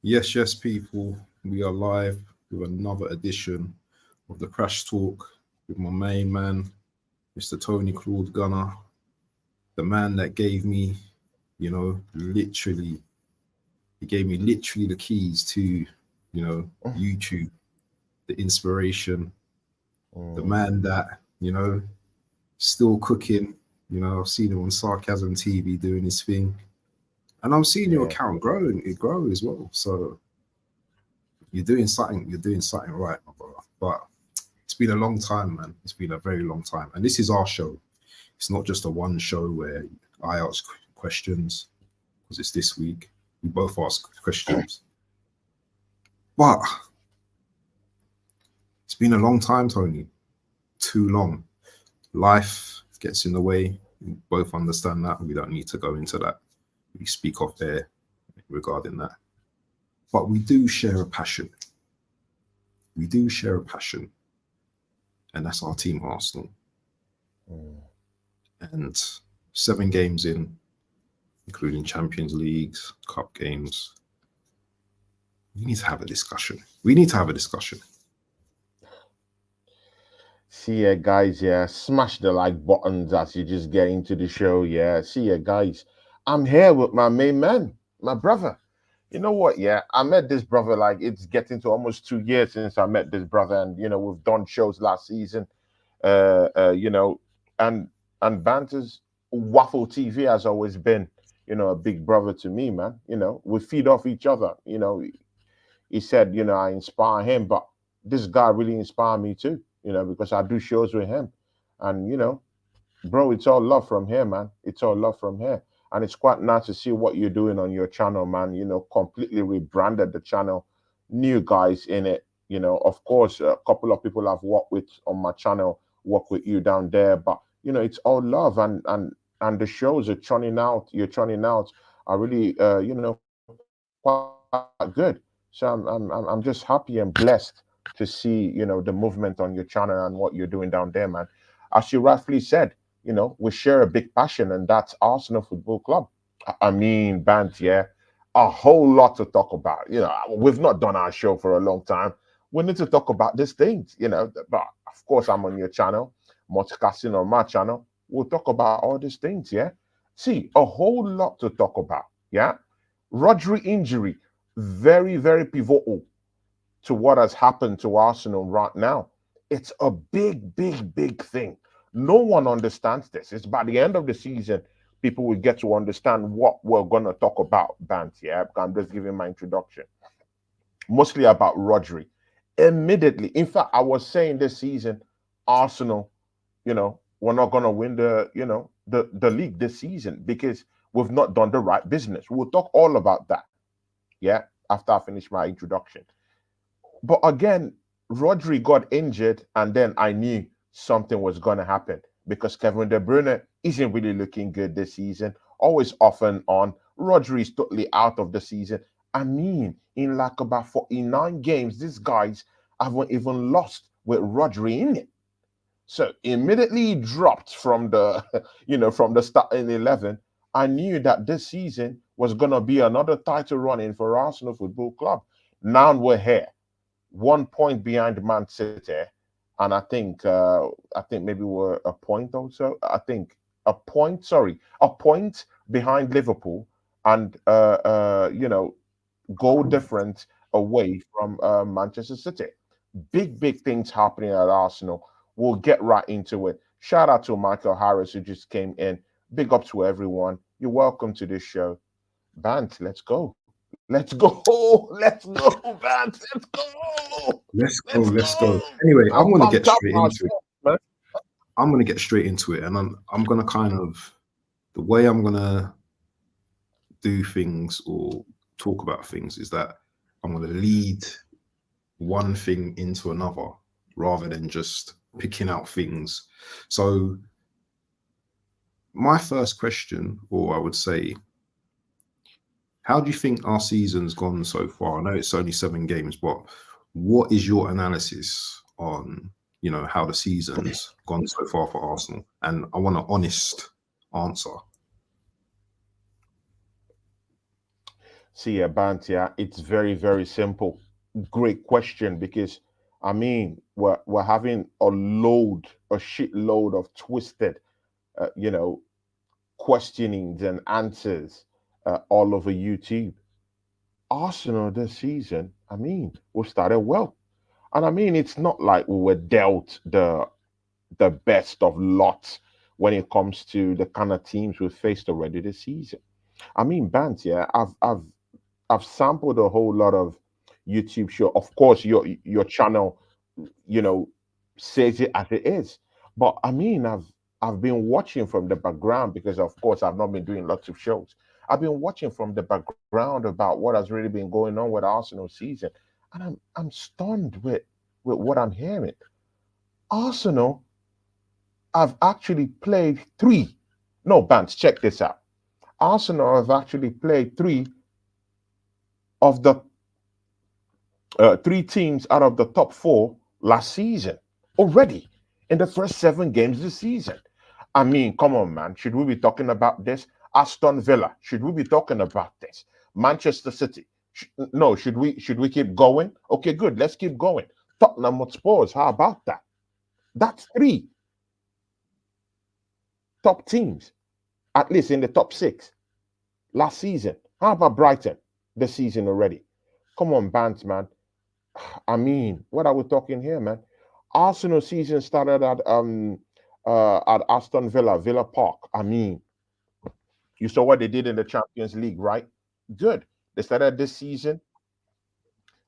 Yes, yes, people. We are live with another edition of the Crash Talk with my main man, Mr. Tony Claude Gunner, the man that gave me, literally, he gave me literally the keys to, YouTube, the inspiration, the Mm, man that, still cooking. I've seen him on Sarcasm TV doing his thing. And I'm seeing your yeah. account growing, it grow as well. So you're doing something right, my brother. But it's been a long time, man. It's been a very long time. And this is our show. It's not just a one show where I ask questions, because it's this week. We both ask questions. But it's been a long time, Tony. Too long. Life gets in the way. We both understand that. We don't need to go into that. We speak off there regarding that. But we do share a passion. We do share a passion. And that's our team, Arsenal. Mm, And 7 games in, including Champions Leagues, Cup games, we need to have a discussion. We need to have a discussion. See ya, guys. Yeah, smash the like buttons as you just get into the show. Yeah, see ya, guys. I'm here with my main man, my brother. You know what? Yeah, I met this brother like it's getting to almost 2 years since I met this brother, and we've done shows last season. Uh, uh, you know, and Banter's Waffle TV has always been, a big brother to me, man. We feed off each other. He said, I inspire him, but this guy really inspired me too, because I do shows with him. And, bro, it's all love from here, man. It's all love from here. And it's quite nice to see what you're doing on your channel, man. Completely rebranded the channel, new guys in it. Of course, a couple of people I've worked with on my channel work with you down there, but it's all love and the shows are churning out. You're churning out are really, quite good. So I'm just happy and blessed to see the movement on your channel and what you're doing down there, man. As you rightfully said, we share a big passion, and that's Arsenal Football Club. I mean, Bant, yeah, a whole lot to talk about. We've not done our show for a long time. We need to talk about these things, But of course, I'm on your channel, multicasting on my channel. We'll talk about all these things, yeah. See, a whole lot to talk about, yeah. Rodri injury, very, very pivotal to what has happened to Arsenal right now. It's a big, big, big thing. No one understands this. It's by the end of the season, people will get to understand what we're going to talk about, Bant. Yeah, I'm just giving my introduction. Mostly about Rodri. Immediately, in fact, I was saying this season, Arsenal, we're not going to win the league this season because we've not done the right business. We'll talk all about that. Yeah, after I finish my introduction. But again, Rodri got injured, and then I knew something was going to happen because Kevin De Bruyne isn't really looking good this season. Always off and on. Rodri is totally out of the season. I mean, in like about 49 games, these guys haven't even lost with Rodri in it. So immediately he dropped from the, from the starting 11. I knew that this season was going to be another title running for Arsenal Football Club. Now we're here, 1 point behind Man City, and I think maybe we're a point also. I think a point behind Liverpool, and goal difference away from Manchester City. Big, big things happening at Arsenal. We'll get right into it. Shout out to Michael Harris who just came in. Big up to everyone. You're welcome to this show. Bant, let's go. Let's go. Let's go, Bant. Let's go. Let's go, Let's let's go. go. Anyway, I'm I'm gonna get pumped up straight into it. myself, man. I'm gonna get straight into it, and I'm gonna kind of the way I'm gonna do things or talk about things is that I'm gonna lead one thing into another rather than just picking out things. So my first question, or I would say, how do you think our season's gone so far? I know it's only 7 games, but what is your analysis on, how the season's gone so far for Arsenal? And I want an honest answer. See, Abantia, it's very, very simple. Great question because I mean we're having a shitload of twisted, you know, questionings and answers all over YouTube. Arsenal this season, I mean, we started well, and I mean it's not like we were dealt the best of lots when it comes to the kind of teams we faced already this season. I mean, Bant, yeah, I've sampled a whole lot of YouTube show. Of course, your channel, you know, says it as it is. But I mean, I've been watching from the background because, of course, I've not been doing lots of shows. I've been watching from the background about what has really been going on with Arsenal season, and I'm stunned with what I'm hearing. Arsenal have actually played three. No, Bants, check this out. Arsenal have actually played three of the three teams out of the top four last season already in the first 7 games this season. I mean, come on, man. Should we be talking about this? Aston Villa. Should we be talking about this? Manchester City. No, should we keep going? Okay, good. Let's keep going. Tottenham Hotspurs. How about that? That's three top teams, at least in the top six last season. How about Brighton this season already? Come on, Bant, man. I mean, what are we talking here, man? Arsenal season started at Aston Villa, Villa Park. I mean, you saw what they did in the Champions League, right? Good. They started this season,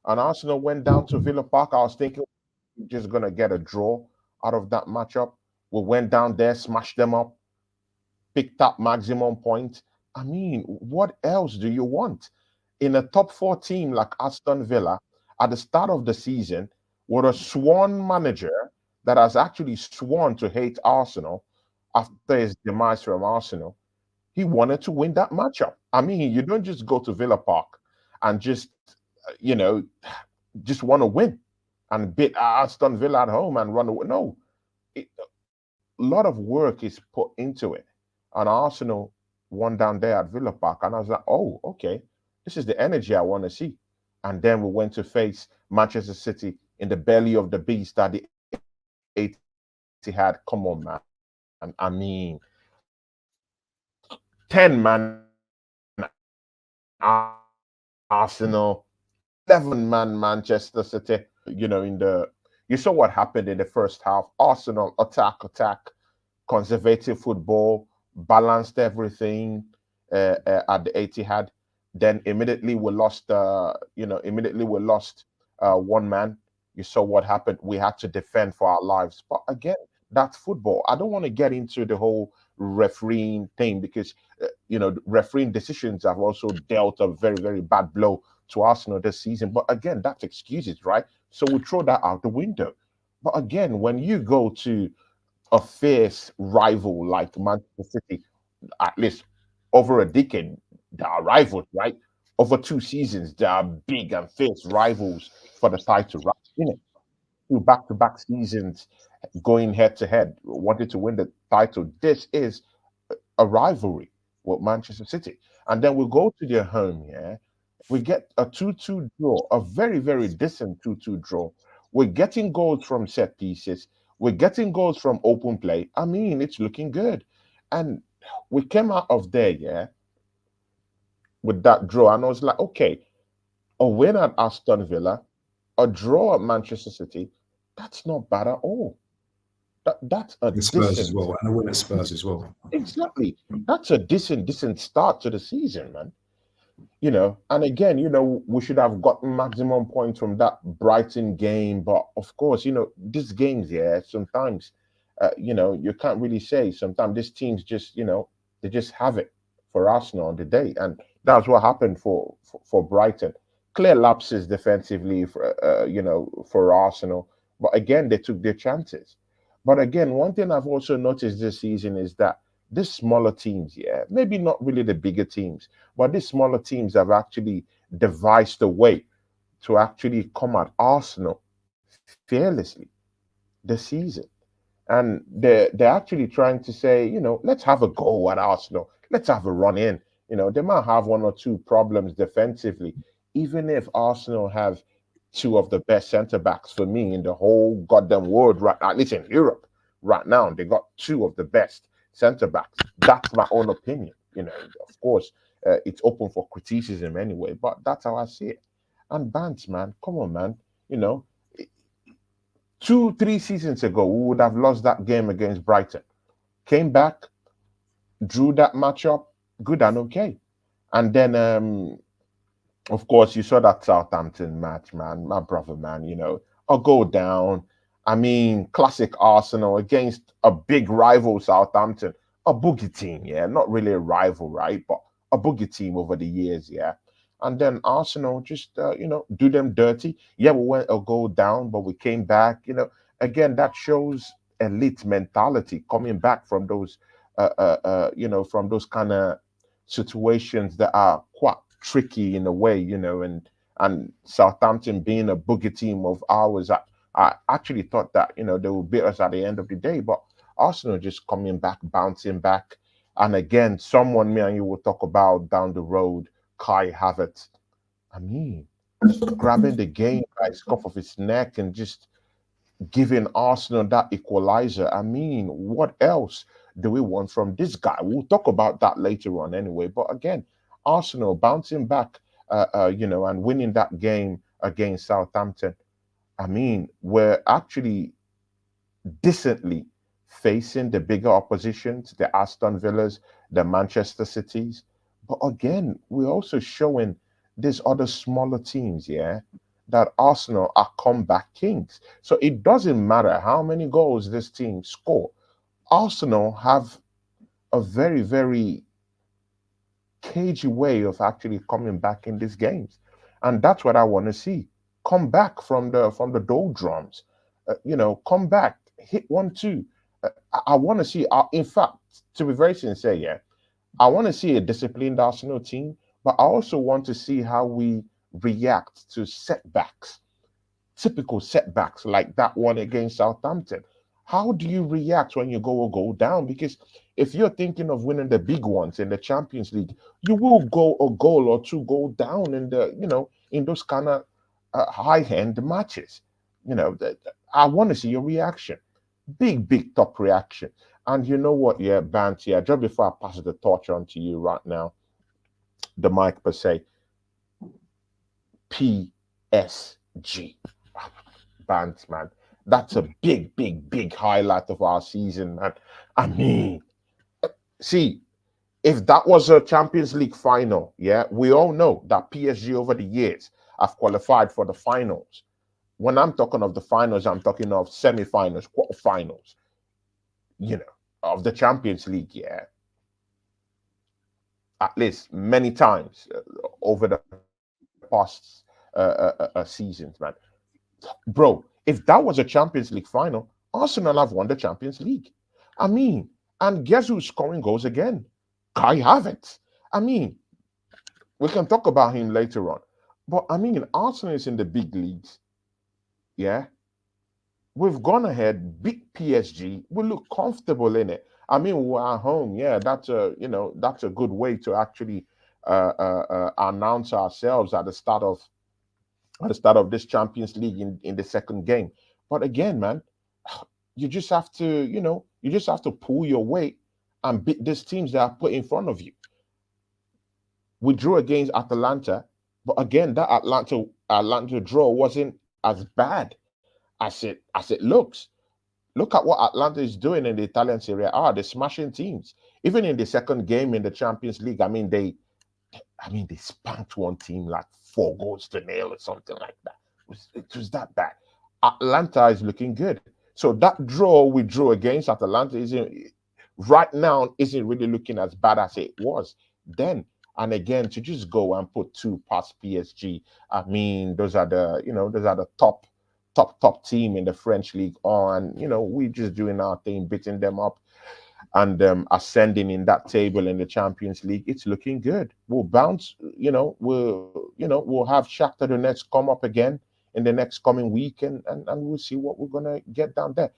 and Arsenal went down to Villa Park. I was thinking we're just gonna get a draw out of that matchup. We went down there, smashed them up, picked up maximum points. I mean, what else do you want? In a top four team like Aston Villa at the start of the season, with a sworn manager that has actually sworn to hate Arsenal after his demise from Arsenal, he wanted to win that matchup. I mean, you don't just go to Villa Park and just, you know, just want to win and beat Aston Villa at home and run away. No, a lot of work is put into it. And Arsenal won down there at Villa Park. And I was like, oh, okay, this is the energy I want to see. And then we went to face Manchester City in the belly of the beast at the Etihad. Come on, man. I mean, 10 man Arsenal, 11 man Manchester City. You saw what happened in the first half. Arsenal attack, conservative football, balanced everything at the Etihad. Then immediately we lost. Immediately we lost one man. You saw what happened. We had to defend for our lives. But again, that's football. I don't want to get into the whole refereeing thing because refereeing decisions have also dealt a very very bad blow to Arsenal this season. But again, that's excuses, right? So we throw that out the window. But again, when you go to a fierce rival like Manchester City, at least over a decade, they are rivals, right? Over 2 seasons, they are big and fierce rivals for the title, right? Two back-to-back seasons going head to head, wanted to win the title. This is a rivalry with Manchester City. And then we go to their home, yeah. We get a 2-2 draw, a very, very decent 2-2 draw. We're getting goals from set pieces. We're getting goals from open play. I mean, it's looking good. And we came out of there, yeah, with that draw. And I was like, okay, a win at Aston Villa, a draw at Manchester City, that's not bad at all. That's a And Spurs as decent, well, and a win at Spurs as well. exactly. That's a decent start to the season, man. And again, we should have gotten maximum points from that Brighton game. But of course, these games, yeah, sometimes, you can't really say. Sometimes these teams just, they just have it for Arsenal on the day. And that's what happened for Brighton. Clear lapses defensively for Arsenal. But again, they took their chances. But again, one thing I've also noticed this season is that these smaller teams, yeah, maybe not really the bigger teams, but these smaller teams have actually devised a way to actually come at Arsenal fearlessly this season. And they're actually trying to say, let's have a go at Arsenal. Let's have a run in. They might have one or two problems defensively. Even if Arsenal have two of the best centre backs for me in the whole goddamn world right now, at least in Europe right now, they got two of the best centre backs. That's my own opinion. Of course, it's open for criticism anyway, but that's how I see it. And Bants, man, come on, man. You know, 2, 3 seasons ago, we would have lost that game against Brighton. Came back, drew that match up, good and okay. And then, of course, you saw that Southampton match, man. My brother, man. I'll go down. I mean, classic Arsenal against a big rival Southampton, a boogie team, yeah. Not really a rival, right? But a boogie team over the years, yeah. And then Arsenal just, do them dirty. Yeah, we went a goal down, but we came back. Again, that shows elite mentality coming back from those, from those kind of situations that are quite tricky in a way, and Southampton being a boogie team of ours, I actually thought that they would beat us at the end of the day, but Arsenal just coming back, bouncing back, and again, someone me and you will talk about down the road, Kai Havertz. I mean, grabbing the game by the scuff of his neck and just giving Arsenal that equalizer. I mean, what else do we want from this guy? We'll talk about that later on anyway. But again, Arsenal bouncing back, and winning that game against Southampton. I mean, we're actually decently facing the bigger oppositions, the Aston Villas, the Manchester Cities. But again, we're also showing these other smaller teams, yeah, that Arsenal are comeback kings. So it doesn't matter how many goals this team score. Arsenal have a very, very cagey way of actually coming back in these games, and that's what I want to see. Come back from the doldrums, come back, hit 1-2. I want to see. In fact, to be very sincere, yeah, I want to see a disciplined Arsenal team, but I also want to see how we react to setbacks, typical setbacks like that one against Southampton. How do you react when you go a goal down? Because if you're thinking of winning the big ones in the Champions League, you will go a goal or two go down in those kind of high end matches. I want to see your reaction, big top reaction. And you know what? Yeah, Bant. Yeah, just before I pass the torch on to you right now, the mic per se, PSG. Bands, man. That's a big highlight of our season, man. I mean, see, if that was a Champions League final, yeah, we all know that PSG over the years have qualified for the finals. When I'm talking of the finals, I'm talking of semi-finals, quarterfinals, of the Champions League, yeah, at least many times over the past seasons, man. Bro, if that was a Champions League final, Arsenal have won the Champions League. I mean, and guess who's scoring goals again? Kai Havertz. I mean, we can talk about him later on. But I mean, Arsenal is in the big leagues. Yeah. We've gone ahead, beat PSG. We look comfortable in it. I mean, we're at home. Yeah, that's a good way to actually announce ourselves at the start of this Champions League in the second game. But again, man, you just have to pull your weight and beat these teams that are put in front of you. We drew against Atalanta, but again, that Atlanta draw wasn't as bad as it looks. Look at what Atlanta is doing in the Italian Serie A. They're smashing teams. Even in the second game in the Champions League, I mean, they spanked one team like 4 goals to nil or something like that. It was that bad. Atlanta is looking good. So that draw we drew against Atalanta isn't right now isn't really looking as bad as it was then. And again, to just go and put two past PSG, I mean, those are the top team in the French league. On, we just doing our thing, beating them up and ascending in that table in the Champions League. It's looking good. We'll bounce, we'll have Shakhtar Donetsk come up again in the next coming week, and we'll see what we're gonna get down there.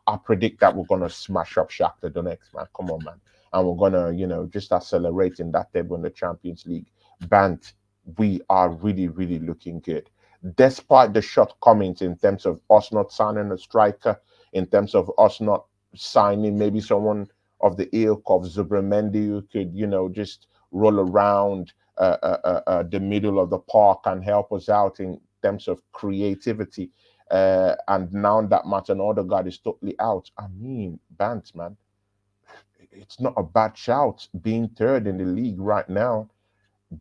I predict that we're gonna smash up Shakhtar Donetsk, man. Come on, man. and we're gonna, just accelerate in that table in the Champions League. Band, we are really, really looking good. Despite the shortcomings in terms of us not signing a striker, in terms of us not signing maybe someone of the ilk of Zubramendi who could, just roll around the middle of the park and help us out in terms of creativity. And now that Martin Odegaard is totally out, I mean, Bant, man, it's not a bad shout being third in the league right now,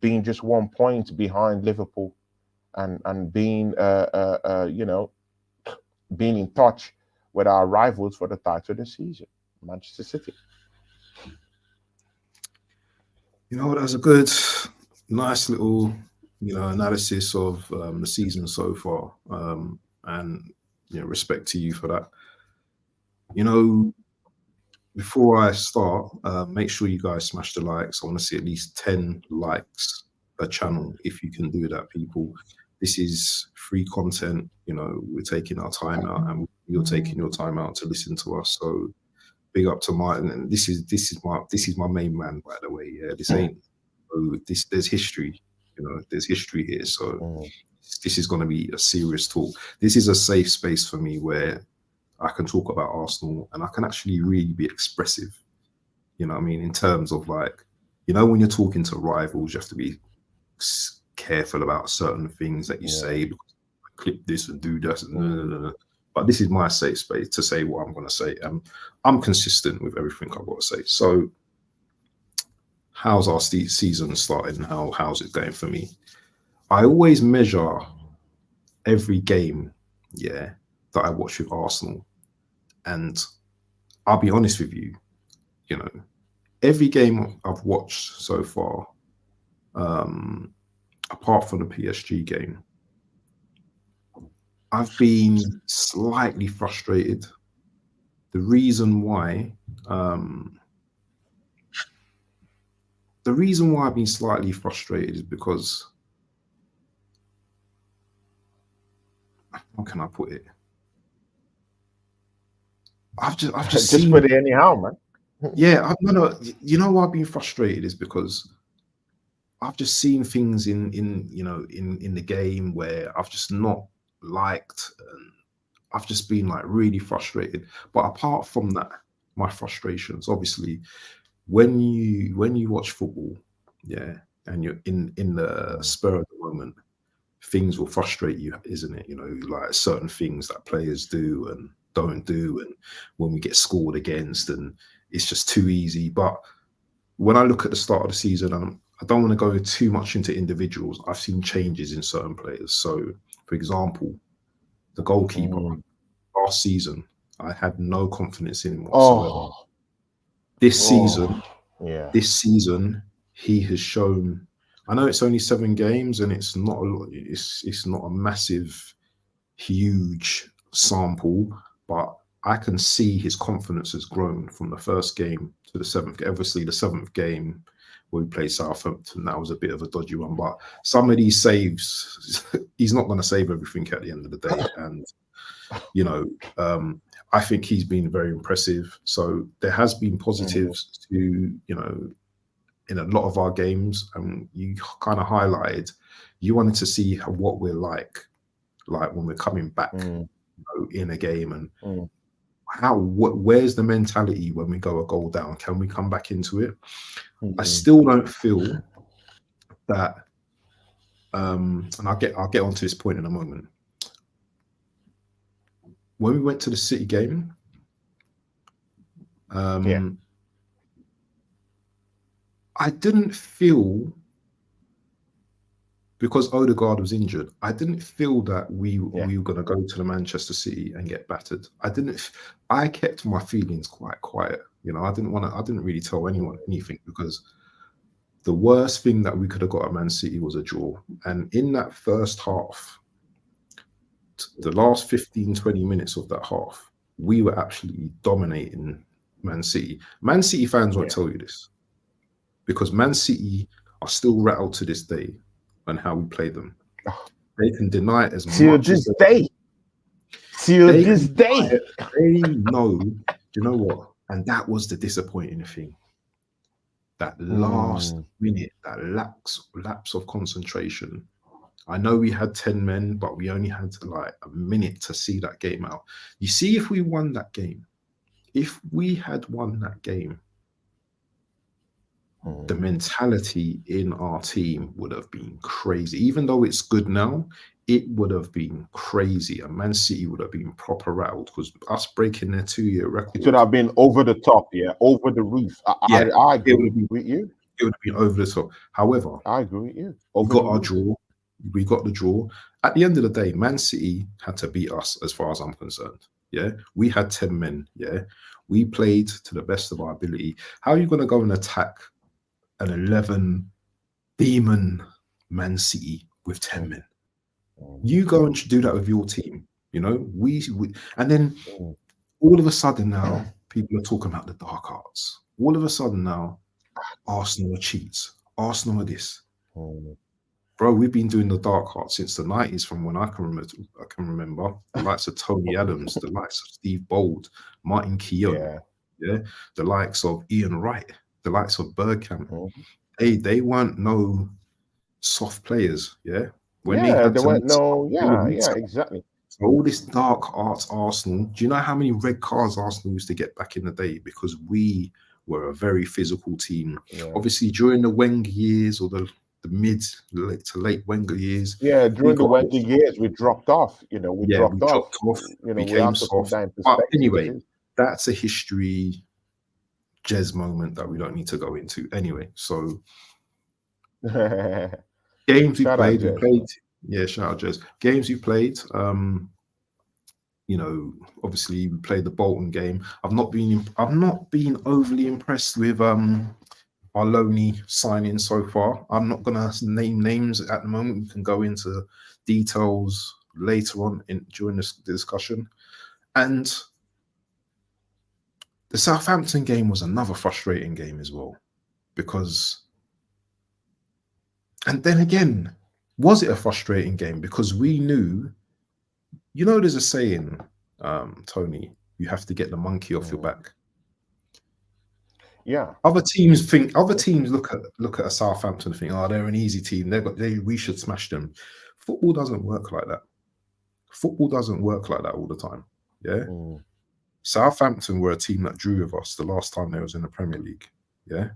being just 1 point behind Liverpool, and being being in touch with our rivals for the title this season, Manchester City. That's a good, nice little, analysis of the season so far. And respect to you for that. Before I start, make sure you guys smash the likes. I want to see at least 10 likes per channel if you can do that, people. This is free content. We're taking our time out, and you're taking your time out to listen to us. So big up to Martin. And this is my main man, by the way. Yeah, this ain't. There's history. There's history here. So this is going to be a serious talk. This is a safe space for me where I can talk about Arsenal and I can actually really be expressive. In terms of like, when you're talking to rivals, you have to be careful about certain things that you say, because clip this and do that. But this is my safe space to say what I'm going to say. I'm consistent with everything I've got to say. So how's our season starting? How's it going for me? I always measure every game, that I watch with Arsenal. And I'll be honest with you, every game I've watched so far, apart from the PSG game, I've been slightly frustrated. The reason why I've been slightly frustrated is because, how can I put it? I've just Just seen, put it anyhow, man. yeah. No. Why I've been frustrated is because I've just seen things in the game where I've just not liked, and I've just been like really frustrated. But apart from that, my frustrations, obviously, when you watch football, and you're in the spur of the moment, things will frustrate you, isn't it? Like certain things that players do and don't do, and when we get scored against, and it's just too easy. But when I look at the start of the season, I don't want to go too much into individuals. I've seen changes in certain players. So, for example, the goalkeeper last season, I had no confidence in him whatsoever. This season, he has shown. I know it's only 7 games, and it's not a massive, huge sample, but I can see his confidence has grown from the first game to the 7th. Obviously, the 7th game where we played Southampton, that was a bit of a dodgy one. But some of these saves, he's not going to save everything at the end of the day. And, I think he's been very impressive. So there has been positives to, in a lot of our games. And you kind of highlighted, you wanted to see what we're like when we're coming back in a game, and where's the mentality when we go a goal down? Can we come back into it? I still don't feel that, and I'll get onto this point in a moment. When we went to the City game, I didn't feel, because Odegaard was injured, I didn't feel that we were going to go to the Manchester City and get battered. I kept my feelings quite quiet. I didn't really tell anyone anything, because the worst thing that we could have got at Man City was a draw. And in that first half, the last 15, 20 minutes of that half, we were actually dominating Man City. Man City fans won't tell you this, because Man City are still rattled to this day on how we play them. They can deny it as much as they know. Do you know what? And that was the disappointing thing. That last Mm. minute, that lapse of concentration. I know we had 10 men, but we only had like a minute to see that game out. You see, if we won that game, if we had won that game, the Mm. mentality in our team would have been crazy. Even though it's good now, it would have been crazy. And Man City would have been proper rattled because us breaking their 2-year It should record, have been over the top, yeah, over the roof. yeah, I it would agree have been with you. it would have been over the top. However, I agree with you. we Over the got our roof. draw. We got the draw. At the end of the day, Man City had to beat us as far as I'm concerned. Yeah. We had 10 men. Yeah. We played to the best of our ability. How are you going to go and attack an 11 demon Man City with 10 men? Mm. You go and do that with your team. You know, we and then Mm. all of a sudden now people are talking about the dark arts. All of a sudden now, Arsenal are cheats. Arsenal are this. Mm. Bro, we've been doing the dark arts since the 90s, from when I can remember. The likes of Tony Adams, the likes of Steve Bold, Martin Keown, Yeah. yeah, the likes of Ian Wright, the likes of Bergkamp. Mm. They weren't no soft players, yeah. When they Yeah, had there to weren't mix up, no, they would yeah, mix yeah, up. exactly. So all this dark arts Arsenal. Do you know how many red cards Arsenal used to get back in the day? Because we were a very physical team. Yeah. Obviously, during the Wenger years or the mid late to late Wenger years, Yeah, we during the got a bit Wenger soft. year, we dropped off. We Yeah, we dropped off. dropped off, We became have to put soft. that in But perspective anyway, too. that's a history Jez moment that we don't need to go into. Anyway, so games Shout out, we Jez, played. man. Yeah, shout out Jez. Games we played. You know, obviously we played the Bolton game. I've not been overly impressed with our Loney signing so far. I'm not gonna name names at the moment. We can go into details later on during this discussion. And the Southampton game was another frustrating game as well, because, and then again, was it a frustrating game? Because we knew, you know, there's a saying, Tony, you have to get the monkey off your Mm. back. Yeah. Other teams look at a Southampton and think, oh, they're an easy team. We should smash them. Football doesn't work like that. Football doesn't work like that all the time. Yeah. Mm. Southampton were a team that drew with us the last time they was in the Premier League. Yeah.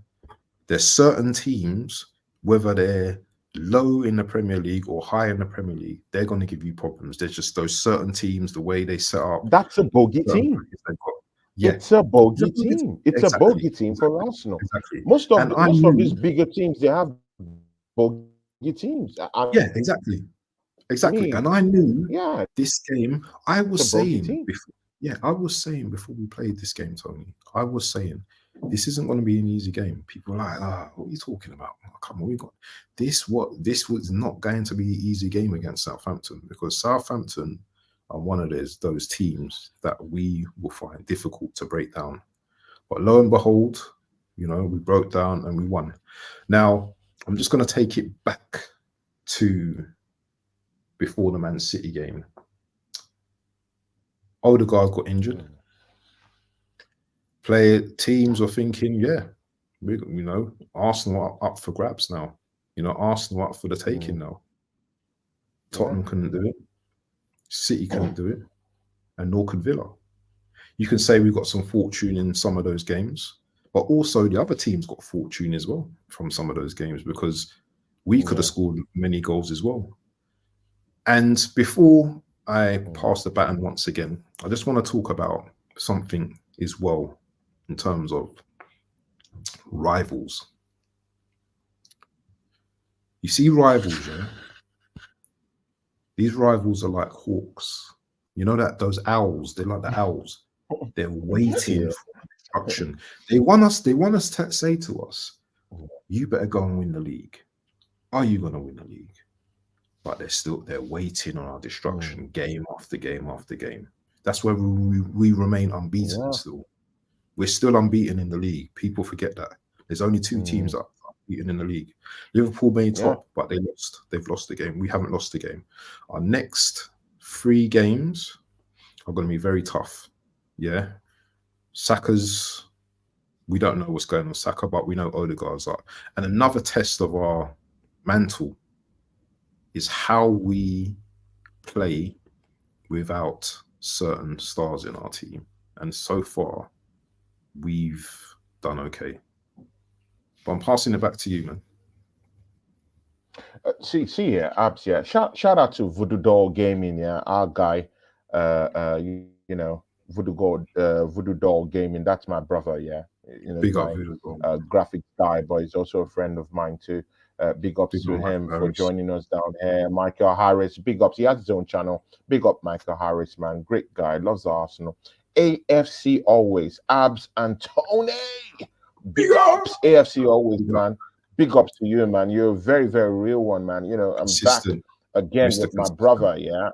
There's certain teams, whether they're low in the Premier League or high in the Premier League, they're going to give you problems. There's just those certain teams, the way they set up, That's a bogey certain team. players they've got. Yeah, It's a it's a bogey bogey team. It's a exactly, bogey team for Arsenal. exactly. Most of And I most of these knew, bigger teams, they have bogey teams. I yeah, exactly. Exactly. mean, And I knew yeah, this game, I it's a was bogey saying team. before, yeah, I was saying before we played this game, Tony, I was saying this isn't going to be an easy game. People are like, what are you talking about? Oh, come on, we got this. This was not going to be an easy game against Southampton, because Southampton are one of those teams that we will find difficult to break down. But lo and behold, you know, we broke down and we won. Now, I'm just going to take it back to before the Man City game. Odegaard got injured. Mm. Teams are thinking, yeah, Arsenal are up for grabs now. Arsenal are up for the taking now. Yeah. Tottenham couldn't do it. City couldn't do it. And nor could Villa. You can say we've got some fortune in some of those games, but also the other teams got fortune as well from some of those games, because we could have Yeah. scored many goals as well. And before I Mm. pass the baton once again, I just want to talk about something as well in terms of rivals. You see rivals, yeah? These rivals are like hawks. You know that those owls, they're like the owls. They're waiting Yeah. for destruction. They want us to say to us, you better go and win the league. Are you going to win the league? But they're waiting on our destruction, game after game after game. That's where we remain unbeaten Yeah. still. We're still unbeaten in the league. People forget that. There's only two teams Mm. that are unbeaten in the league. Liverpool made Yeah. top, but they lost. They've lost the game. We haven't lost the game. Our next 3 games are going to be very tough. Yeah. Saka's We don't know what's going on with Saka, but we know Odegaard's up. And another test of our mantle is how we play without certain stars in our team. And so far, we've done okay. But I'm passing it back to you, man. See here, Abs. Yeah, shout out to Voodoo Doll Gaming. Yeah, our guy. You know, Voodoo Doll Gaming. That's my brother. Yeah, you know, he's Big up my Villa Goal. graphics guy, but he's also a friend of mine too. Big ups Big to up him Michael for Harris. joining us down here. Michael Harris, big ups. He has his own channel. Big up, Michael Harris, man. Great guy. Loves Arsenal. AFC always. Abs and Tony. Big Big up! ups. AFC always, Big up. man. Big ups to you, man. You're a very, very real one, man. You know, I'm back Consistent. again Mr. with my Consistent. brother. Yeah.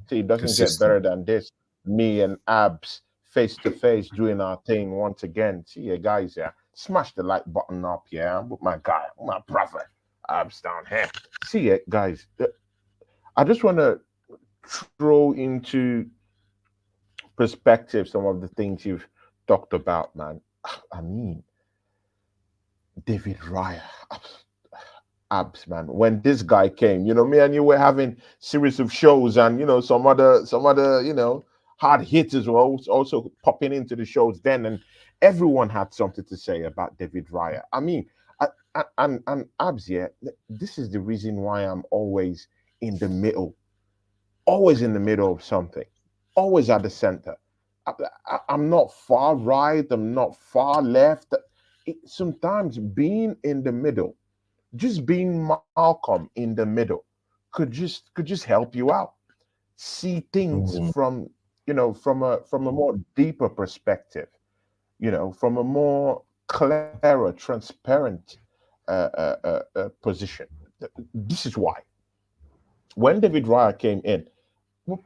See, it doesn't get Consistent. better than this. Me and Abs face to face doing our thing once again. See you guys, yeah. Smash the like button up, yeah. I'm with my guy, my brother, Abs down here. See you guys. I just want to throw into perspective some of the things you've talked about, man. I mean, David Raya. Abs, man. When this guy came, you know, me and you were having series of shows, and you know, some other, you know, hard hitters were also popping into the shows then, and everyone had something to say about David Raya. I mean, and Abs, yeah, this is the reason why I'm always in the middle of something, always at the center. I'm not far right, I'm not far left. Sometimes being in the middle, just being Malcolm in the middle, could just help you out. See things Mm. from, you know, from a more deeper perspective, you know, from a more clearer, transparent position. This is why when David Raya came in, w-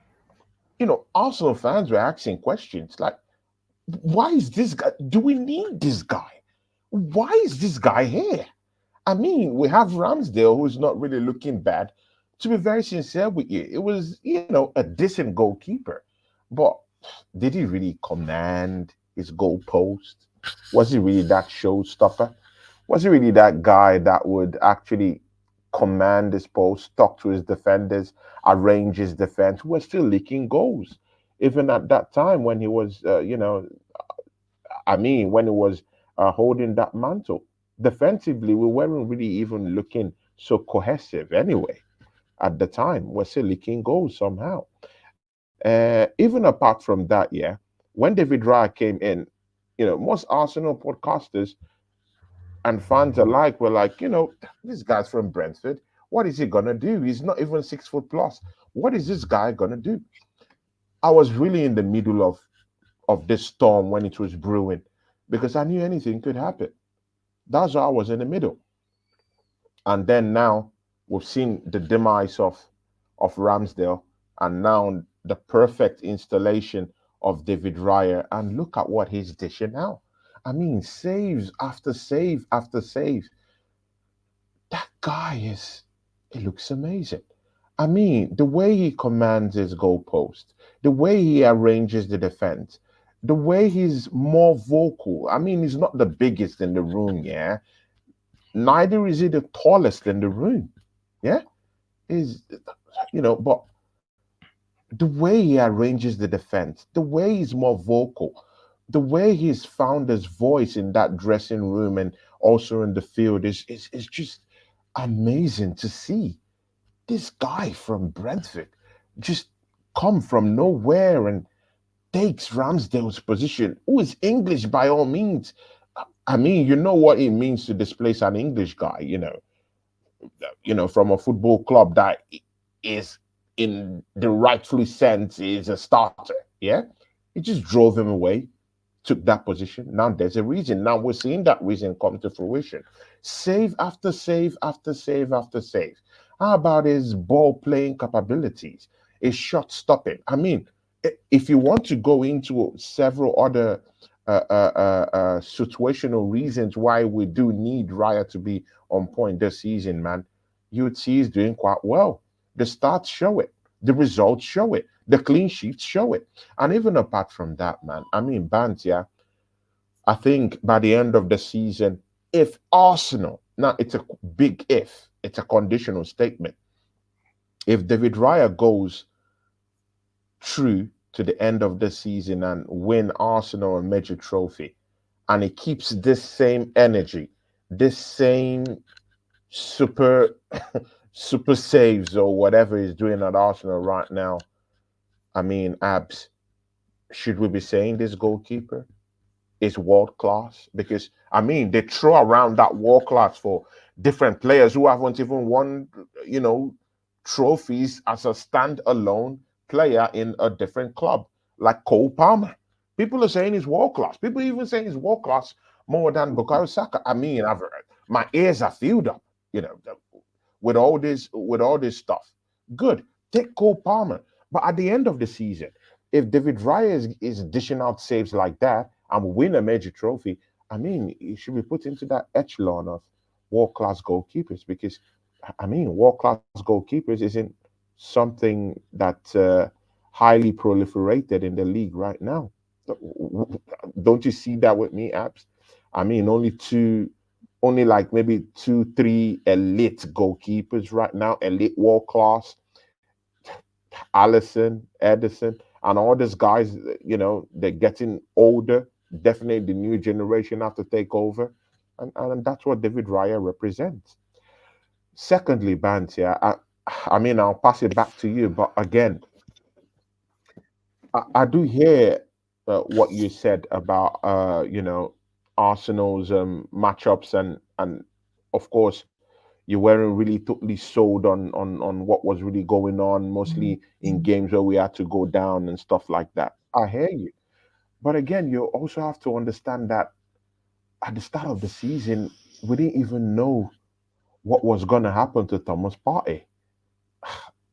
you know, Arsenal fans were asking questions like, why is this guy? Do we need this guy? Why is this guy here? I mean, we have Ramsdale, who's not really looking bad. To be very sincere with you, it was, you know, a decent goalkeeper. But did he really command his goalpost? Was he really that showstopper? Was he really that guy that would actually command his post, talk to his defenders, arrange his defense? We're still leaking goals. Even at that time when he was, you know, I mean, when he was holding that mantle. Defensively, we weren't really even looking so cohesive anyway at the time. We're still leaking goals somehow. Even apart from that, yeah, when David Raya came in, you know, most Arsenal podcasters and fans alike were like, you know, this guy's from Brentford. What is he gonna do? He's not even 6 foot plus. What is this guy gonna do? I was really in the middle of this storm when it was brewing because I knew anything could happen. That's why I was in the middle. And then now we've seen the demise of Ramsdale, and now the perfect installation of David Raya. And look at what he's dishing out. I mean, saves after save after save. That guy is, it looks amazing. I mean, the way he commands his goalpost, the way he arranges the defense, the way he's more vocal. I mean, he's not the biggest in the room, yeah. Neither is he the tallest in the room, yeah. Is, you know, but the way he arranges the defense, the way he's more vocal, the way he's found his voice in that dressing room and also in the field is just amazing to see. This guy from Brentford just come from nowhere and takes Ramsdale's position, who is English by all means. I mean, you know what it means to displace an English guy, you know, from a football club that is in the rightfully sense is a starter. Yeah. He just drove him away, took that position. Now there's a reason. Now we're seeing that reason come to fruition. Save after save after save after save. How about his ball playing capabilities? His shot stopping. I mean, if you want to go into several other situational reasons why we do need Raya to be on point this season, man, you would see he's doing quite well. The stats show it. The results show it. The clean sheets show it. And even apart from that, man, I mean, Bant, yeah, I think by the end of the season, if Arsenal, now it's a big if, it's a conditional statement. If David Raya goes through to the end of the season and win Arsenal a major trophy, and he keeps this same energy, this same super super saves or whatever he's doing at Arsenal right now, I mean, Abs, should we be saying this goalkeeper is world class? Because I mean, they throw around that world class for different players who haven't even won, you know, trophies as a standalone player in a different club, like Cole Palmer. People are saying he's world class. People even saying he's world class more than Bukayo Saka. I mean, my ears are filled up, you know, with all this stuff. Good. Take Cole Palmer. But at the end of the season, if David Raya is dishing out saves like that and win a major trophy, I mean, he should be put into that echelon of world class goalkeepers because, I mean, world class goalkeepers isn't something that highly proliferated in the league right now. Don't you see that with me, Abs? I mean, only like maybe two, three elite goalkeepers right now, elite world class. Allison, Edison, and all these guys, you know, they're getting older. Definitely the new generation have to take over. And that's what David Raya represents. Secondly, Bantia, I mean, I'll pass it back to you. But again, I do hear what you said about, you know, Arsenal's matchups, and of course, you weren't really totally sold on what was really going on, mostly in games where we had to go down and stuff like that. I hear you, but again, you also have to understand that at the start of the season, we didn't even know what was going to happen to Thomas Partey.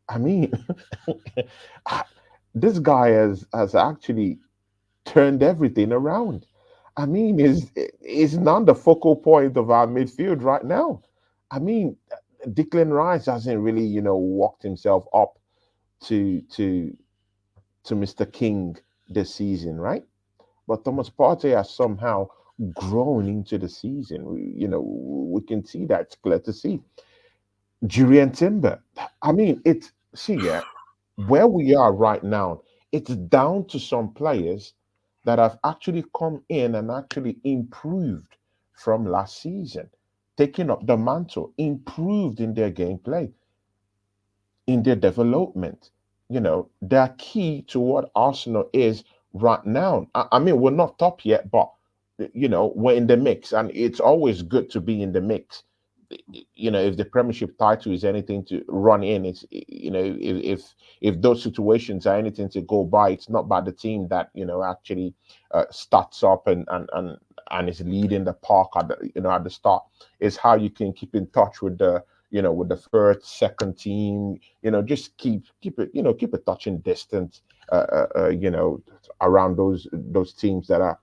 I mean, this guy has actually turned everything around. I mean, is not the focal point of our midfield right now. I mean, Declan Rice hasn't really, you know, walked himself up to to Mr. King this season, right? But Thomas Partey has somehow grown into the season. You know, we can see that. It's clear to see. Julian Timber. I mean, it's see, yeah, where we are right now, it's down to some players that have actually come in and actually improved from last season, taking up the mantle, improved in their gameplay, in their development. You know, they're key to what Arsenal is right now. I mean, we're not top yet, but you know, we're in the mix, and it's always good to be in the mix. You know, if the Premiership title is anything to run in, it's you know, if those situations are anything to go by, it's not by the team that you know actually starts up and is leading the park at the, you know, at the start. It's how you can keep in touch with the, you know, with the first, second team. You know, just keep it, you know, keep a touching distance. You know, around those teams that are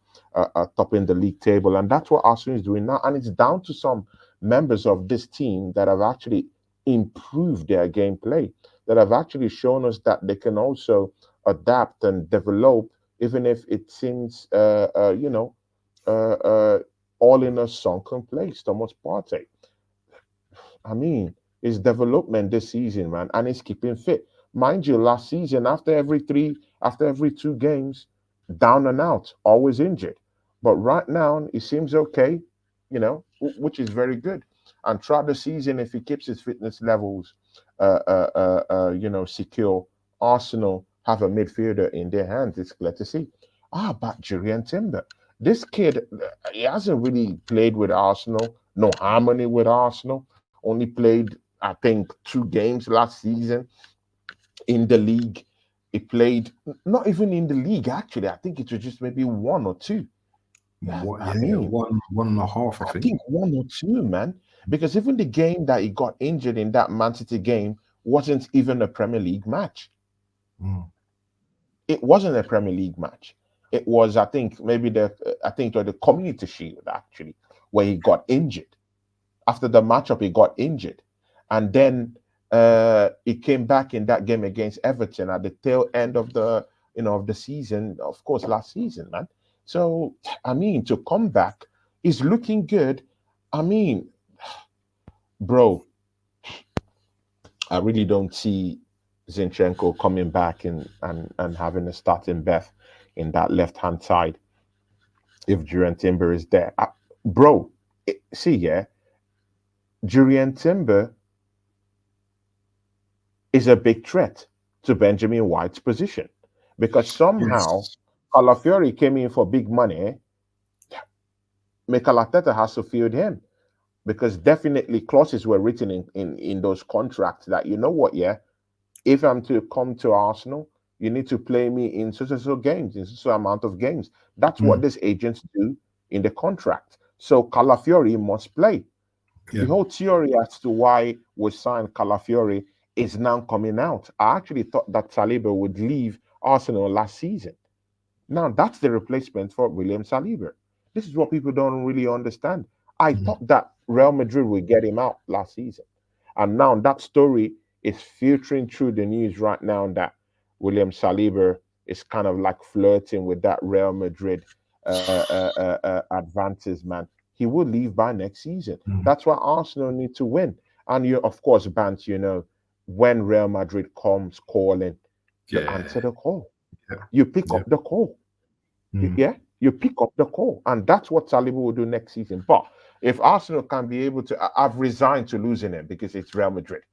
top in the league table, and that's what Arsenal is doing now. And it's down to some members of this team that have actually improved their gameplay, that have actually shown us that they can also adapt and develop, even if it seems, you know, uh, uh, all in a sunken place. Thomas Partey, I mean, his development this season, man, and he's keeping fit. Mind you, last season, after every two games, down and out, always injured. But right now, he seems okay, you know, which is very good. And throughout the season, if he keeps his fitness levels, you know, secure, Arsenal have a midfielder in their hands. It's clear to see. But Julian Timber, this kid, he hasn't really played with Arsenal. No harmony with Arsenal. Only played, I think, two games last season in the league. He played not even in the league, actually. I think it was just maybe one or two. What? I Yeah, mean, one and a half, I I think. think one or two, man. Because even the game that he got injured in, that Man City game, wasn't even a Premier League match. Mm. It wasn't a Premier League match. It was, I think, maybe I think it was the Community Shield, actually, where he got injured. After the matchup, he got injured, and then he came back in that game against Everton at the tail end of the, you know, of the season. Of course, last season, man. So, I mean, to come back is looking good. I mean, bro, I really don't see Zinchenko coming back and having a starting berth in that left hand side if Julian Timber is there. Bro, see, yeah, Julian Timber is a big threat to Benjamin White's position because somehow Yes. Calafiori came in for big money. Mikel Arteta has to field him because definitely clauses were written in those contracts that, you know what, yeah, if I'm to come to Arsenal, you need to play me in so games, in so amount of games. That's what Mm, these agents do in the contract. So Calafiori must play. The yeah. whole theory as to why we signed Calafiori is now coming out. I actually thought that Saliba would leave Arsenal last season. Now that's the replacement for William Saliba. This is what people don't really understand. I Mm, thought that Real Madrid would get him out last season. And now that story is filtering through the news right now that William Saliba is kind of like flirting with that Real Madrid advances, man. He will leave by next season. mm. That's why Arsenal need to win. And you, of course, Bant, when Real Madrid comes calling, you Yeah. answer the call. Yeah. You pick Yeah. up the call. Mm, Yeah, you pick up the call, and that's what Saliba will do next season. But if Arsenal can be able to, I've resigned to losing it because it's Real Madrid.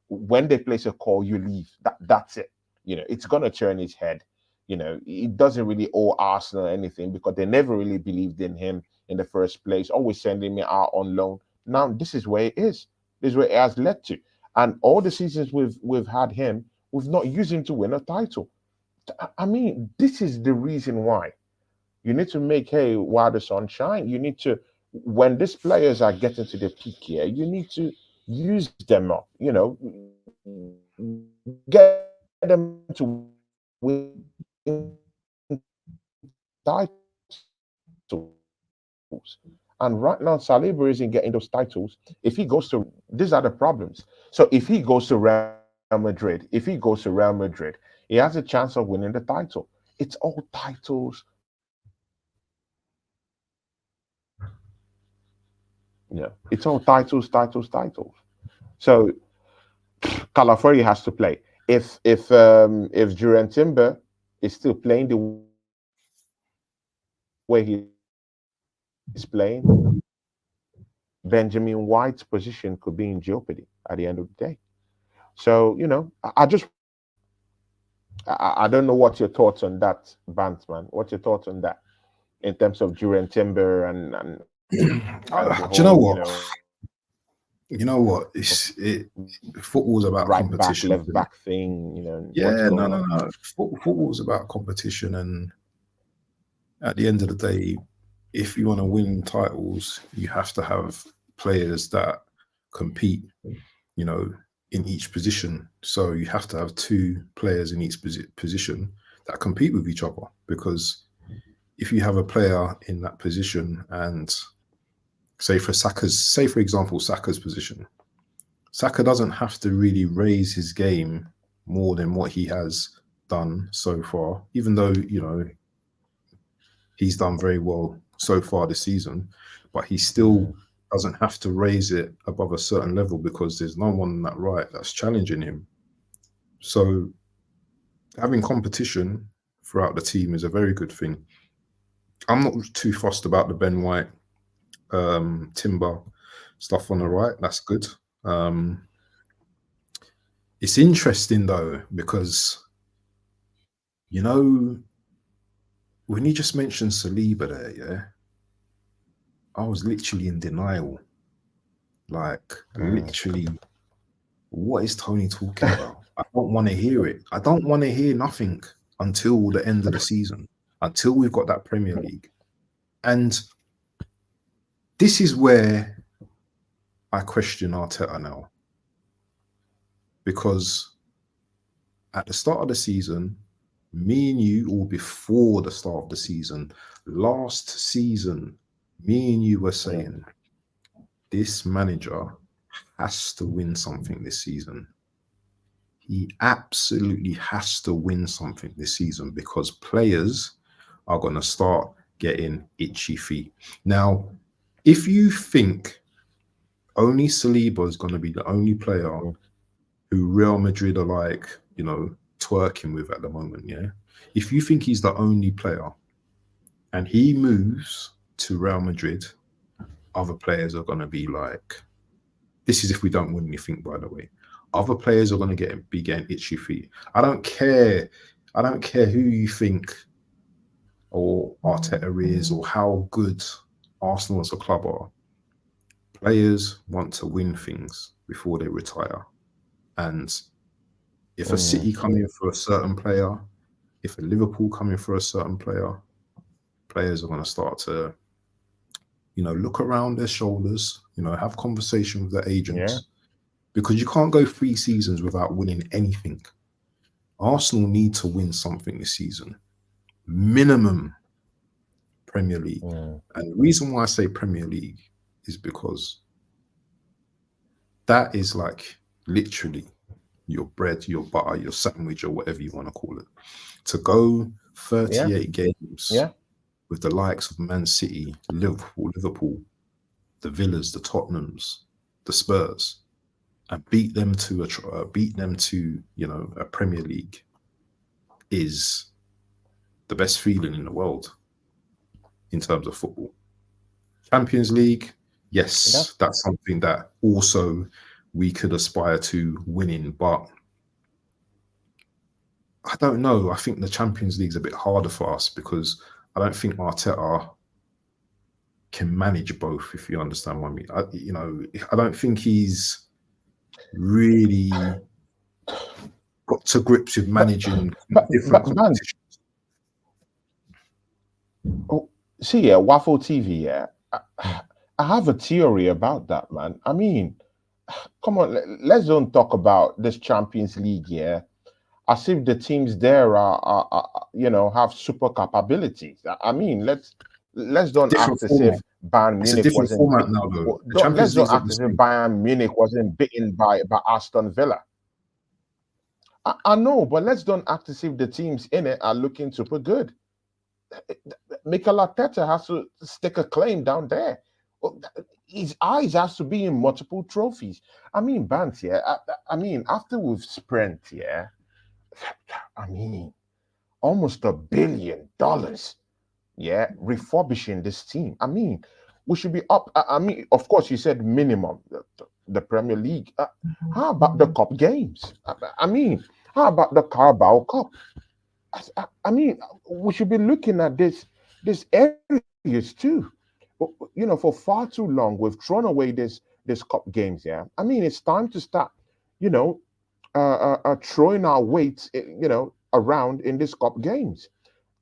When they place a call, you leave. That's it. It's gonna turn his head. It doesn't really owe Arsenal anything because they never really believed in him in the first place. Always sending me out on loan. Now this is where it is. This is where it has led to. And all the seasons we've had him, we've not used him to win a title. I mean, this is the reason why. You need to make hay while the sun shine. You need to, when these players are getting to the peak here, you need to use them up. Get them to win titles. And right now, Saliba isn't getting those titles. These are the problems. So if he goes to, these are the problems. So if he goes to Real Madrid, he has a chance of winning the title. It's all titles, titles, titles. It's all titles, titles, titles. So Calafari has to play. If Juran Timber is still playing the way he's playing, Benjamin White's position could be in jeopardy at the end of the day. So I don't know what your thoughts on that, Bantman. What's your thoughts on that in terms of Juran Timber and the Do you know whole what? You know what? Football's about right back, competition, left isn't it? back thing, what's Yeah, no, going no, on. no. Football's about competition, and at the end of the day, if you want to win titles, you have to have players that compete, you know, in each position. So you have to have two players in each position that compete with each other. Because if you have a player in that position, and say for example, Saka's position, Saka doesn't have to really raise his game more than what he has done so far, even though, he's done very well so far this season, but he still doesn't have to raise it above a certain level because there's no one on that right that's challenging him. So having competition throughout the team is a very good thing. I'm not too fussed about the Ben White, Timber stuff on the right. That's good. Um, it's interesting though because you know when you just mentioned Saliba there, yeah, I was literally in denial. Like Mm. literally, what is Tony talking about? I don't want to hear it. I don't want to hear nothing until the end of the season, until we've got that Premier League. And this is where I question Arteta now, because at the start of the season, me and you, or before the start of the season, last season, me and you were Mm. saying this manager has to win something this season. He absolutely has to win something this season because players are going to start getting itchy feet. Now, if you think only Saliba is going to be the only player Mm. who Real Madrid are like, twerking with at the moment, yeah. If you think he's the only player and he moves to Real Madrid, other players are going to be like, this is if we don't win anything, by the way. Other players are going to be getting itchy feet. I don't care. I don't care who you think or Arteta is or how good Arsenal as a club are. Players want to win things before they retire. And if a Mm. City come in for a certain player, if a Liverpool come in for a certain player, players are going to start to, look around their shoulders, have conversation with their Yeah. agents, because you can't go 3 seasons without winning anything. Arsenal need to win something this season, minimum Premier League. Mm. And the reason why I say Premier League is because that is like literally your bread, your butter, your sandwich, or whatever you want to call it. To go Yeah. 38 games Yeah. with the likes of Man City, Liverpool, the Villas, the Tottenhams, the Spurs, and beat them to a Premier League is the best feeling in the world in terms of football. Champions League, yes, That's that's something that also we could aspire to winning, but I don't know. I think the Champions League's a bit harder for us because I don't think Arteta can manage both, if you understand what I mean. I don't think he's really got to grips with but managing different but man, competitions. oh, see, yeah, Waffle TV, yeah. I have a theory about that, man. I mean, come on, let's don't talk about this Champions League, yeah, as if the teams there have super capabilities. I mean, let's don't Different act as format. if Bayern It's a Munich different wasn't format now, though. The don't let's Champions don't League's not act the as if same. Bayern Munich wasn't bitten by Aston Villa. I know, but let's don't act as if the teams in it are looking super good. Mikel Arteta has to stick a claim down there. His eyes has to be in multiple trophies. I mean, Bant, yeah. I mean, after we've sprint, yeah. I mean, almost $1 billion, yeah, refurbishing this team. I mean, we should be up. I mean, of course, you said minimum the Premier League. How about the cup games? I mean, how about the Carabao Cup? I mean, we should be looking at this areas too. For far too long, we've thrown away this cup games. Yeah, I mean, it's time to start, you know, throwing our weight, around in these cup games.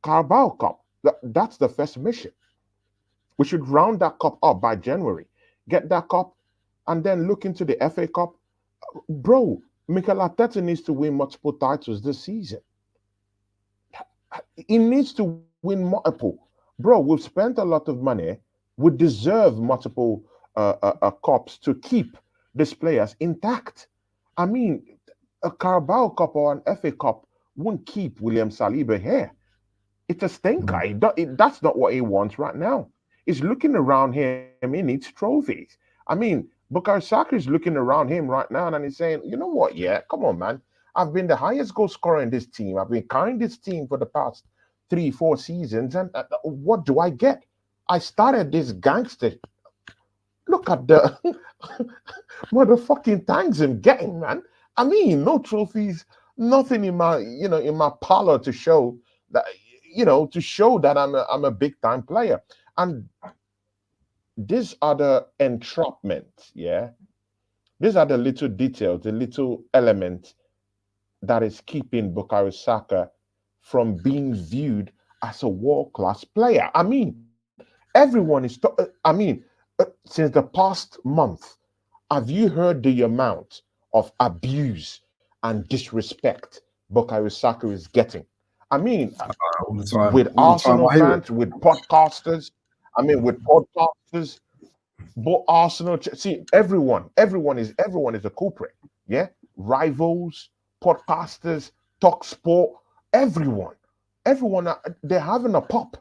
Carabao Cup, that's the first mission. We should round that cup up by January, get that cup, and then look into the FA Cup. Bro, Mikel Arteta needs to win multiple titles this season. He needs to win multiple. Bro, we've spent a lot of money. We deserve multiple cups to keep these players intact. I mean, a Carabao Cup or an FA Cup won't keep William Saliba here. It's a stinker. Mm. That's not what he wants right now. He's looking around him. He needs trophies. I mean, Bukayo Saka is looking around him right now and he's saying, you know what? Yeah, come on, man. I've been the highest goal scorer in this team. I've been carrying this team for the past 3, 4 seasons. And what do I get? I started this gangster. Look at the motherfucking thanks I'm getting, man. I mean, no trophies, nothing in my parlor to show that I'm a big time player. And these are the entrapment, yeah. These are the little details, the little elements that is keeping Bukayo Saka from being viewed as a world class player. I mean, everyone is. Since the past month, have you heard the amount of abuse and disrespect Bukayo Saka is getting? I mean, with All the time Arsenal I hear it. fans, with podcasters, with podcasters, both Arsenal. See, everyone is a culprit. Yeah, rivals, podcasters, talk sport, everyone, they're having a pop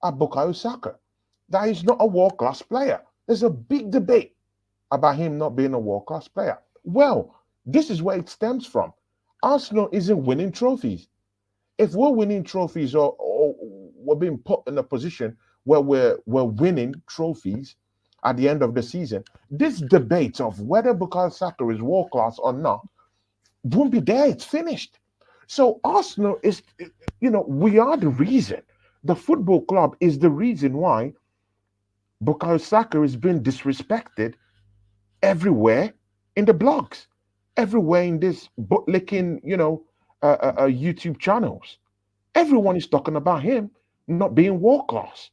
at Bukayo Saka, that he's not a world-class player. There's a big debate about him not being a world-class player. Well, this is where it stems from. Arsenal isn't winning trophies. If we're winning trophies, or we're being put in a position where we're winning trophies at the end of the season, this debate of whether Bukayo Saka is world class or not won't be there. It's finished. So Arsenal is, we are the reason. The football club is the reason why Bukayo Saka is being disrespected everywhere in the blogs, everywhere in this bootlicking, YouTube channels. Everyone is talking about him not being world class.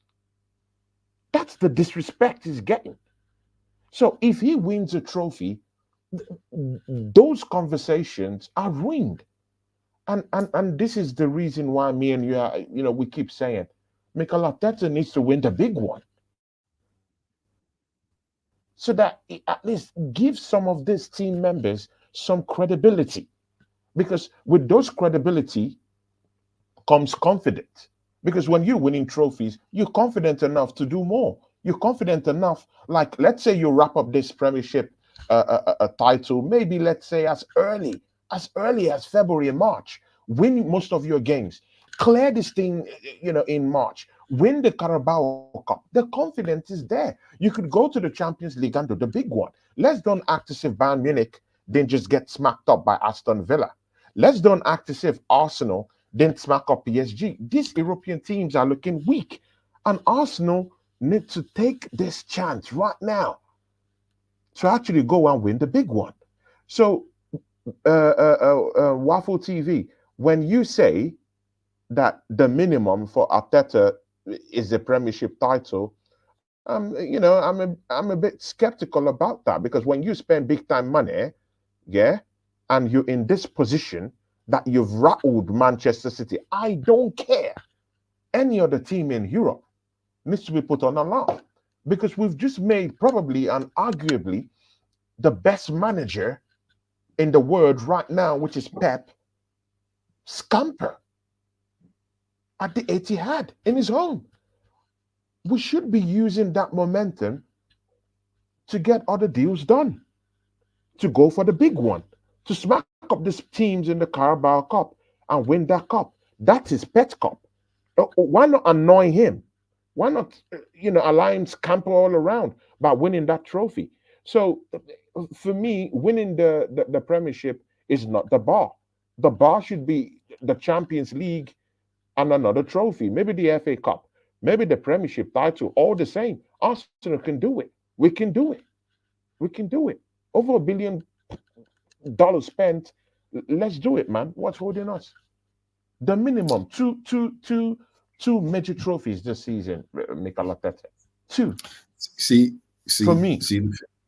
That's the disrespect he's getting. So if he wins a trophy, those conversations are ruined. And this is the reason why me and you are, we keep saying Mikel Arteta needs to win the big one, so that it at least gives some of these team members some credibility. Because with those credibility comes confidence. Because when you're winning trophies, you're confident enough to do more. You're confident enough, like let's say you wrap up this Premiership title, maybe let's say as early as February and March. Win most of your games, clear this thing, in March. Win the Carabao Cup. The confidence is there. You could go to the Champions League and do the big one. Let's don't act as if Bayern Munich then just get smacked up by Aston Villa. Let's don't act as if Arsenal then smack up PSG. These European teams are looking weak, and Arsenal need to take this chance right now to actually go and win the big one. So, Waffle TV, when you say that the minimum for Arteta is the Premiership title, I'm a bit skeptical about that, because when you spend big time money, yeah, and you're in this position that you've rattled Manchester City, I don't care. Any other team in Europe needs to be put on alarm, because we've just made probably and arguably the best manager in the world right now, which is Pep, scamper at the Etihad in his home. We should be using that momentum to get other deals done, to go for the big one, to smack up these teams in the Carabao Cup and win that cup. That's his pet cup. Why not annoy him? Why not, allow him scamper all around by winning that trophy? So, for me, winning the Premiership is not the bar. The bar should be the Champions League and another trophy, maybe the FA Cup, maybe the Premiership title, all the same. Arsenal can do it. We can do it. We can do it. Over $1 billion spent. Let's do it, man. What's holding us? The minimum two major trophies this season, Mikel Arteta. Two See, for me,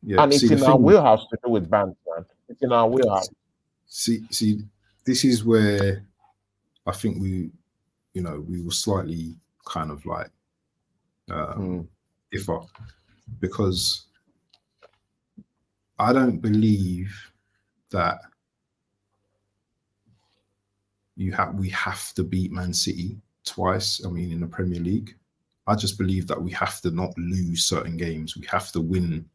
yeah. and it's See, the in our thing. wheelhouse to do with bands, man. It's in our wheelhouse. See, this is where I think we will slightly kind of like differ, because I don't believe that we have to beat Man City twice. I mean, in the Premier League, I just believe that we have to not lose certain games. We have to win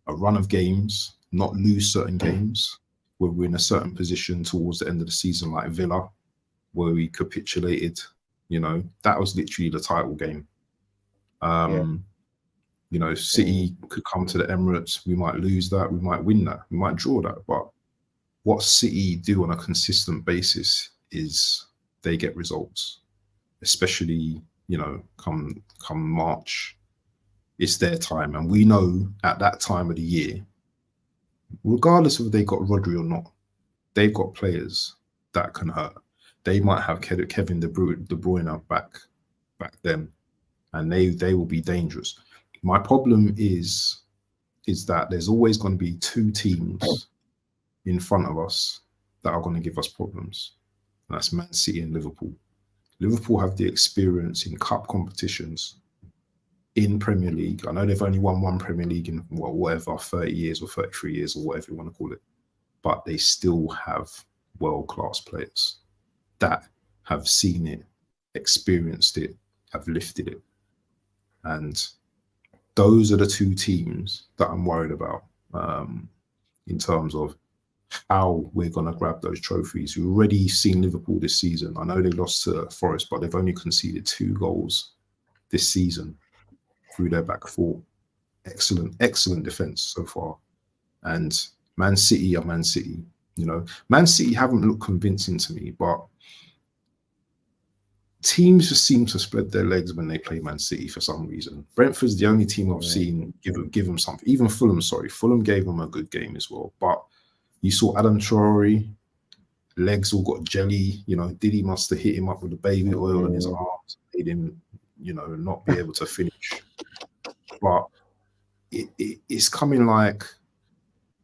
a run of games, not lose certain games where we're in a certain position towards the end of the season, like Villa, where we capitulated. That was literally the title game. City could come to the Emirates. We might lose that. We might win that. We might draw that. But what City do on a consistent basis is they get results, especially, come March. It's their time. And we know at that time of the year, regardless of if they got Rodri or not, they've got players that can hurt. They might have Kevin De Bruyne back then, and they will be dangerous. My problem is that there's always going to be two teams in front of us that are going to give us problems. And that's Man City and Liverpool. Liverpool have the experience in cup competitions, in Premier League. I know they've only won one Premier League in whatever, 30 years or 33 years or whatever you want to call it. But they still have world-class players that have seen it, experienced it, have lifted it. And those are the two teams that I'm worried about, in terms of how we're going to grab those trophies. We've already seen Liverpool this season. I know they lost to Forest, but they've only conceded 2 goals this season through their back four. Excellent, excellent defense so far. And Man City are Man City. You know, Man City haven't looked convincing to me, but teams just seem to spread their legs when they play Man City for some reason. Brentford's the only team I've seen give them something. Even Fulham, sorry, Fulham gave them a good game as well. But you saw Adam Traore, legs all got jelly. You know, Diddy must have hit him up with the baby oil in his arms, made him, you know, not be able to finish. But it's coming like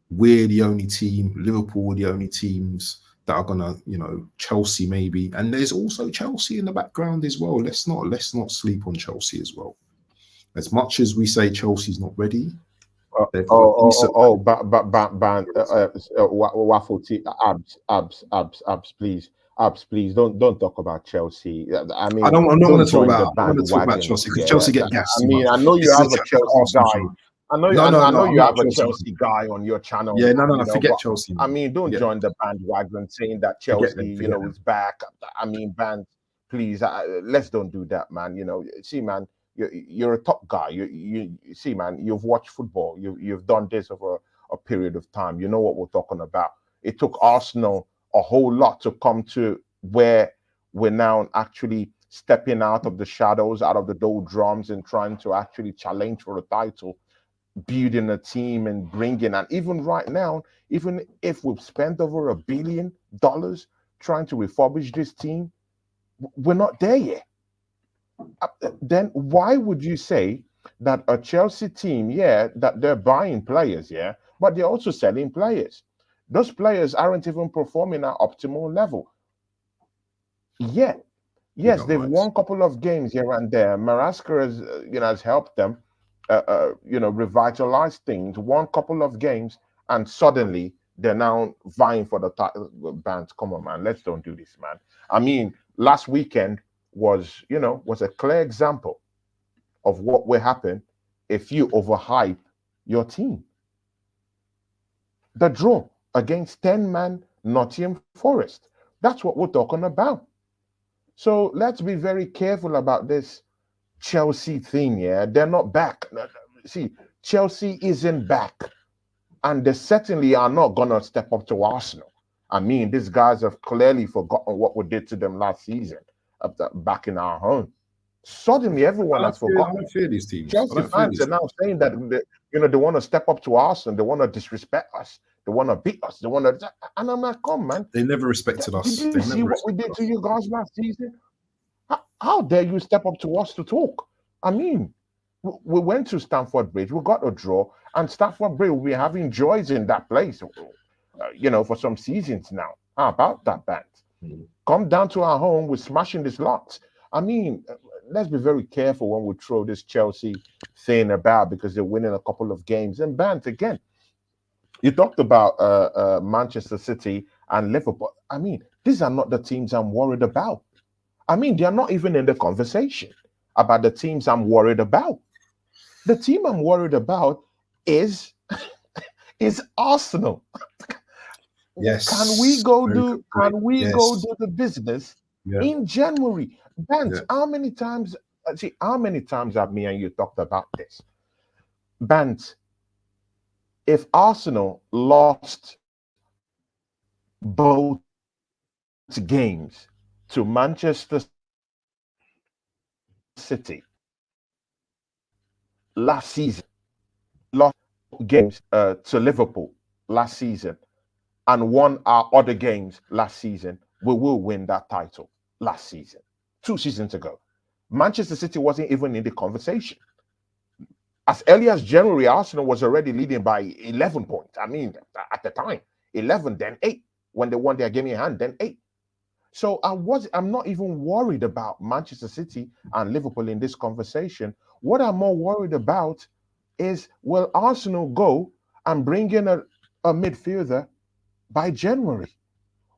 we're the only team, Liverpool are the only teams that are gonna, you know, Chelsea maybe, and there's also Chelsea in the background as well. Let's not sleep on Chelsea as well. As much as we say Chelsea's not ready, they've got a decent. Waffle tea, abs, please don't talk about Chelsea. I mean, I'm not going to talk join the about. I'm going to talk about bandwagon. Chelsea because Yeah, Chelsea get gassed I too mean, much. I know you This have is a a Chelsea Arsenal guy. show. I know, No, I know I'm you not have a Chelsea. Chelsea guy on your channel. Yeah, no, you know, forget but, Chelsea. I mean, don't join the bandwagon saying that Chelsea, Forget them. is back. I mean, please, let's don't do that, man. You know, see, man, you're a top guy. You see, man, you've watched football. You've done this over a period of time. You know what we're talking about. It took Arsenal a whole lot to come to where we're now actually stepping out of the shadows, out of the doldrums, and trying to actually challenge for the title, building a team and bringing. And even right now, even if we've spent over $1 billion trying to refurbish this team, we're not there yet. Then why would you say that a Chelsea team, yeah, that they're buying players, yeah, but they're also selling players? Those players aren't even performing at optimal level yet. Yes, they've won a couple of games here and there. Maraska has, has helped them, revitalize things. Won a couple of games, and suddenly they're now vying for the title. Bands, come on, man, let's don't do this, man. I mean, last weekend was a clear example of what will happen if you overhype your team. The draw against 10-man Nottingham Forest. That's what we're talking about. So let's be very careful about this Chelsea thing. Yeah, they're not back. See, Chelsea isn't back, and they certainly are not gonna step up to Arsenal. I mean, these guys have clearly forgotten what we did to them last season, back in our home. Suddenly, everyone has forgotten. I don't fear these teams. Chelsea fans are now saying that they want to step up to Arsenal, they want to disrespect us, they want to beat us, they want to. And I'm like, come, man. They never respected us. Did you see what we did to you guys last season? How dare you step up to us to talk? I mean, we went to Stamford Bridge, we got a draw, and Stamford Bridge will be having joys in that place, for some seasons now. How about that, band? Come down to our home, we're smashing this lot. I mean, let's be very careful when we throw this Chelsea thing about because they're winning a couple of games. And Bant, again, you talked about Manchester City and Liverpool. I mean, these are not the teams I'm worried about. I mean, they're not even in the conversation about the teams I'm worried about. The team I'm worried about is Arsenal. Yes. Can we go do the business in January? Bant, how many times have me and you talked about this? Bant, if Arsenal lost both games to Manchester City last season, lost games to Liverpool last season, and won our other games last season, we will win that title last season, 2 seasons ago. Manchester City wasn't even in the conversation. As early as January, Arsenal was already leading by 11 points. I mean, at the time, 11, then 8. When they won their game in hand, then 8. So I'm not even worried about Manchester City and Liverpool in this conversation. What I'm more worried about is, will Arsenal go and bring in a midfielder by January?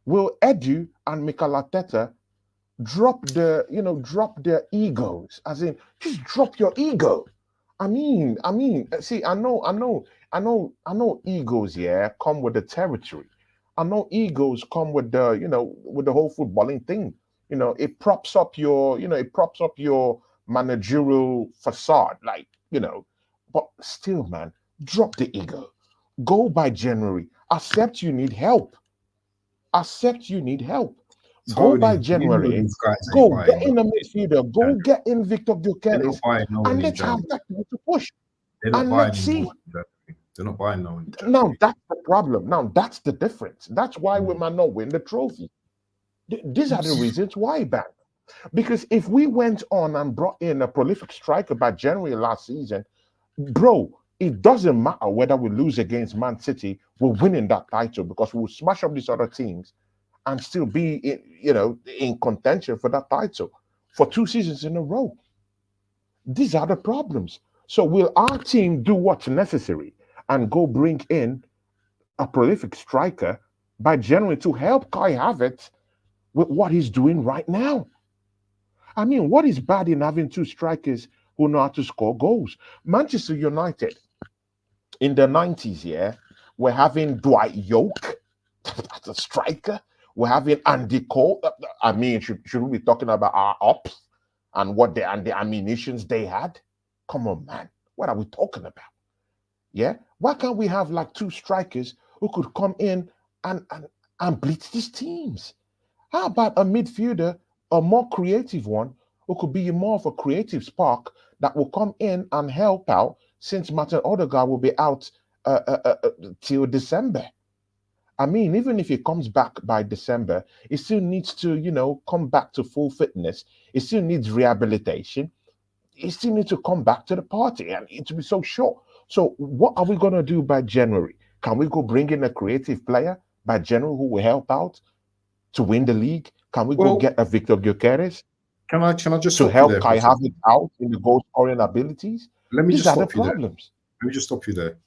Will Edu and Mikel Arteta drop their egos. As in, just drop your ego. See, I know egos, yeah, come with the territory. I know egos come with the whole footballing thing. It props up your managerial facade, like, but still, man, drop the ego. Go by January. Accept you need help. Accept you need help. Go by Tony, you know January. these guys ain't Go buying get no in the midfielder. Go January. get in Victor They're not Gyökeres, buying no one and in let's have January. that to push. They're not And buying let's no one see. in January. They're not buying no one in Now January. that's the problem. Now that's the difference. That's why we Mm. might not win the trophy. These are the reasons why, man. Because if we went on and brought in a prolific striker by January last season, bro, it doesn't matter whether we lose against Man City, we're winning that title because we'll smash up these other teams and still be in contention for that title for 2 seasons in a row. These are the problems. So will our team do what's necessary and go bring in a prolific striker by January to help Kai Havertz with what he's doing right now? I mean, what is bad in having two strikers who know how to score goals? Manchester United in the 90s, yeah, we're having Dwight Yoke, that's a striker. We're having Andy Cole. I mean, should we be talking about our ops and the ammunitions they had? Come on, man. What are we talking about? Yeah. Why can't we have like two strikers who could come in and blitz these teams? How about a midfielder, a more creative one, who could be more of a creative spark that will come in and help out since Martin Odegaard will be out till December? I mean, even if he comes back by December, he still needs to, come back to full fitness. He still needs rehabilitation. He still needs to come back to the party, and it will be so short. So, what are we going to do by January? Can we go bring in a creative player by January who will help out to win the league? Can we go Well, get a Victor Gyökeres can I just to stop you help there for a Kai Havertz second? out in the goal scoring abilities? Let me These just are the stop you there. problems. Let me just stop you there.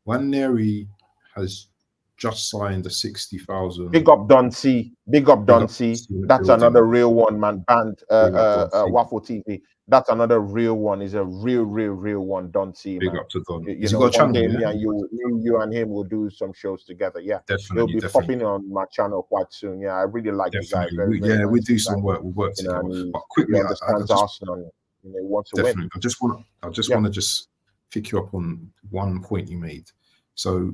Waneri has just signed a 60,000. Big up Don C. Big up Big Don up C. in the That's another building. real one, man. Band Big up Don C. Waffle TV. That's another real one. Is a real one. Don C, Big man. up to Don. You, Has you he know, got a one channel? day Yeah, you and him will do some shows together. Yeah, he'll definitely, be definitely, popping on my channel quite soon. Yeah, I really like the guy. definitely. Very very We nice do guy. some work. We'll work You know, together. and But he quickly, I understands just Arsenal. And, he wants to win. definitely, I just Yeah. want to just pick you up on one point you made. So,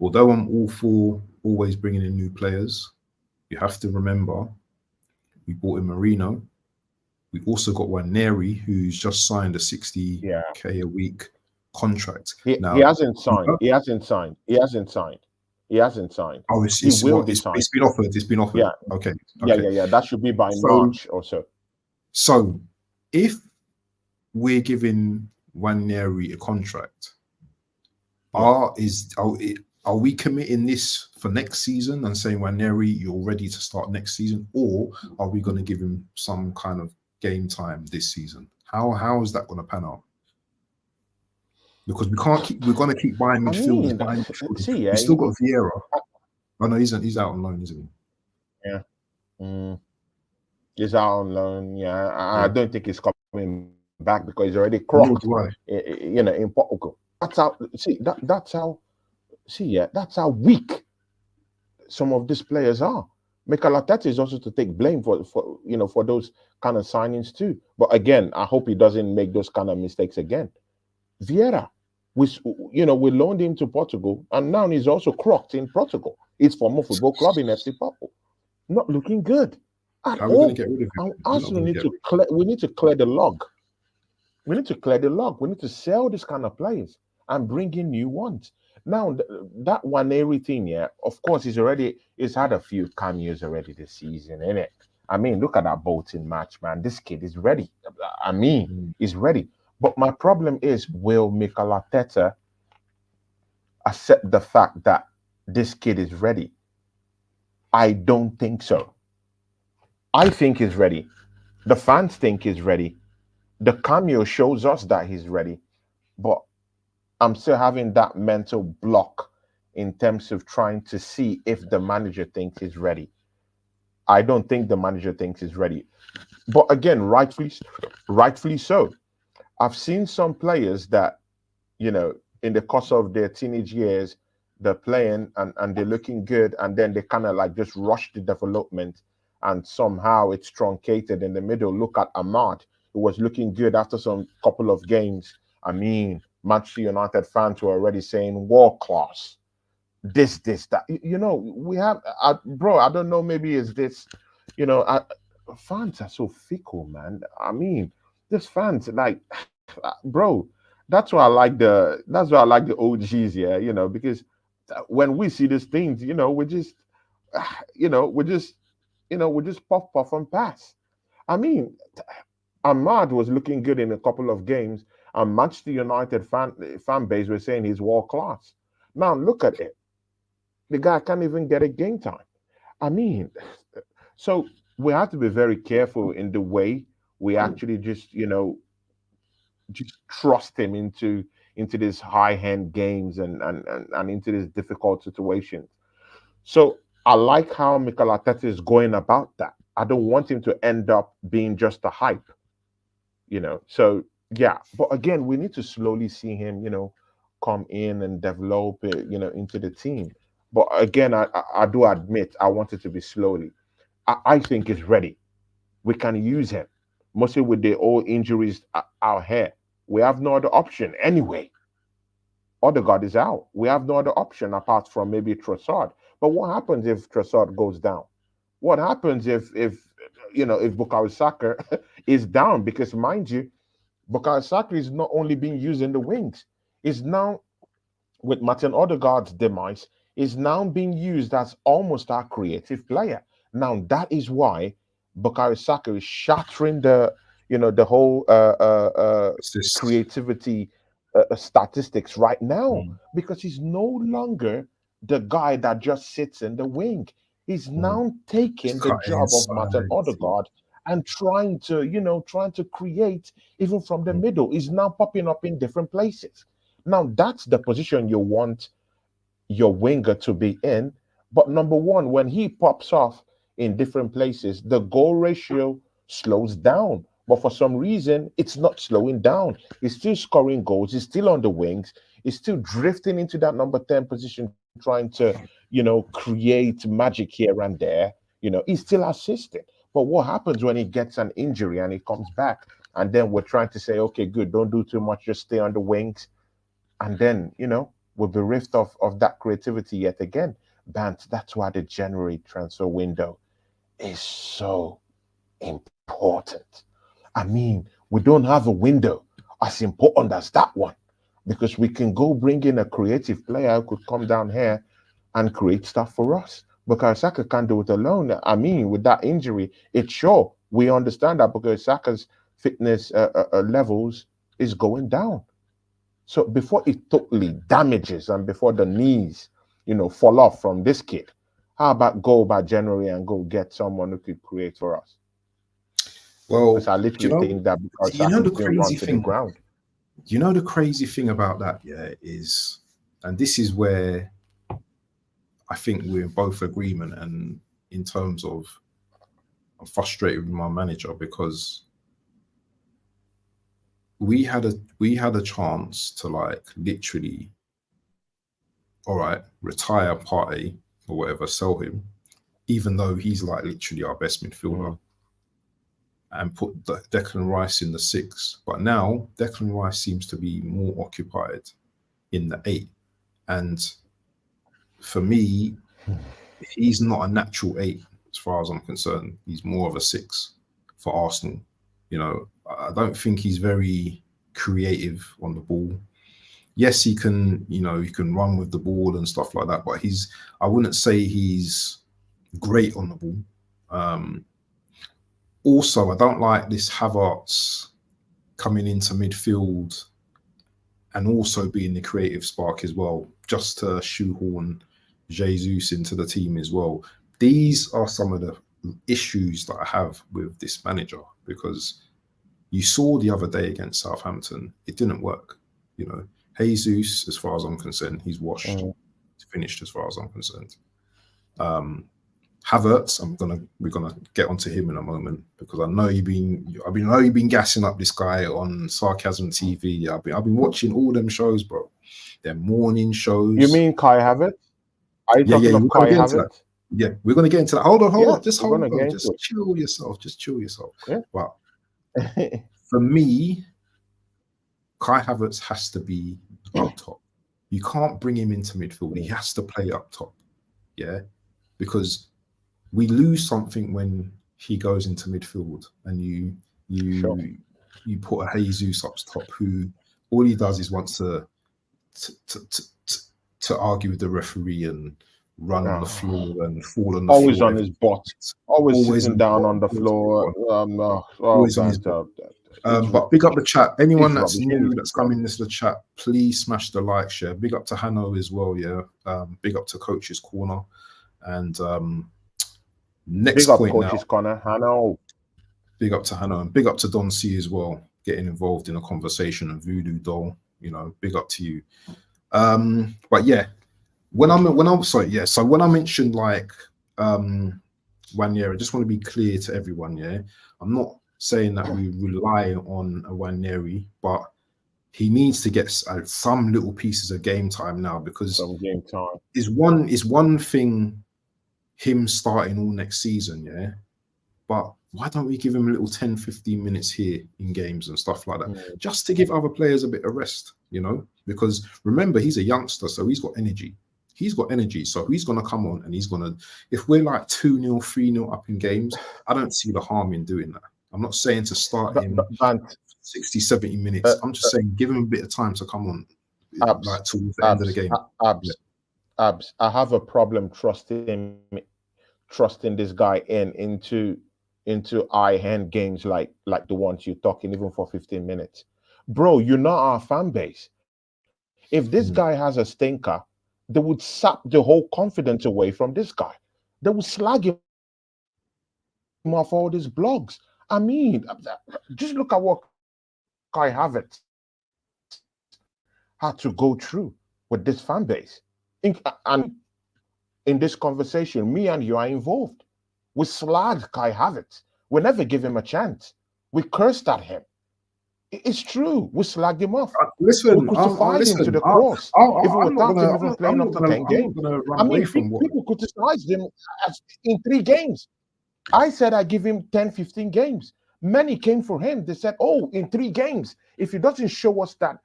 although I'm all for always bringing in new players, you have to remember we bought in Marino. We also got Waneri, who's just signed a 60K a week contract. He Now, hasn't signed. He hasn't signed. He hasn't signed. He hasn't signed. oh, He will be it's signed. been offered. It's been offered. Yeah, Okay, yeah, okay. yeah, yeah. That should be by So, March or so. so if we're giving Waneri a contract, Yeah. are we committing this for next season and saying Waneri, you're ready to start next season, or are we going to give him some kind of game time this season? How is that going to pan out? Because we're going to keep buying I midfielders, mean, buying midfielders. see, We yeah, still got Vieira. Oh no, he's out on loan, isn't he? yeah. Mm, he's out on loan. Yeah, I Yeah. don't think he's coming back because he's already Nor crocked. do I. In Portugal. That's how. See, that's how. See, yeah, that's how weak some of these players are. Mikel Arteta is also to take blame for those kind of signings too. But again, I hope he doesn't make those kind of mistakes again. Vieira, we loaned him to Portugal, and now he's also crocked in Portugal. His former football club in FC Porto, not looking good at How are we going all. to get rid of him? And We're not Arsenal going to need get to rid of clear. We need to clear the log. We need to clear the log. We need to sell this kind of players and bring in new ones. Now that one everything, yeah, of course, he's had a few cameos already this season, innit? I mean, look at that Bolton match, man. This kid is ready. I mean, him. he's ready. But my problem is, will Mikel Arteta accept the fact that this kid is ready? I don't think so. I think he's ready. The fans think he's ready. The cameo shows us that he's ready. But I'm still having that mental block in terms of trying to see if the manager thinks he's ready. I don't think the manager thinks he's ready. But again, rightfully so. I've seen some players that, in the course of their teenage years, they're playing and they're looking good, and then they kind of like just rush the development, and somehow it's truncated in the middle. Look at Ahmad, who was looking good after some couple of games. I mean, Manchester United fans were already saying world class. This, that. We have, bro. I don't know. Maybe it's this. Fans are so fickle, man. I mean, this fans like, bro. That's why I like the OGs, yeah. Because when we see these things, we just, we just, we just puff and pass. I mean, Ahmad was looking good in a couple of games, and Manchester United fan base was saying he's world class. Now look at it. The guy can't even get a game time. I mean, so we have to be very careful in the way we actually just trust him into these high hand games and into these difficult situations. So I like how Mikel Arteta is going about that. I don't want him to end up being just a hype. So yeah, but again, we need to slowly see him, come in and develop it, into the team. But again, I do admit I want it to be slowly. I think he's ready. We can use him, mostly with the old injuries out here. We have no other option anyway. Odegaard is out. We have no other option apart from maybe Trossard. But what happens if Trossard goes down? What happens if Bukayo Saka is down? Because mind you, Bukayo Saka is not only being used in the wings, is now with Martin Odegaard's demise, is now being used as almost our creative player. Now that is why Bukayo Saka is shattering the whole Assist. creativity statistics right now, Mm. because he's no longer the guy that just sits in the wing. He's Mm. now It's taking the cutting job of Martin inside. Odegaard and trying to create even from the Mm. middle. He's now popping up in different places. Now that's the position you want your winger to be in. But number one, when he pops off in different places, the goal ratio slows down. But for some reason, it's not slowing down. He's still scoring goals. He's still on the wings. He's still drifting into that number 10 position, trying to, create magic here and there. He's still assisting. But what happens when he gets an injury and he comes back? And then we're trying to say, okay, good, don't do too much, just stay on the wings, and then we're bereft of that creativity yet again. Bant, that's why the January transfer window is so important. I mean, we don't have a window as important as that one, because we can go bring in a creative player who could come down here and create stuff for us. Because Saka can't do it alone. I mean, with that injury, it's sure we understand that because Saka's fitness levels is going down. So before it totally damages and before the knees, fall off from this kid, how about go by January and go get someone who could create for us? Because Well, I do literally think that because you know Saka the is being run crazy to the thing? ground. The crazy thing about that, yeah, is, and this is where I think we're in both agreement, and in terms of I'm frustrated with my manager because we had a chance to like literally, all right, retire Partey or whatever, sell him, even though he's like literally our best midfielder, Mm, and put Declan Rice in the six. But now Declan Rice seems to be more occupied in the eight, and for me, he's not a natural eight as far as I'm concerned. He's more of a six for Arsenal. I don't think he's very creative on the ball. Yes, he can run with the ball and stuff like that, but I wouldn't say he's great on the ball. Um, Also, I don't like this Havertz coming into midfield and also being the creative spark as well, just to shoehorn Jesus into the team as well. These are some of the issues that I have with this manager, because you saw the other day against Southampton, it didn't work. Jesus, as far as I'm concerned, he's washed. mm, It's finished as far as I'm concerned. Um, Havertz, we're gonna get onto him in a moment because I know you've been gassing up this guy on Sarcasm TV. I've been watching all them shows, bro. Their morning You shows. mean Kai Havertz? Are you Yeah, talking of we're gonna Kai get into that. Havertz? Yeah, we're gonna get into that. Hold Yeah, on, just we're hold gonna on, get into just chill yourself, just chill yourself. it. But Yeah. for me, Kai Havertz has to be up top. You can't bring him into midfield. He has to play up top. Yeah, because we lose something when he goes into midfield and Sure. you put a Jesus up top who all he does is wants to, to, to, to argue with the referee and run on the floor and fall on the Always floor on every his butt. Always always sitting on the down on bottom, the floor. always on his bottom. It's But big up the rubbish. chat. Anyone It's that's rubbish. new that's come in the chat, please smash the like share. Big up to Hanno as well, yeah. Big up to Coach's Corner. And next Big up point Coach's now. Corner. Hanno. Big up to Hanno and big up to Don C as well, getting involved in a conversation and Voodoo Doll. You know, big up to you. But yeah, when I mentioned like Wanyeri, I just want to be clear to everyone, yeah. I'm not saying that we rely on a Wanyeri, but he needs to get some little pieces of game time now because Some game time. is one thing him starting all next season, yeah. But why don't we give him a little 10, 15 minutes here in games and stuff like that, just to give other players a bit of rest, you know? Because remember, he's a youngster, so he's got energy. So he's going to come on and he's going to, if we're like 2-0, 3-0 up in games, I don't see the harm in doing that. I'm not saying to start him 60, 70 minutes. I'm just saying give him a bit of time to come on, like towards the end of the game. Abs, I have a problem trusting this guy into eye-hand games like the ones you're talking, even for 15 minutes. Bro, you're not our fan base. If this guy has a stinker, they would sap the whole confidence away from this guy. They would slag him off all these blogs. I mean, just look at what Kai Havertz had to go through with this fan base. And in this conversation, me and you are involved. We slagged Kai Havertz. We never give him a chance. We cursed at him. It's true. We slagged him off. We crucified him to the cross. Even without him even playing up to 10 games. I mean, people criticized him in 3 games. I said I give him 10, 15 games. Many came for him. They said, oh, in 3 games, if he doesn't show us that,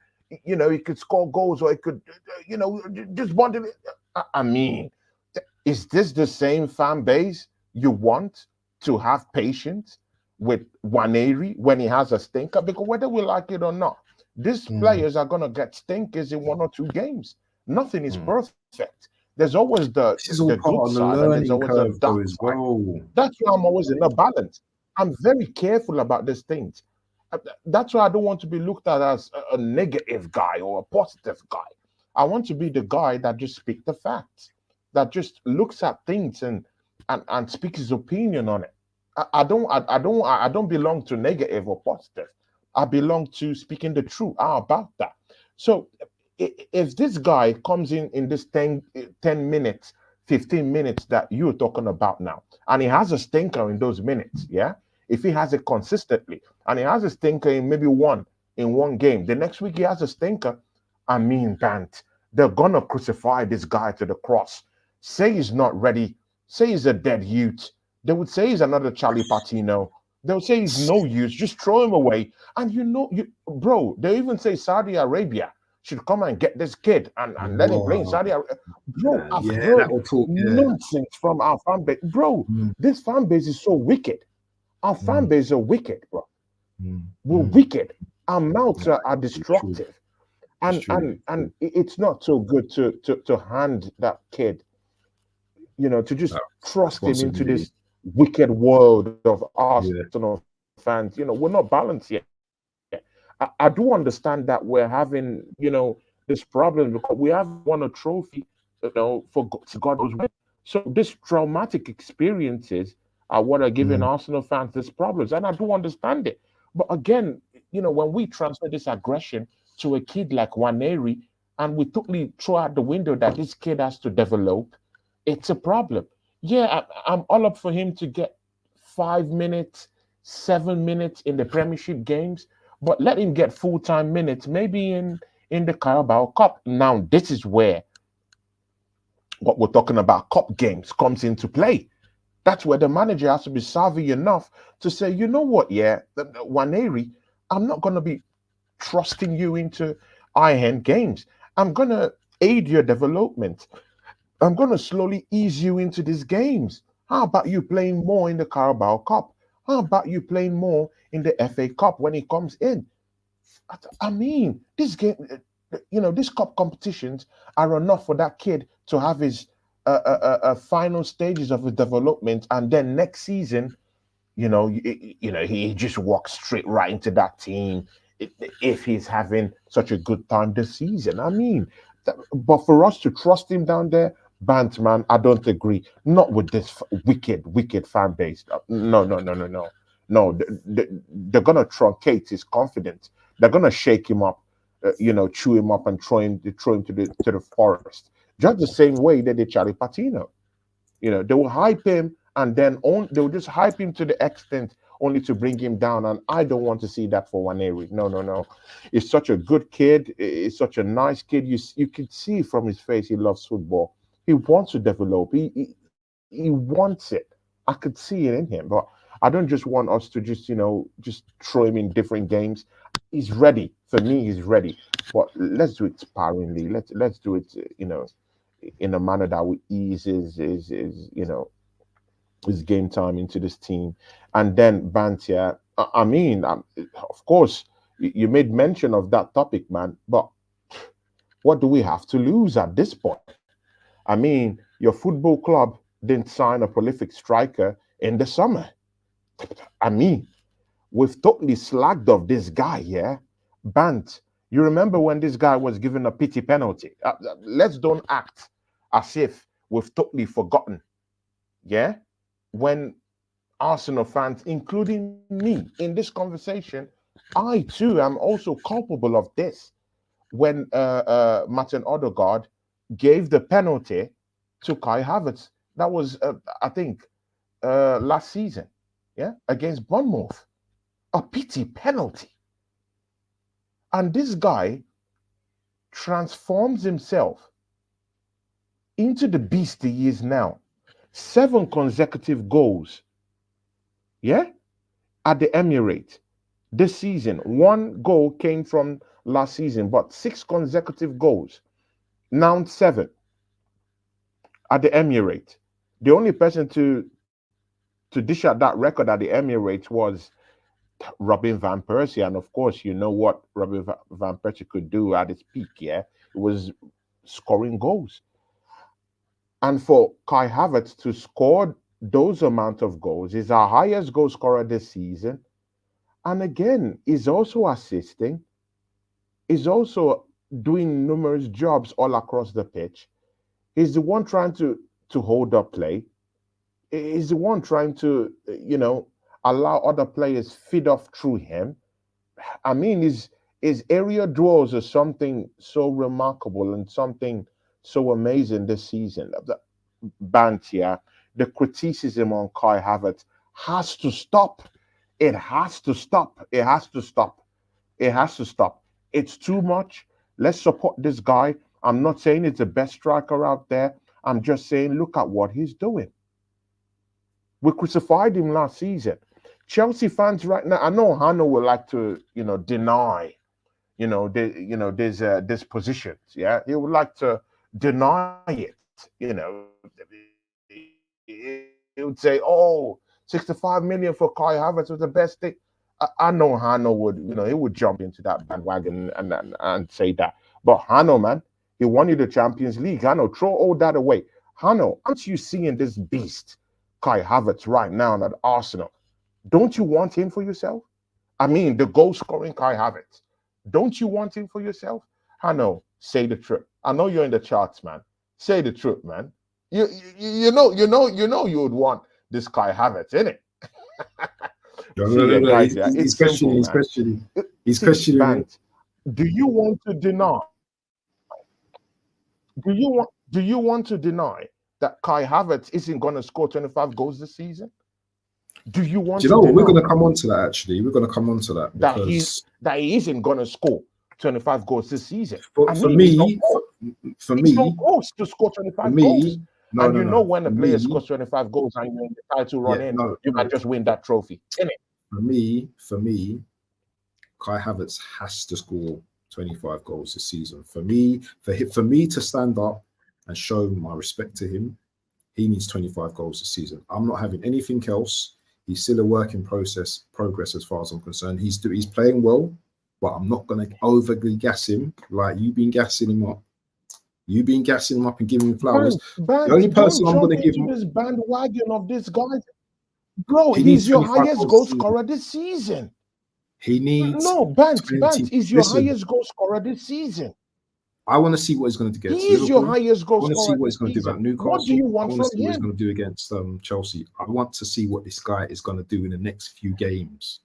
you know, he could score goals or he could, you know, just want to. I mean, is this the same fan base you want to have patience with Waneri when he has a stinker? Because whether we like it or not, these players are going to get stinkers in 1 or 2 games. Nothing is perfect. There's always the good side and there's always a dark side. That's why I'm always in a balance. I'm very careful about these things. That's why I don't want to be looked at as a negative guy or a positive guy. I want to be the guy that just speaks the facts, that just looks at things and speaks his opinion on it. I don't belong to negative or positive. I belong to speaking the truth. How about that? So if this guy comes in this 10 minutes, 15 minutes that you're talking about now, and he has a stinker in those minutes, yeah? If he has it consistently, and he has a stinker in maybe one game, the next week he has a stinker, I mean, Bant, they're gonna crucify this guy to the cross. Say he's not ready. Say he's a dead youth. They would say he's another Charlie Patino. They'll say he's no use. Just throw him away. And bro, they even say Saudi Arabia should come and get this kid and let him play in Saudi Arabia. Bro, I've heard nonsense from our fan base. Bro, this fan base is so wicked. Our fan base are wicked, bro. We're wicked. Our mouths are destructive. And it's not so good to hand that kid, you know, to just trust him into this wicked world of Arsenal fans. You know, we're not balanced yet. I do understand that we're having, you know, this problem because we have won a trophy, you know, for God knows when. So these traumatic experiences are what are giving Arsenal fans these problems, and I do understand it. But again, you know, when we transfer this aggression to a kid like Waneri, and we totally throw out the window that this kid has to develop, it's a problem. Yeah, I'm all up for him to get 5 minutes, 7 minutes in the Premiership games, but let him get full time minutes, maybe in the Carabao Cup. Now, this is where what we're talking about cup games comes into play. That's where the manager has to be savvy enough to say, you know what, yeah, Waneri, I'm not going to be trusting you into high-end games. I'm going to aid your development. I'm going to slowly ease you into these games. How about you playing more in the Carabao Cup? How about you playing more in the FA Cup when it comes in? I mean, this game, these cup competitions are enough for that kid to have his final stages of his development, and then next season, he just walks straight right into that team if he's having such a good time this season. I mean, but for us to trust him down there, Bant, man, I don't agree. Not with this wicked, wicked fan base. No, no, no, no, no. No, they're going to truncate his confidence. They're going to shake him up, chew him up and throw him to the forest. Just the same way they did Charlie Patino. They will hype him and then they will just hype him to the extent only to bring him down. And I don't want to see that for Waneri. No, no, no. He's such a good kid. He's such a nice kid. You can see from his face he loves football. He wants to develop. He wants it. I could see it in him. But I don't just want us to just throw him in different games. He's ready. For me, he's ready. But let's do it sparingly. Let's do it, in a manner that will ease his game time into this team. And then Bantia, I mean, of course, you made mention of that topic, man. But what do we have to lose at this point? I mean, your football club didn't sign a prolific striker in the summer. I mean, we've totally slagged off this guy, yeah? Bant, you remember when this guy was given a pity penalty? Let's don't act as if we've totally forgotten, yeah? When Arsenal fans, including me, in this conversation, I too am also culpable of this. When Martin Odegaard gave the penalty to Kai Havertz, that was, I think, last season, yeah, against Bournemouth, a pity penalty. And this guy transforms himself into the beast he is now. 7 consecutive goals, yeah, at the Emirates this season. 1 goal came from last season, but 6 consecutive goals. Now 7 at the Emirates. The only person to dish out that record at the Emirates was Robin van Persie, and of course, you know what Robin van Persie could do at his peak. Yeah, it was scoring goals. And for Kai Havertz to score those amount of goals, is our highest goal scorer this season. And again, he's also assisting. He's also doing numerous jobs all across the pitch. He's the one trying to hold up play. He's the one trying to, allow other players feed off through him. I mean, his area draws are something so remarkable and something so amazing this season. The Bantia, the criticism on Kai Havertz has to stop. It has to stop. It has to stop. It has to stop. It's too much. Let's support this guy. I'm not saying it's the best striker out there. I'm just saying, look at what he's doing. We crucified him last season. Chelsea fans right now, I know Hano would like to, deny, there's positions. Yeah, he would like to deny it. He would say, "Oh, 65 million for Kai Havertz was the best thing." I know Hano would, he would jump into that bandwagon and say that. But Hano, man, he won you the Champions League. Hano, throw all that away. Hano, aren't you seeing this beast, Kai Havertz, right now at Arsenal? Don't you want him for yourself? I mean, the goal scoring Kai Havertz. Don't you want him for yourself? Hano, say the truth. I know you're in the charts, man. Say the truth, man. You would want this Kai Havertz, innit? No, no, See, no, yeah, no. guys, yeah, it's simple, He's man. questioning. He's See, questioning it. Bant, do you want to deny? Do you want to deny that Kai Havertz isn't going to score 25 goals this season? Do you want Do you know to what? We're deny going to come on to that, actually. We're going to come on to that that because he isn't going to score 25 goals this season? for he's not me, for he's not me, close to score for 25 goals. me, no, And no, you know no. when For a player me, scores 25 goals and you're in the title run yeah, in, no, you no. might just win that trophy. Innit? For me, Kai Havertz has to score 25 goals this season. For me to stand up and show my respect to him, he needs 25 goals this season. I'm not having anything else. He's still a work in progress as far as I'm concerned. He's playing well, but I'm not going to overly gas him like you've been gassing him up. You've been gassing him up and giving him flowers. The only Don't person I'm going jump to give into him, this bandwagon of this guy. Bro, he needs he's your 25 highest goals goal this season. scorer this season. He needs No, Bant 20. is your Listen, highest goal scorer this season. I want to see what he's going to do against He is your Liverpool. highest I goal want to see scorer what this he's going to do season. about Newcastle. What do you I want want to from see what he's him? going to do against Chelsea. I want to see what this guy is going to do in the next few games.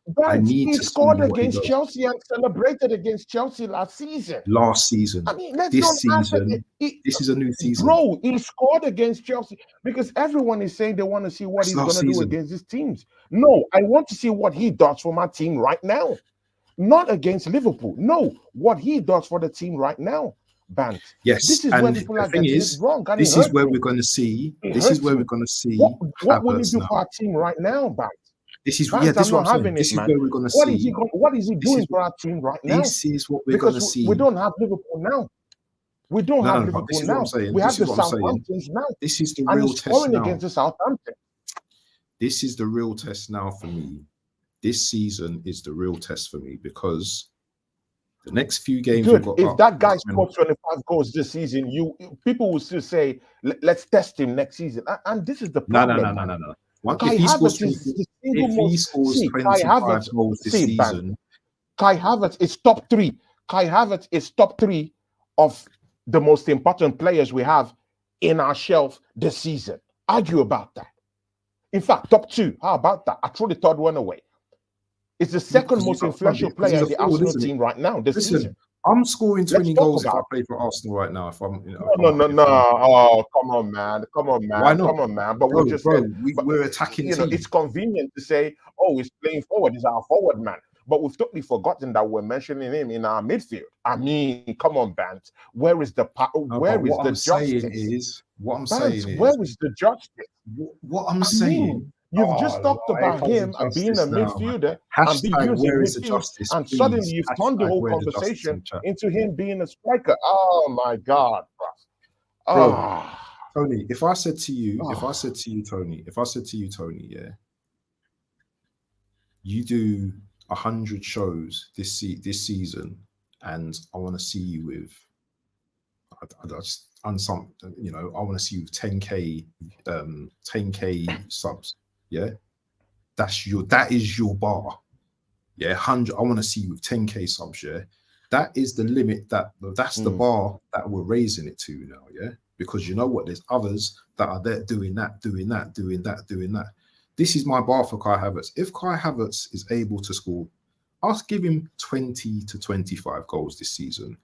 I Bant, need he to see scored what he against does. Chelsea and celebrated against Chelsea last season. Last season, I mean, let's this not season, this is a new season. Bro, he scored against Chelsea because everyone is saying they want to see what That's he's going to do season. against his teams. No, I want to see what he does for my team right now. Not against Liverpool. No, what he does for the team right now. Bant. Yes, This is and where people the are thing getting is, it wrong. And this is where we're going to see. This is where we're going to see. What will he do now. for our team right now, Bant? This is Bant, yeah. This I'm is what not I'm having saying. This it, is man. where we're going to What see. What is he doing for our team right now? This is what we're going to see. We don't have Liverpool now. We don't have Liverpool this is now. what I'm saying. We This have is the what I'm saying. Southamptons now. This is the And real he's test scoring now. against the Southampton. This is the real test now for me. This season is the real test for me because the next few games we've got. If that guy scores 25 goals this season, people will still say, let's test him next season. And this is the problem. No. Kai Havertz is the single most. He scores 25 goals this season, Kai Havertz is top 3. Kai Havertz is top 3 of the most important players we have in our shelf this season. Argue about that. In fact, top 2. How about that? I throw the third one away. It's the second most influential player in the Arsenal team right now this season. I'm scoring 20 goals if I play for Arsenal right now. If I'm, no. Oh, come on, man. Why not? Come on, man. But we're just we're attacking. It's convenient to say, oh, he's playing forward. He's our forward man. But we've totally forgotten that we're mentioning him in our midfield. I mean, come on, Bant. Where is the where is the justice? What I'm saying is, where is the justice? What I'm saying. You've just talked about him being a midfielder and being used in midfield, and suddenly you've turned the whole conversation into him being a striker. Oh my God, bro. Tony, if I said to you, Tony, yeah, you do 100 shows this season, and I want to see you with, I just unsung, you know, I want to see you with 10k subs. Yeah, that is your bar. Yeah, 100. I want to see you with 10k subs. Yeah, that is the limit. That's the bar that we're raising it to now. Yeah, because you know what? There's others that are there doing that. This is my bar for Kai Havertz. If Kai Havertz is able to score, I'll give him 20 to 25 goals this season,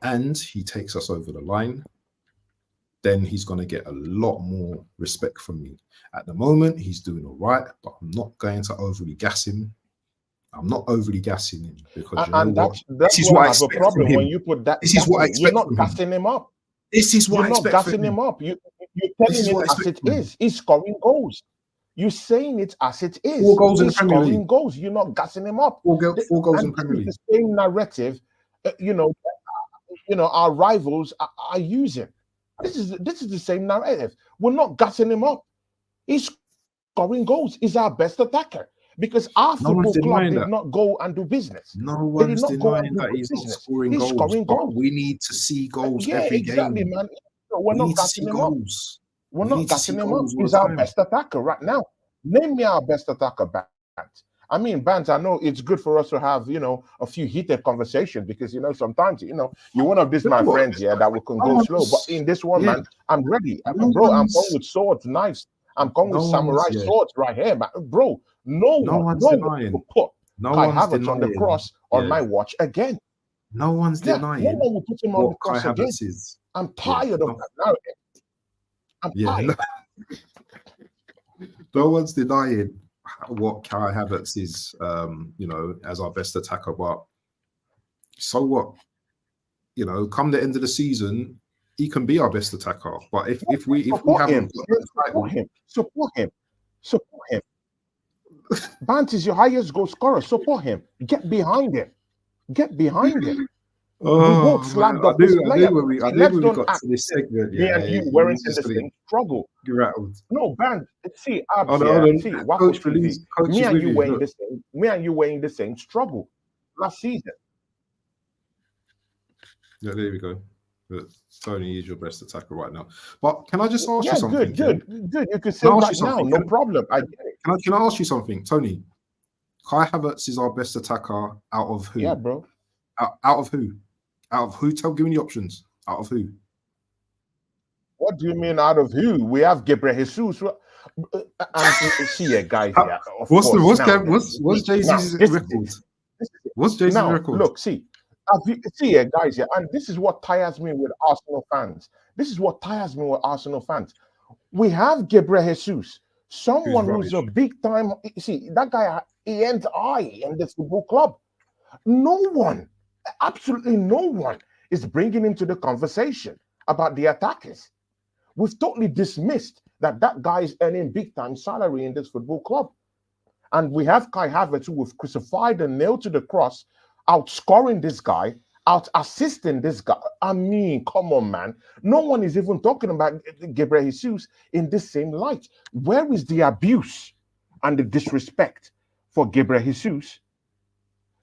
and he takes us over the line, then he's going to get a lot more respect from me. At the moment, he's doing all right, but I'm not going to overly gas him. I'm not overly gassing him because this is what I expect from him. When you put that, this is what I expect. You're not gassing him up. This is what I expect. You're not gassing him up. You're telling it as it is. He's scoring goals. You're saying it as it is. 4 goals in the Premier League. Scoring goals. You're not gassing him up. 4 goals in the Premier League. The same narrative, our rivals are using. This is the same narrative. We're not gassing him up. He's scoring goals. He's our best attacker because our football club did not go and do business. No one's denying that he's not scoring goals. Scoring goals. We need to see goals every game. Man. We're not gassing him up. We're not gassing him up. He's our best attacker right now. Name me our best attacker, Bant. I mean, Bant, I know it's good for us to have, a few heated conversations because, sometimes, you're one of these my friends here that we can go slow. But in this one, man, I'm ready. I'm going with swords, knives. I'm going with samurai swords right here, man. Bro, no one will put Kai Havertz on the cross on my watch again. No one's denying. No one will put him on the cross again. I'm tired of that narrative. I'm Yeah, tired. no one's denying what Kai Havertz is, you know, as our best attacker. But so what? You know, come the end of the season, he can be our best attacker. But if we Support him. haven't got the Support title, him. Support him. Support him. Bant is your highest goal scorer. Support him. Get behind him. Get behind him. We oh both man, slagged off this player. I See, knew let's when we don't got act to this segment, me yeah, and you you weren't was in just the gonna same struggle. get rattled. No, Band. See, Oh Abs, no, yeah. hold on. See, Waffle Coach, TV. release. Coach Me is and with you you. were in Look. the same. Me and you were in the same struggle last season. Yeah, there we go. Look, Tony is your best attacker right now. But can I just ask Yeah, you something? good. You can say Can I ask right you now, something? no problem. I get it. Can I ask you something, Tony? Kai Havertz is our best attacker out of who? Yeah, bro. Out of who? Out of who? Give me the options. Out of who? What do you mean out of who? We have Gabriel Jesus. And see, yeah, guys, yeah, of course. What's Jesus' record? What's Jesus' record? Look, see, yeah, guys, yeah, and this is what tires me with Arsenal fans. We have Gabriel Jesus, someone who's a big time. See, that guy, he ends high in this football club. No one, absolutely no one, is bringing him to the conversation about the attackers. We've totally dismissed that guy is earning big time salary in this football club. And we have Kai Havertz, who we've crucified and nailed to the cross, outscoring this guy, out assisting this guy. I mean, come on, man. No one is even talking about Gabriel Jesus in this same light. Where is the abuse and the disrespect for Gabriel Jesus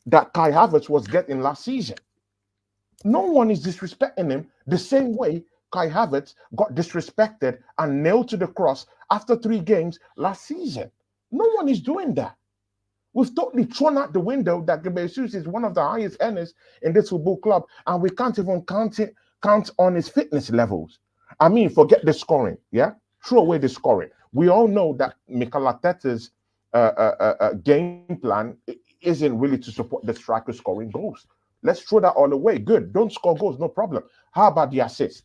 that Kai Havertz was getting last season? No one is disrespecting him the same way Kai Havertz got disrespected and nailed to the cross after 3 games last season. No one is doing that. We've totally thrown out the window that Gabriel Jesus is one of the highest earners in this football club, and we can't even count on his fitness levels. I mean, forget the scoring, yeah? Throw away the scoring. We all know that Mikel Arteta's game plan isn't really to support the striker scoring goals. Let's throw that all away. Good. Don't score goals, no problem. How about the assist?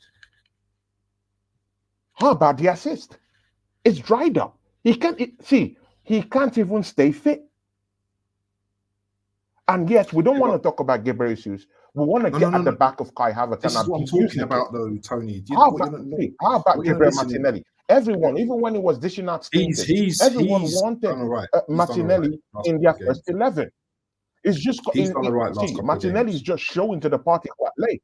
It's dried up. He can't even stay fit. And yes, we don't want to talk about Gabriel Jesus. We want to get at the back of Kai Havertz. This is what I'm talking about, though, Tony. How about Gabriel Martinelli? Everyone, even when he was dishing out stinkers, everyone wanted Martinelli in their first 11. It's just Martinelli is just showing to the party quite late.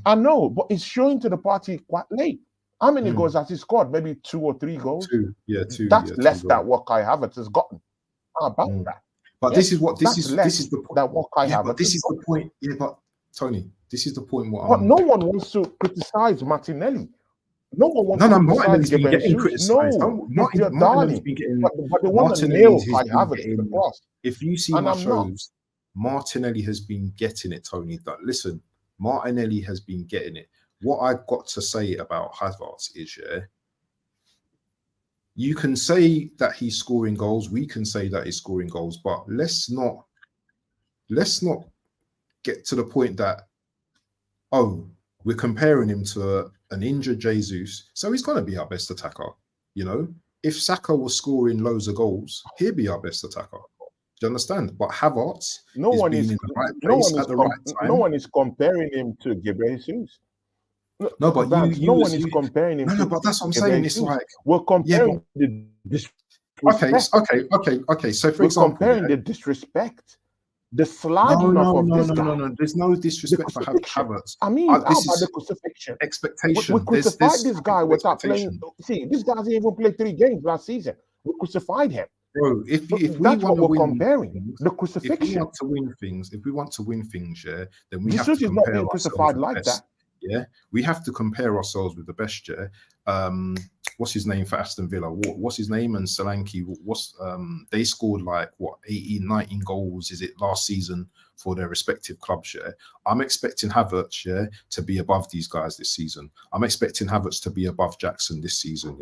I know, but it's showing to the party quite late. How many goals has he scored? Maybe 2 or 3 goals. 2. That's less than what Kai Havertz has gotten. How about that? But this is the point. This is the point. Yeah, but Tony, this is the point. But no one wants to criticize Martinelli. No one wants to Martinelli's been getting criticized. Martinelli's been getting. But they want to nail Kai Havertz to the cross. If you see my shows, Martinelli has been getting it, Tony. Listen, Martinelli has been getting it. What I've got to say about Havertz is, you can say that he's scoring goals. We can say that he's scoring goals, but let's not get to the point that, oh, we're comparing him to an injured Jesus, so he's going to be our best attacker. You know, if Saka was scoring loads of goals, he'd be our best attacker. Do you understand? But Havertz in the right place at the right time. No one is comparing him to Gabriel Jesus. No, but no one is comparing him. No, but that's what I'm saying. It's like we're comparing the disrespect. Okay. So for example, comparing the disrespect, the slagging of this guy. No. There's no disrespect for Havertz. I mean, how about the crucifixion? Expectation. We crucified this guy without playing. See, this guy hasn't even played 3 games last season. We crucified him. Bro, if we that's want what to we're comparing. The crucifixion. If we want to win things, then we Jesus have to is not being crucified like that. Yeah, we have to compare ourselves with the best. What's his name for Aston Villa? What's his name? And Solanke, they scored like 18, 19 goals, is it, last season for their respective clubs? I'm expecting Havertz to be above these guys this season. I'm expecting Havertz to be above Jackson this season.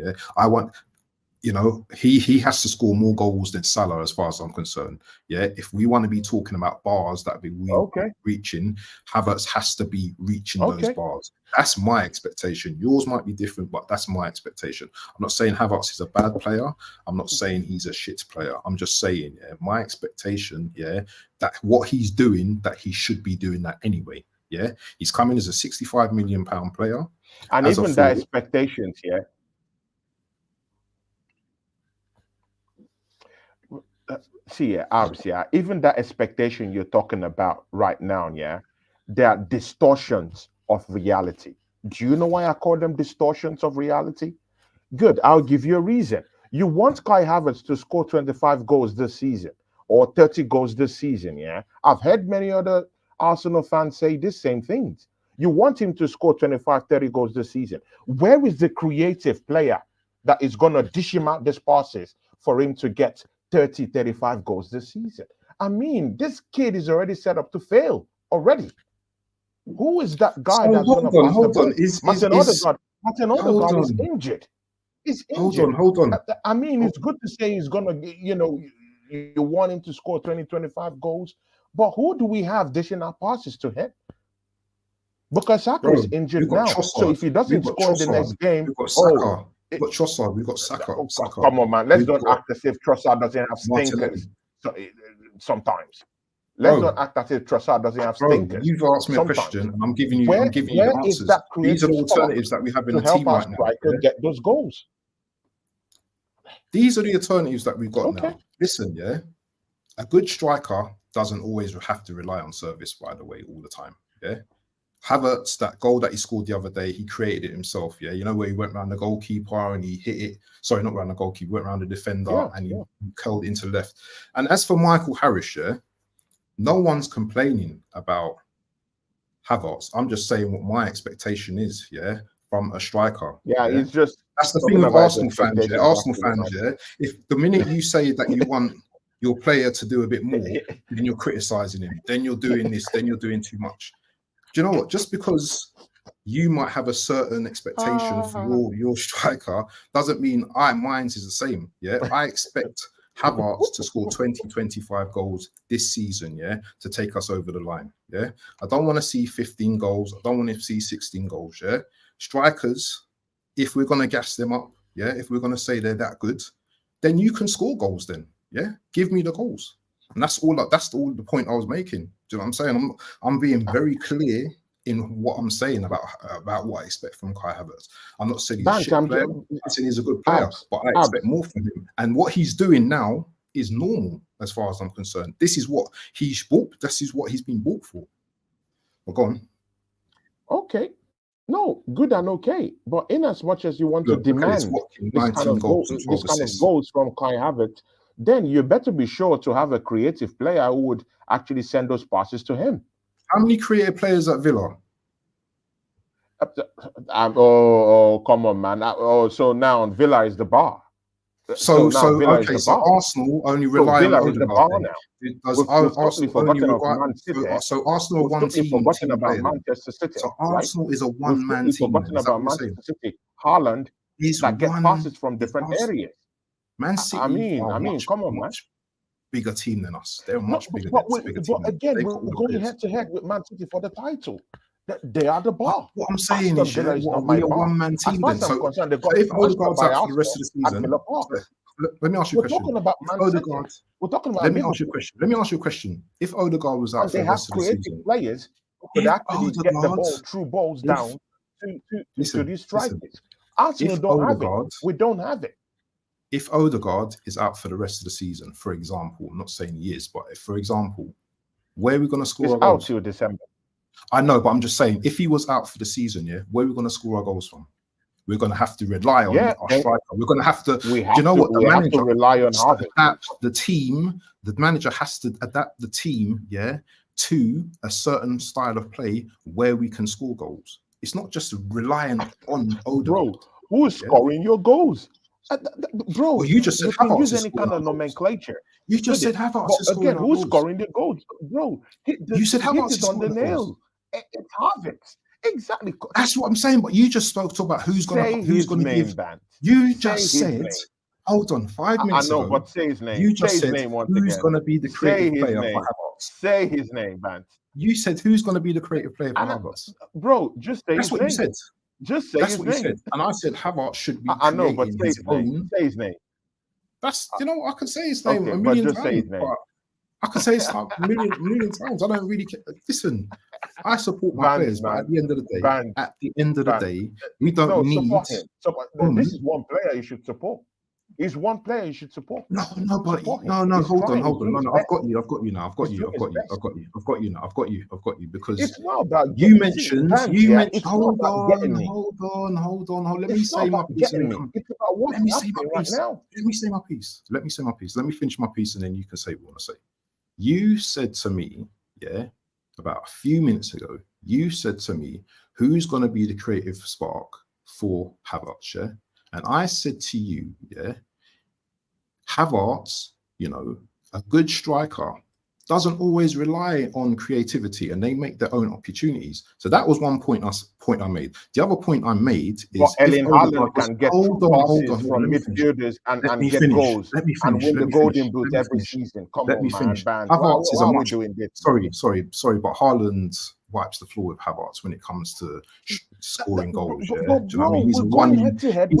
you know, he has to score more goals than Salah, as far as I'm concerned. Yeah, if we want to be talking about bars that we Okay. reaching, Havertz has to be reaching those Okay. bars. That's my expectation. Yours might be different, but that's my expectation. I'm not saying Havertz is a bad player. I'm not saying he's a shit player. I'm just saying, yeah, my expectation, yeah, that what he's doing, that he should be doing that anyway. Yeah, he's coming as a 65 million pound player. And As a even the forward. expectations, yeah. See, yeah, Arabs, yeah, even that expectation you're talking about right now, yeah, there are distortions of reality. Do you know why I call them distortions of reality? Good, I'll give you a reason. You want Kai Havertz to score 25 goals this season or 30 goals this season, yeah? I've heard many other Arsenal fans say the same things. You want him to score 25, 30 goals this season. Where is the creative player that is going to dish him out these passes for him to get 30, 35 goals this season? I mean, this kid is already set up to fail already. Who is that guy that's going to pass the ball? Martin Odegaard is injured. He's injured. Hold on. I mean, it's good to say he's going to, you know, you want him to score 20, 25 goals, but who do we have dishing our passes to him? Because Saka is injured now. So if he doesn't score in the next game, we've got Saka. We've got Trossard. We've got Saka. Come on, man. Let's not act as if Trossard doesn't have stinkers sometimes. Let's not act as if Trossard doesn't have stinkers. You've asked me a question, and I'm giving you the answers. These are the alternatives that we have in the team right now. To get those goals. These are the alternatives that we've got now. Listen, yeah, a good striker doesn't always have to rely on service right away all the time. Yeah, Havertz, that goal that he scored the other day, he created it himself. Yeah, you know where he went around the goalkeeper and he hit it. Sorry, not around the goalkeeper, went around the defender and he curled into left. And as for Michael Harris, yeah, no one's complaining about Havertz. I'm just saying what my expectation is, yeah, from a striker. Yeah, it's just that's the thing with Arsenal fans. Yeah, Arsenal fans, yeah. If the minute you say that you want your player to do a bit more, then you're criticizing him. Then you're doing this. Then you're doing too much. Do you know what? Just because you might have a certain expectation for your striker doesn't mean mine is the same. Yeah, I expect Havertz to score 20, 25 goals this season, yeah, to take us over the line. Yeah, I don't want to see 15 goals. I don't want to see 16 goals. Yeah, strikers, if we're gonna gas them up, yeah, if we're gonna say they're that good, then you can score goals. Then, yeah, give me the goals, and that's all. That's all the point I was making. Do you know what I'm saying? I'm being very clear in what I'm saying about what I expect from Kai Havertz. I'm not saying he's a shit player. I'm saying he's a good player, but I expect more from him. And what he's doing now is normal as far as I'm concerned. This is what he's bought. This is what he's been bought for. Well, go on. Okay. No, good and okay. But in as much as you want to demand this kind of goals from Kai Havertz, then you better be sure to have a creative player who would actually send those passes to him. How many creative players at Villa? Come on, man. So now Villa is the bar. So Arsenal only rely on Odegaard. So Arsenal are one team. Forgotten about Manchester City. So Arsenal is a one-man team. Forgotten about Manchester City. Haaland that get passes from different areas. Man City. I mean, come on, man. Bigger team than us. They're much bigger. But again, we're going head to head with Man City for the title. They are the bar. What I'm saying is, we are one-man team. Then, so if Odegaard's out for the rest of the season, let me ask you a question. We're talking about Man City. We're talking about. Let me ask you a question. If Odegaard was out for the rest of the season, players who could actually get the ball through balls down to these strikers. Arsenal don't have it. We don't have it. If Odegaard is out for the rest of the season, for example, I'm not saying he is, but if, for example, where are we going to score our goals? Out till December. I know, but I'm just saying, if he was out for the season, yeah, where are we going to score our goals from? We're going to have to rely on our striker. We're going to have to. Do you know what? The manager to rely on the team. The manager has to adapt the team, yeah, to a certain style of play where we can score goals. It's not just relying on Odegaard. Bro, who's scoring your goals? Bro, well, you just said Havertz use any kind of nomenclature. You just said Havertz. But again, who's scoring the goals, bro? You said Havertz is on the nail. It's Havertz. Exactly. That's what I'm saying. But you just spoke about who's going to be. You just said Hold on, 5 minutes know, ago, but say his name. you Say just his said name once who's again. going to be the Say creative his player for name. Havertz. Say his name, man. You said who's going to be the creative player for Havertz. Bro, just say That's his what name. you said. Just say That's his what you name. said. And I said Havertz should be I know, but creating say his his name. own. Say his name. That's, you know, I can say his name Okay, a but million just say times, his name. but I can say his name a million times. I don't really care. Listen, I support my players, but at the end of the day, we don't need. Support him. This is one player you should support. He's one player you should support. No, but Support him. no, He's hold trying. on. He's No, I've got you now. I've got He's you doing his best. Because It's not about you mentioned. It's Hold not about getting me. on. Let me It's say not my about piece. getting me. It's about what's happening right now. Let me say my piece. Let me finish my piece, and then you can say what you want to say. You said to me, yeah, about a few minutes ago, you said to me, who's going to be the creative spark for Havertz, yeah? And I said to you, yeah, Havertz, you know, a good striker doesn't always rely on creativity, and they make their own opportunities. So that was one point I made. The other point I made is but Erling Haaland can get passes from midfielders and get goals and win the golden boot every season. Come on, man. Havertz why are we doing this? Sorry, but Haaland wipes the floor with Havertz when it comes to scoring goals. Yeah, do you know what I mean? He's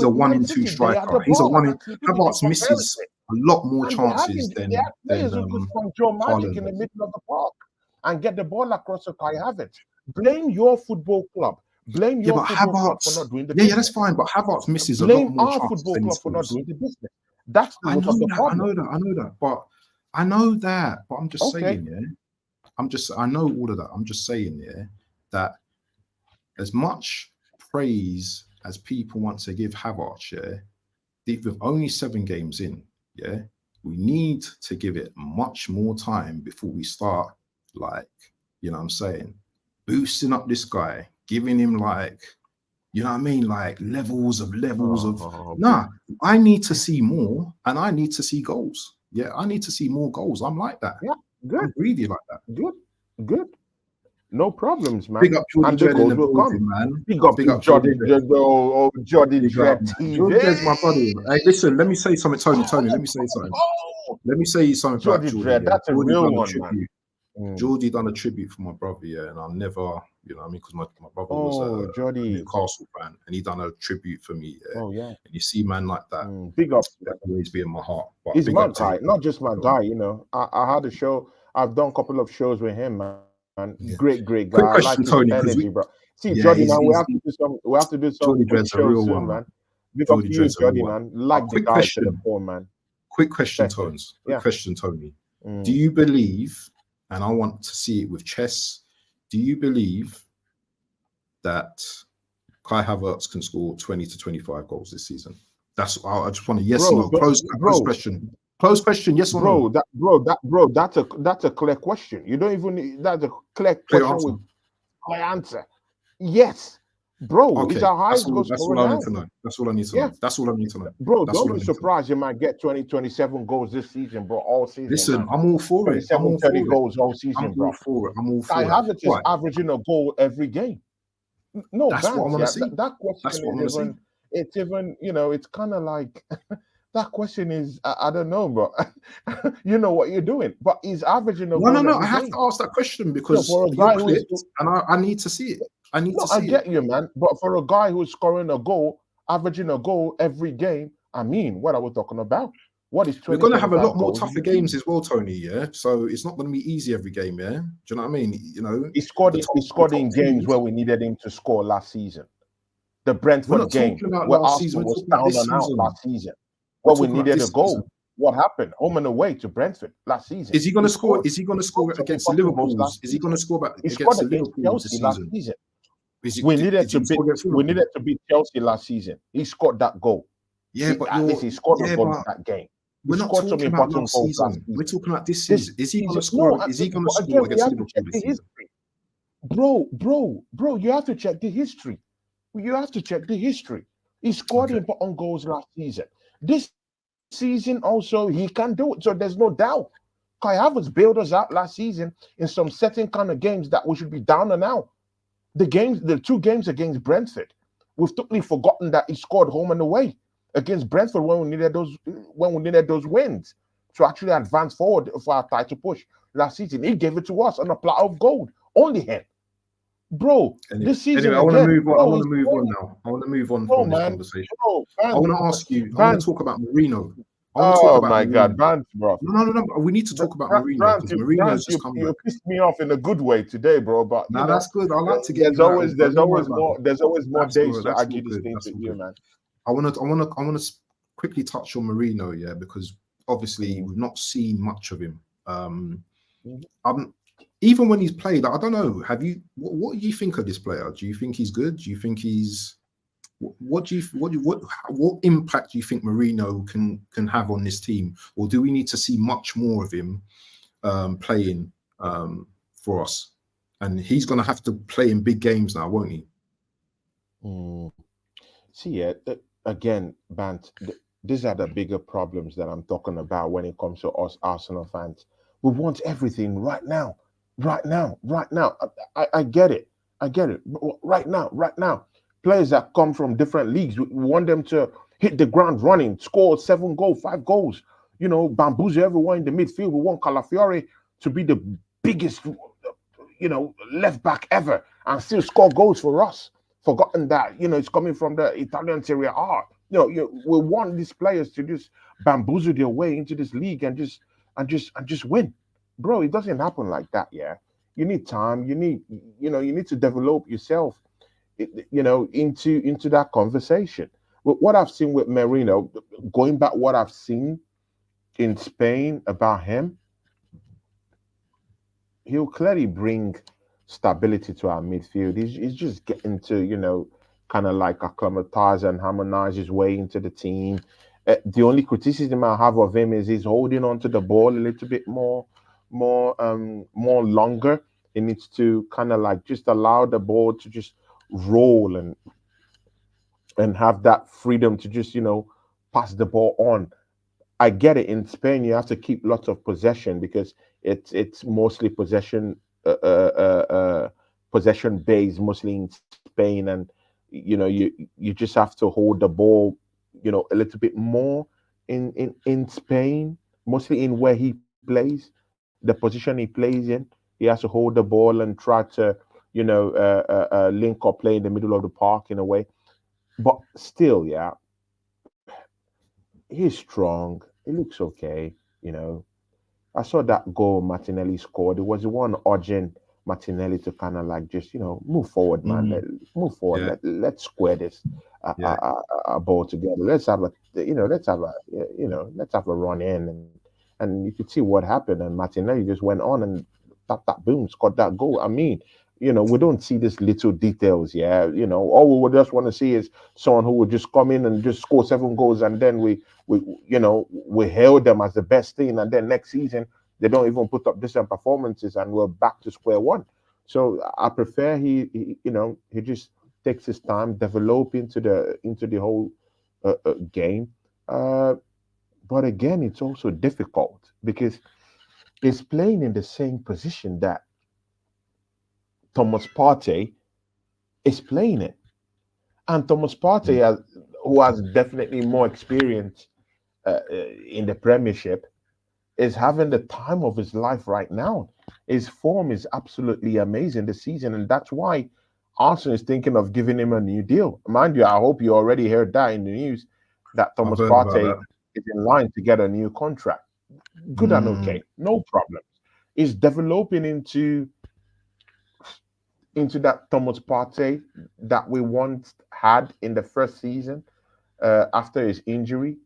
a 1 in 2 striker. Havertz misses a lot more chances than players who could find Joe Magic in the middle of the park and get the ball across to Kai Havertz. Blame your football club. Blame your football club for not doing the business. Yeah, that's fine. But Havertz misses a lot more chances. Blame our football club for not doing the business. That's the root of the problem. I know that. But I'm just saying, yeah. I know all of that. I'm just saying, yeah, that as much praise as people want to give Havertz, yeah, with only 7 games in, yeah, we need to give it much more time before we start, like, you know what I'm saying, boosting up this guy, giving him, like, you know what I mean, like levels of. Nah, I need to see more, and I need to see goals. Yeah, I need to see more goals. I'm like that. Yeah, good. I'm greedy like that. Good. No problems, man. Big up Jordy Dread in the building, man. Big up Jordy Dread. Oh, Jordy Dread TV. Jordy Dread's my buddy. Hey, listen, let me say something, Tony. Let me say something. Let me say something about Jordy. Dread. That's a real one, man. Jordy done a tribute for my brother, yeah, and I'll never, you know what I mean, because my brother was a Newcastle fan, and he done a tribute for me, yeah. Oh, yeah. And you see, man, like that, big up. That always be in my heart. But he's my guy, not just my guy, you know. I had a show, I've done a couple of shows with him, man. Yeah. Great guy. Quick question, Tony, energy, bro. See, Jordy, man, we have to do some Jordy Dread's a real one, man. Big up to you, Jordy, man. Like the guy to the phone, man. Quick question, Tony. Do you believe, and I want to see it with chess, do you believe that Kai Havertz can score 20 to 25 goals this season? I just want a yes or no. Close question. Close question, yes or no? That's a clear question. You don't even need that's a clear question with my answer. Yes, bro. Okay. He's our highest goal scorer. That's all I need to know. Bro, don't be surprised you might get 27 goals this season, bro. All season. Listen, man. I'm all for it. 30 goals all season, bro. I'm all for it. Kai Havertz is averaging a goal every game. No, that's what I want to see. That question is even. It's even, you know, it's kind of like that question is, I don't know, but you know what you're doing. But he's averaging a goal. No. I have to ask that question because for a guy I need to see it. I get you, man. But for a guy who's scoring a goal, averaging a goal every game, I mean, what are we talking about? What is 20? We're going to have a lot more tougher games as well, Tony. Yeah, so it's not going to be easy every game. Yeah, do you know what I mean? You know, he scored in games where we needed him to score last season. The Brentford game where Arsenal was down and out last season. Where we needed a goal. What happened? Home and away to Brentford last season. Is he going to score? Is he going to score against Liverpool? Is he going to score against Liverpool this season? We needed to beat Chelsea last season. He scored that goal. Yeah, but he scored a goal in that game. We're not talking about last season. We're talking about this season. Is he going to score? Is he going to score against Liverpool this season? Bro, you have to check the history. He scored important goals last season. This season also, he can do it. So there's no doubt. Kai Havertz bailed us out last season in some certain kind of games that we should be down and out. The 2 games against Brentford, we've totally forgotten that he scored home and away. against Brentford when we needed those wins to actually advance forward for our title push last season. He gave it to us on a platter of gold. Only him. Bro, Anyway, this season anyway, I want to again, move on. I bro, want he's to move on playing. now. I want to move on Bro, from this man. conversation. Bro, I Vance, want to ask you. I want to Vance. talk about Marino. I want to talk Oh about my God, Marino. Vance, bro. No, no, no, no. We need to talk about Marino because Marino's just come You back. pissed me off in a good way today, bro. But you Now know, that's good. I like to get you out of it, bro. there's Don't worry always about it. more That's all days right. to That's all argue these good. things That's with all you, good. man. I want to quickly touch on Marino, yeah, because obviously we've not seen much of him. Mhm. Even when he's played, I don't know. Have you? What do you think of this player? Do you think he's good? Do you think he's? What do you what impact do you think Marino can have on this team, or do we need to see much more of him playing for us? And he's going to have to play in big games now, won't he? Mm. See, yeah, again, Bant, these are the bigger problems that I'm talking about when it comes to us Arsenal fans. We want everything right now, right now, right now. I get it. I get it. Right now, right now. Players that come from different leagues, we want them to hit the ground running, score 7 goals, 5 goals, bamboozle everyone in the midfield. We want Calafiore to be the biggest, left back ever and still score goals for us. Forgotten that, it's coming from the Italian Serie A. We want these players to just bamboozle their way into this league and just win. Bro, it doesn't happen like that, yeah. You need time, you need to develop yourself into that conversation. What I've seen with Merino, going back what I've seen in Spain about him, he'll clearly bring stability to our midfield. He's just getting to, kind of like acclimatize and harmonize his way into the team. The only criticism I have of him is he's holding on to the ball a little bit more longer. He needs to kind of like just allow the ball to just roll and have that freedom to just, pass the ball on. I get it. In Spain, you have to keep lots of possession because it's mostly possession based, mostly in Spain, and you just have to hold the ball, a little bit more in Spain, mostly in where he plays, the position he plays in. He has to hold the ball and try to, link or play in the middle of the park in a way. But still, yeah, he's strong. He looks okay. I saw that goal Martinelli scored. It was the one urging Martinelli to kind of like just move forward, man. Mm, Move forward. yeah, Let's square this yeah. ball together. Let's have a run in, and you could see what happened. And Martinelli just went on and tap boom scored that goal. I mean, we don't see these little details. Yeah, all we would just want to see is someone who would just come in and just score 7 goals, and then we hail them as the best thing, and then next season they don't even put up decent performances, and we're back to square one. So I prefer he just takes his time, develop into the whole game. Uh, but again, it's also difficult because he's playing in the same position that Thomas Partey is playing it, and Thomas Partey, Mm. who has definitely more experience in the Premiership, is having the time of his life right now. His form is absolutely amazing this season, and that's why Arsenal is thinking of giving him a new deal. Mind you, I hope you already heard that in the news that I've Thomas heard about Partey that. is in line to get a new contract. Good and Mm. okay, no problem. He's developing into that Thomas Partey that we once had in the first season after his injury,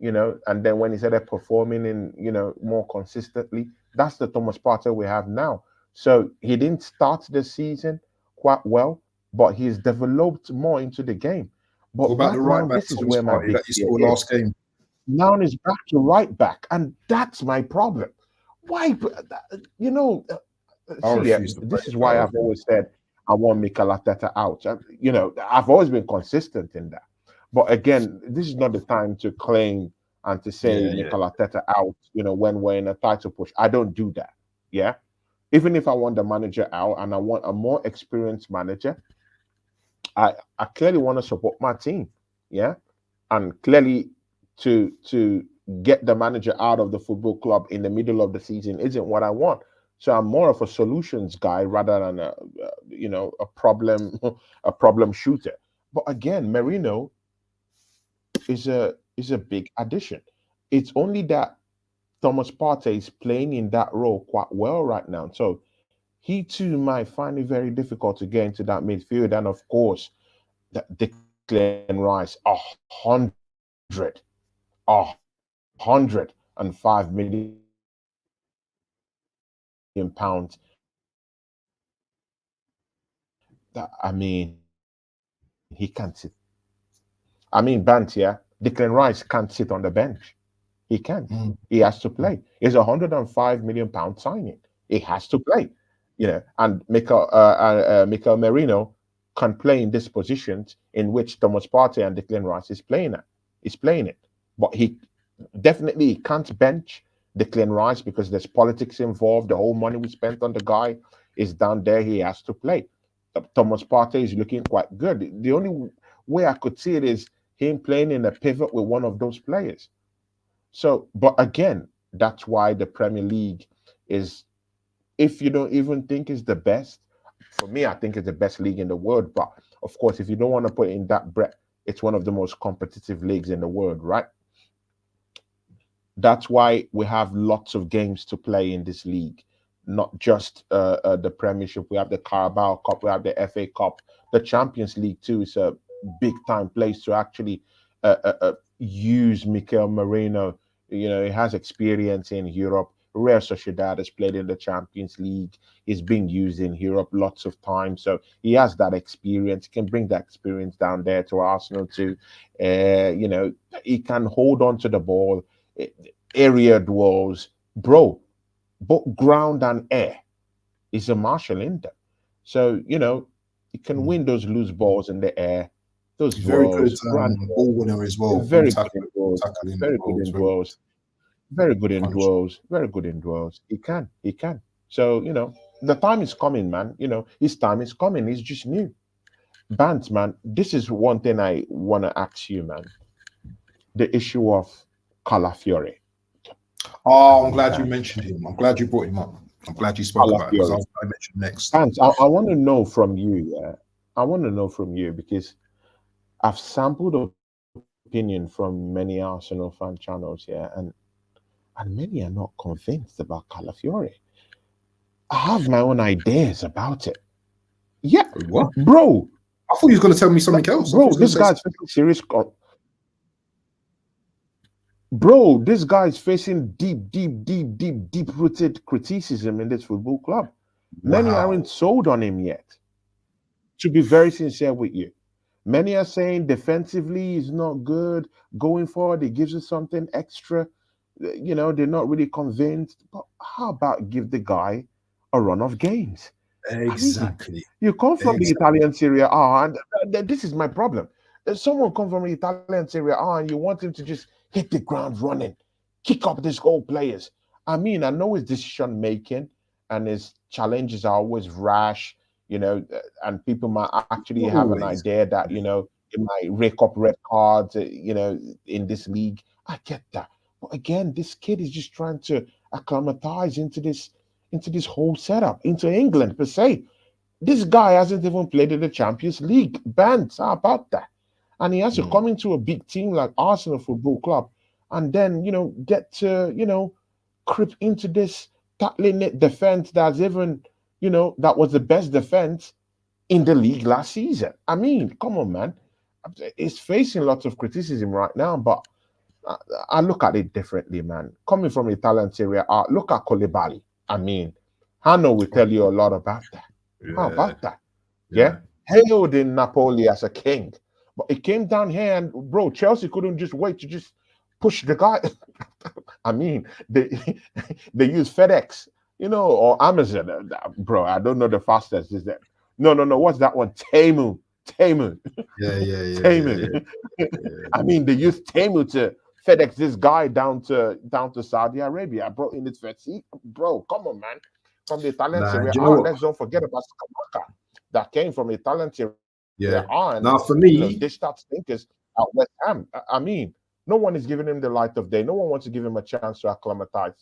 and then when he started performing in, more consistently, that's the Thomas Partey we have now. So he didn't start the season quite well, but he's developed more into the game. What But about the right now, right back this is Thomas where my Partey big that you fear saw is. last game? Now he's back to right back, and that's my problem. Why, I see, refuse to play this is that why I've over him. always said I want Mikel Arteta out. I've always been consistent in that. But again, this is not the time to claim and to say Yeah, yeah, Mikel Arteta out, when we're in a title push. I don't do that. Yeah. Even if I want the manager out and I want a more experienced manager, I clearly want to support my team. Yeah. and clearly to get the manager out of the football club in the middle of the season isn't what I want. So I'm more of a solutions guy rather than a problem a problem shooter. But again, Merino is a big addition. It's only that Thomas Partey is playing in that role quite well right now. So he too might find it very difficult to get into that midfield. And of course, Declan Rice, 105 million pounds. That I mean, he can't sit. I mean, Bant, yeah. Declan Rice can't sit on the bench. He can't. Mm. He has to play. It's £105 million signing. He has to play. And Mikel Merino can play in these positions in which Thomas Partey and Declan Rice is playing at. He's playing it. But he definitely can't bench Declan Rice because there's politics involved. The whole money we spent on the guy is down there. He has to play. Thomas Partey is looking quite good. The only way I could see it is him playing in a pivot with one of those players. So, but again, that's why the Premier League is, if you don't even think it's the best, for me, I think it's the best league in the world. But of course, if you don't want to put it in that breadth, it's one of the most competitive leagues in the world, right? That's why we have lots of games to play in this league, not just the Premiership. We have the Carabao Cup, we have the FA Cup, the Champions League too. Is a big time place to actually use Mikel Merino. He has experience in Europe. Real Sociedad has played in the Champions League. He's been used in Europe lots of times, so he has that experience. He can bring that experience down there to Arsenal too. He can hold on to the ball, area duels, bro. Both ground and air is a marshal in them. So he can Mm. win those loose balls in the air, those He's very good duels, grand ball winner as well, ball very good in tackling, duels, tackling very good goals, in very duels, very good in punch. duels, very good in duels. He can. So, the time is coming, man. His time is coming. He's just new. Bant, man, this is one thing I want to ask you, man. The issue of Calafiore. I Oh, I'm mean, glad you Bant, mentioned him. I'm glad you brought him up. I'm glad you spoke about it because Calafiore. I mentioned next. Bant, I want to know from you, yeah. I want to know from you because I've sampled opinion from many Arsenal fan channels, yeah, and many are not convinced about Calafiore. I have my own ideas about it. Yeah, What? bro, I thought you was going to tell me like, something else. I thought you bro, was going this to say guy's facing serious. Bro, this guy is facing deep, deep, deep, deep, deep rooted criticism in this football club. Many wow. aren't sold on him yet. To be very sincere with you, many are saying defensively he's not good. Going forward, he gives us something extra. They're not really convinced. But how about give the guy a run of games? I mean, Exactly. you come from the Exactly. Italian Serie A, and this is my problem. If someone come from the Italian Serie A and you want him to just hit the ground running, kick up these goal players. I mean, I know his decision making and his challenges are always rash, and people might actually Not have an always. idea that, it might rake up red cards, in this league. I get that. But again, this kid is just trying to acclimatize into this whole setup, into England per se. This guy hasn't even played in the Champions League. Bans, how about that? And he has to Mm. come into a big team like Arsenal Football Club and then, get to, creep into this tackling net defense that was the best defense in the league last season. I mean, come on, man. It's facing lots of criticism right now, but I, I look at it differently, man. Coming from Italian Serie A, look at Koulibaly. I mean, Hano will tell you a lot about that. How Yeah. about that? Yeah, Yeah. hailed in Napoli as a king, but it came down here, and bro, Chelsea couldn't just wait to just push the guy. I mean, they they use FedEx, or Amazon, bro. I don't know the fastest. Is that no, no, no? What's that one? Temu, Yeah. Yeah. Yeah. Yeah. Temu. I mean, they used Temu to FedEx this guy down to Saudi Arabia. I brought in his first bro. Come on, man. From the Italian Nah. Serie Do you know A, what? let's don't forget about Scamacca that came from the Italian Serie A, and Yeah. Now, for dish me, that stinkers. at West Ham. I mean, no one is giving him the light of day. No one wants to give him a chance to acclimatize.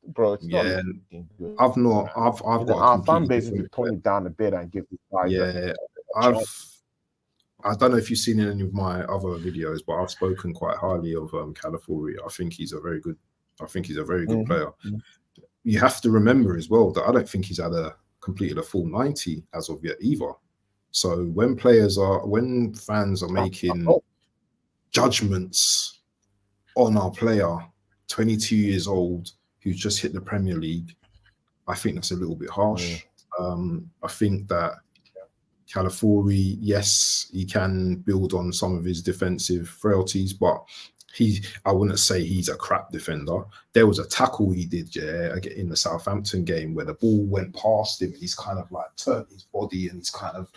Bro, it's not Yeah, looking good. I've not. Man. I've You know, got a our fan completely base needs to different. tone it down a bit and give these guys Yeah, a chance. I don't know if you've seen any of my other videos, but I've spoken quite highly of Calafiori. I think he's a very good. I think he's a very good player. You have to remember as well that I don't think he's completed a full 90 as of yet either. So when fans are making judgments on our player, 22 years old, who's just hit the Premier League, I think that's a little bit harsh. I think that Calafiori, yes, he can build on some of his defensive frailties, but I wouldn't say he's a crap defender. There was a tackle he did, in the Southampton game where the ball went past him. He's kind of like turned his body and he's kind of,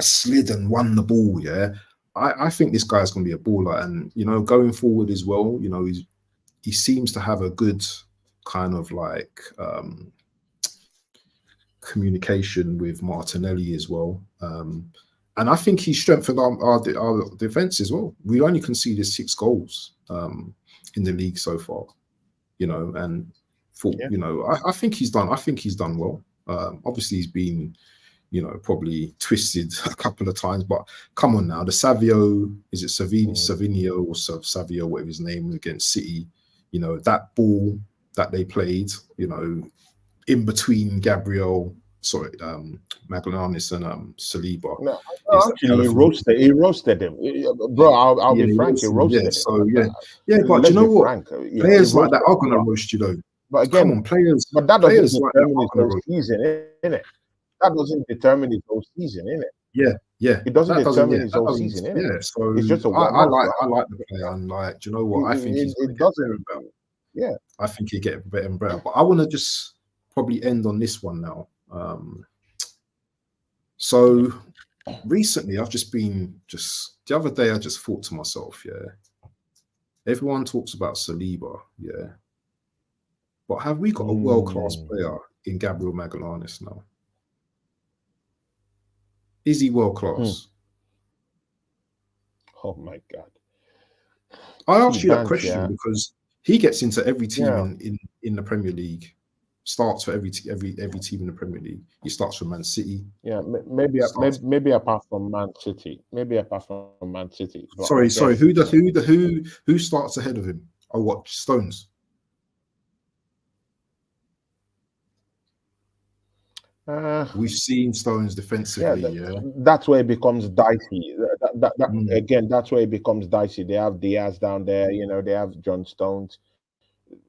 slid and won the ball. Yeah, I think this guy's going to be a baller, and going forward as well. He seems to have a good kind of like communication with Martinelli as well. And I think he's strengthened our defense as well. We only conceded 6 goals in the league so far, and I think he's done. I think he's done well. Obviously, he's been, probably twisted a couple of times. But come on now, the Savio, is it Savinio or Savio, whatever his name, against City? That ball that they played, in between Magalhaes and Saliba. No, actually, he roasted him, bro. I'll be frank, he roasted him. So but you know what? Frank, players like that are gonna roast you, though. But again, come on, players. But that doesn't players determine like his whole season, innit? That doesn't determine his whole season, innit? Yeah. It doesn't determine his whole season, innit? Yeah, so it's just I like the player, and do you know what? I think he's it doesn't. Yeah, I think he get better and better. But I want to just probably end on this one now. So recently, I've just been the other day. I just thought to myself, everyone talks about Saliba, but have we got a world-class player in Gabriel Magalhaes now? Is he world-class? Oh my God! I asked you that question because he gets into every team in the Premier League. Starts for every team in the Premier League. He starts for Man City. Yeah, maybe apart from Man City. But sorry. Who starts ahead of him? Oh, what, Stones? We've seen Stones defensively. That's where it becomes dicey. Again, that's where it becomes dicey. They have Diaz down there. They have John Stones.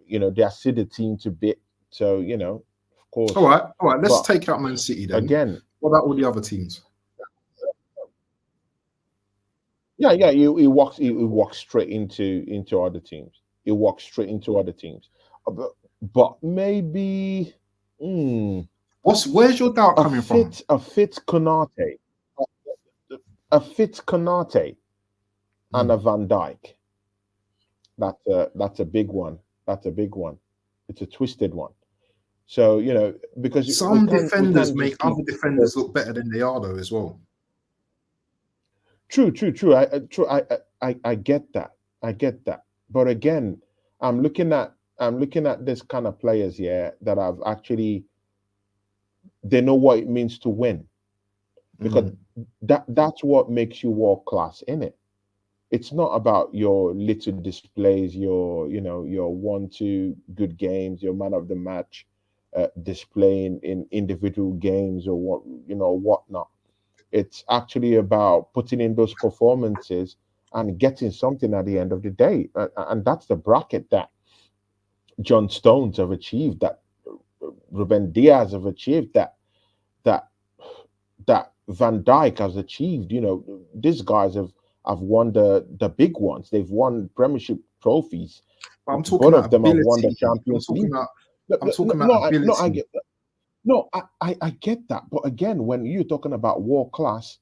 They are still the team to beat. So, of course. All right. Let's take out Man City then. Again. What about all the other teams? Yeah. He walks straight into other teams. He walks straight into other teams. But maybe. Where's your doubt coming from? A fit Konate. A fit Konate and a Van Dijk. That's a big one. It's a twisted one. So, because some defenders make other defenders look better than they are, though, as well. True. I get that. But again, I'm looking at this kind of players that have actually, they know what it means to win, because that's what makes you world class, innit? It's not about your little displays, your 1-2 good games, your man of the match displaying in individual games or whatnot. It's actually about putting in those performances and getting something at the end of the day, and that's the bracket that John Stones have achieved, that Ruben Diaz have achieved, that Van Dijk has achieved. These guys have won the big ones. They've won Premiership trophies. I'm talking about them have won the Champions League. I'm talking about ability. No, I get that. I get that. But again, when you're talking about world class,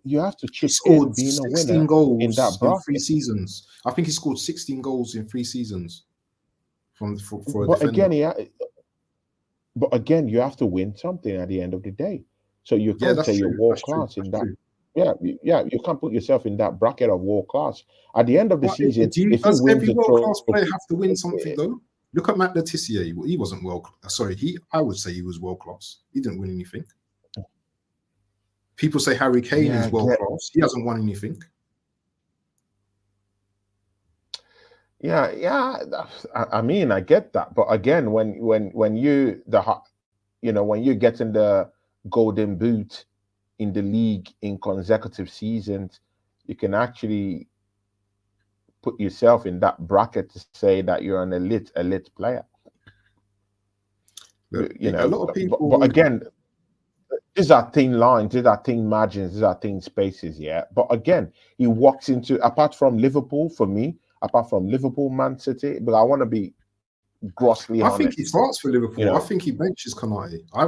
you have to chip in being a winner goals in that bracket. 3 seasons. I think he scored 16 goals in 3 seasons. For a but defender. Again, you have to win something at the end of the day. So you can't say you're world class in that. You can't put yourself in that bracket of world class. At the end of the But season, if he does wins every the world class player trophy, have to win something though? Look at Matt Letitia. He wasn't sorry, I would say he was world class. He didn't win anything. People say Harry Kane yeah, is world class. He hasn't won anything. yeah. I mean, I get that, but again, when you when you're getting the golden boot in the league in consecutive seasons, you can actually put yourself in that bracket to say that you're an elite player. A lot of But people. again, these are thin lines, these are thin margins, these are thin spaces, yeah. But again, he walks into, apart from Liverpool, for me, apart from Liverpool, Man City, but I want to be grossly I think honest. he starts for Liverpool. I think he benches Konate. I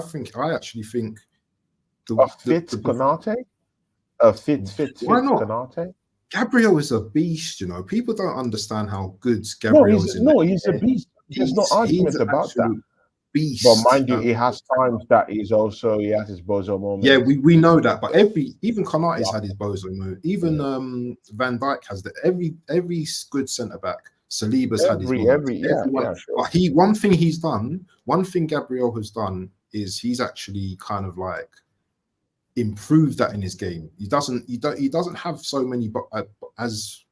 actually think a fit Konate, a fit why not? Konate. Gabriel is a beast, you know. People don't understand how good No, Gabriel is in he's a beast. There's no he's argument an about that. absolute beast. But mind you, he has times that he has his bozo moments. Yeah, we know that. But even Konate's had his bozo moment. Even Van Dijk has that. Every good centre back, Saliba's had his moments. Sure. But one thing Gabriel has done is he's actually kind of like improved that in his game. He doesn't have so many as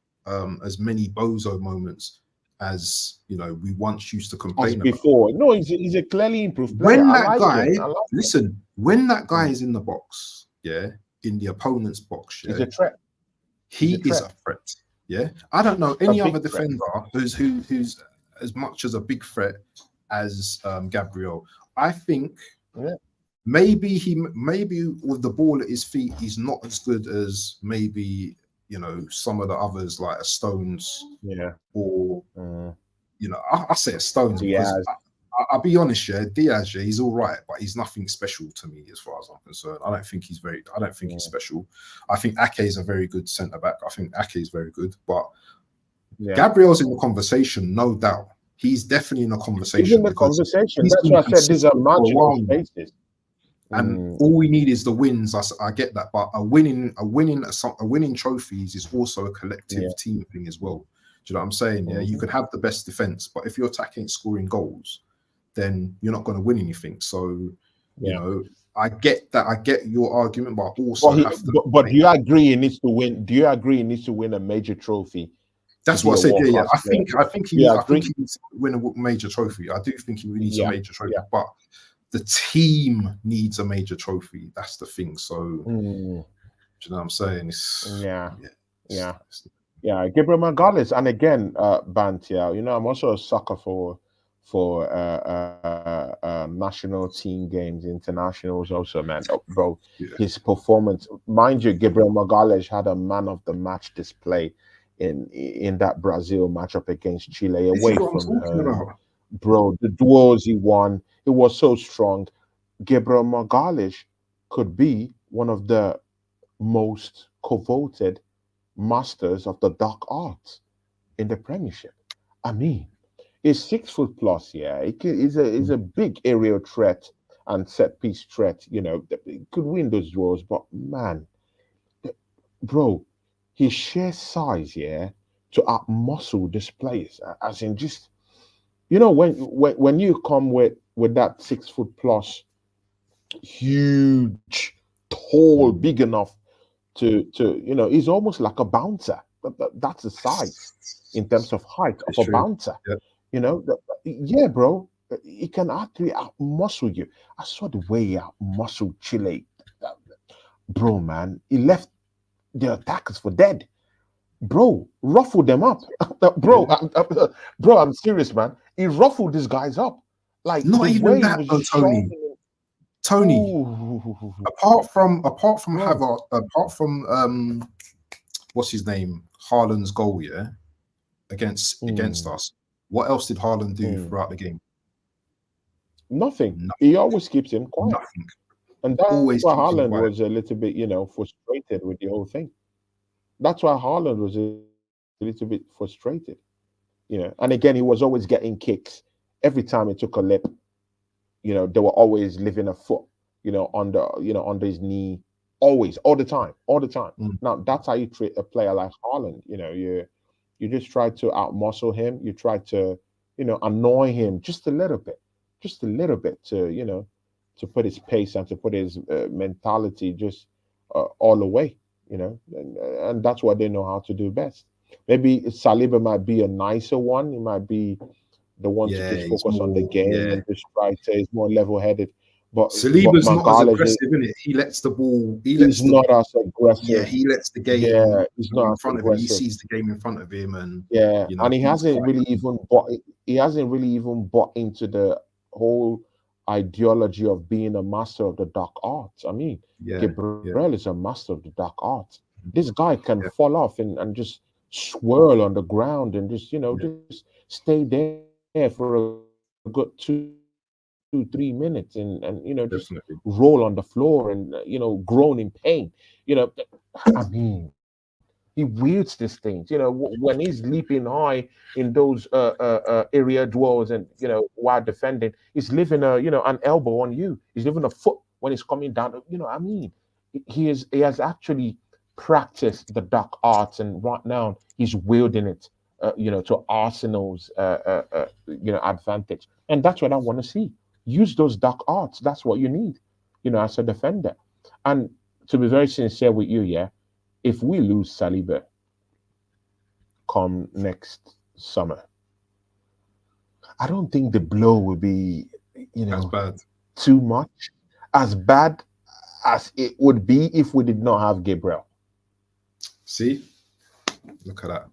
many bozo moments as we once used to complain about. Before. No, he's a clearly improved player. When that when that guy is in the box, in the opponent's box, he's a threat. He is a threat. Yeah, I don't know any other defender who's as much as a big threat as Gabriel. I think maybe with the ball at his feet, he's not as good as maybe some of the others like a Stones, or I say a Stones because I'll be honest, Diaz, he's all right, but he's nothing special to me as far as I'm concerned. I don't think he's special. I think Ake is a very good centre back. I think Ake is very good, but Gabriel's in the conversation, no doubt. He's definitely in the conversation. He's in the conversation. That's why I said these are marginal spaces. And all we need is the wins. I get that, but a winning trophies is also a collective team thing as well. Do you know what I'm saying? Yeah, you could have the best defense, but if your attack ain't scoring goals, then you're not going to win anything. So, I get that. I get your argument, but also But do you agree he needs to win? Do you agree he needs to win a major trophy? That's what I said. Yeah. I think he needs to win a major trophy. I do think he needs a major trophy, but the team needs a major trophy. That's the thing. So, do you know what I'm saying? Gabriel Magalhaes, and again, Bant. I'm also a sucker for national team games, internationals. Also, man, bro, his performance. Mind you, Gabriel Magalhaes had a man of the match display in that Brazil matchup against Chile away from home. Bro, the duels he won, it was so strong. Gabriel Magalhaes could be one of the most coveted masters of the dark arts in the Premiership. I mean, he's 6 foot plus, he's a big aerial threat and set piece threat. He could win those duels, but man, bro, his sheer size, to outmuscle these players, as in just when you come with that 6 foot plus, huge, tall, big enough to he's almost like a bouncer. That's the size in terms of height of a bouncer. Bro, he can actually outmuscle you. I saw the way he outmuscled Chile, bro, man. He left the attackers for dead. Bro, ruffled them up. Bro, I'm serious, man. He ruffled these guys up. Like not even that, Tony. Apart from Hazard, apart from what's his name, Haaland's goal, against us. What else did Haaland do throughout the game? Nothing. He always keeps him quiet. Nothing. And that's why Haaland was a little bit, frustrated with the whole thing. That's why Haaland was a little bit frustrated. And again, he was always getting kicks. Every time he took a lip, they were always leaving a foot, under his knee, always, all the time, all the time. Mm. Now that's how you treat a player like Haaland. You just try to outmuscle him. You try to, annoy him just a little bit to, to put his pace and to put his mentality just all away. And that's what they know how to do best. Maybe Saliba might be a nicer one. He might be the one to Yeah, just he's focus on the more. game Yeah, and just try to. He's more level-headed. But Saliba's not as Magalhaes aggressive, isn't it? He lets the ball. He is lets the. not as Yeah, aggressive. he lets the Yeah, game he's in not as front of him. He aggressive. sees the game in front of him, and Yeah, and he's quite. he hasn't really even bought into the whole ideology of being a master of the dark arts. I mean, Yeah, yeah, Gabriel is a master of the dark arts. This guy can yeah, fall off and just swirl on the ground and just, yeah, just stay there for a good 2, 3 minutes and just roll on the definitely. floor and groan in pain. I mean, he wields these things. When he's leaping high in those area dwells and while defending, he's leaving an elbow on you. He's leaving a foot when he's coming down. I mean, he has actually practiced the dark arts, and right now he's wielding it. To Arsenal's advantage, and that's what I want to see. Use those dark arts. That's what you need. As a defender. And to be very sincere with you, yeah, if we lose Saliba come next summer, I don't think the blow will be, you That's know, bad. too much, as bad as it would be if we did not have Gabriel. See, look at that.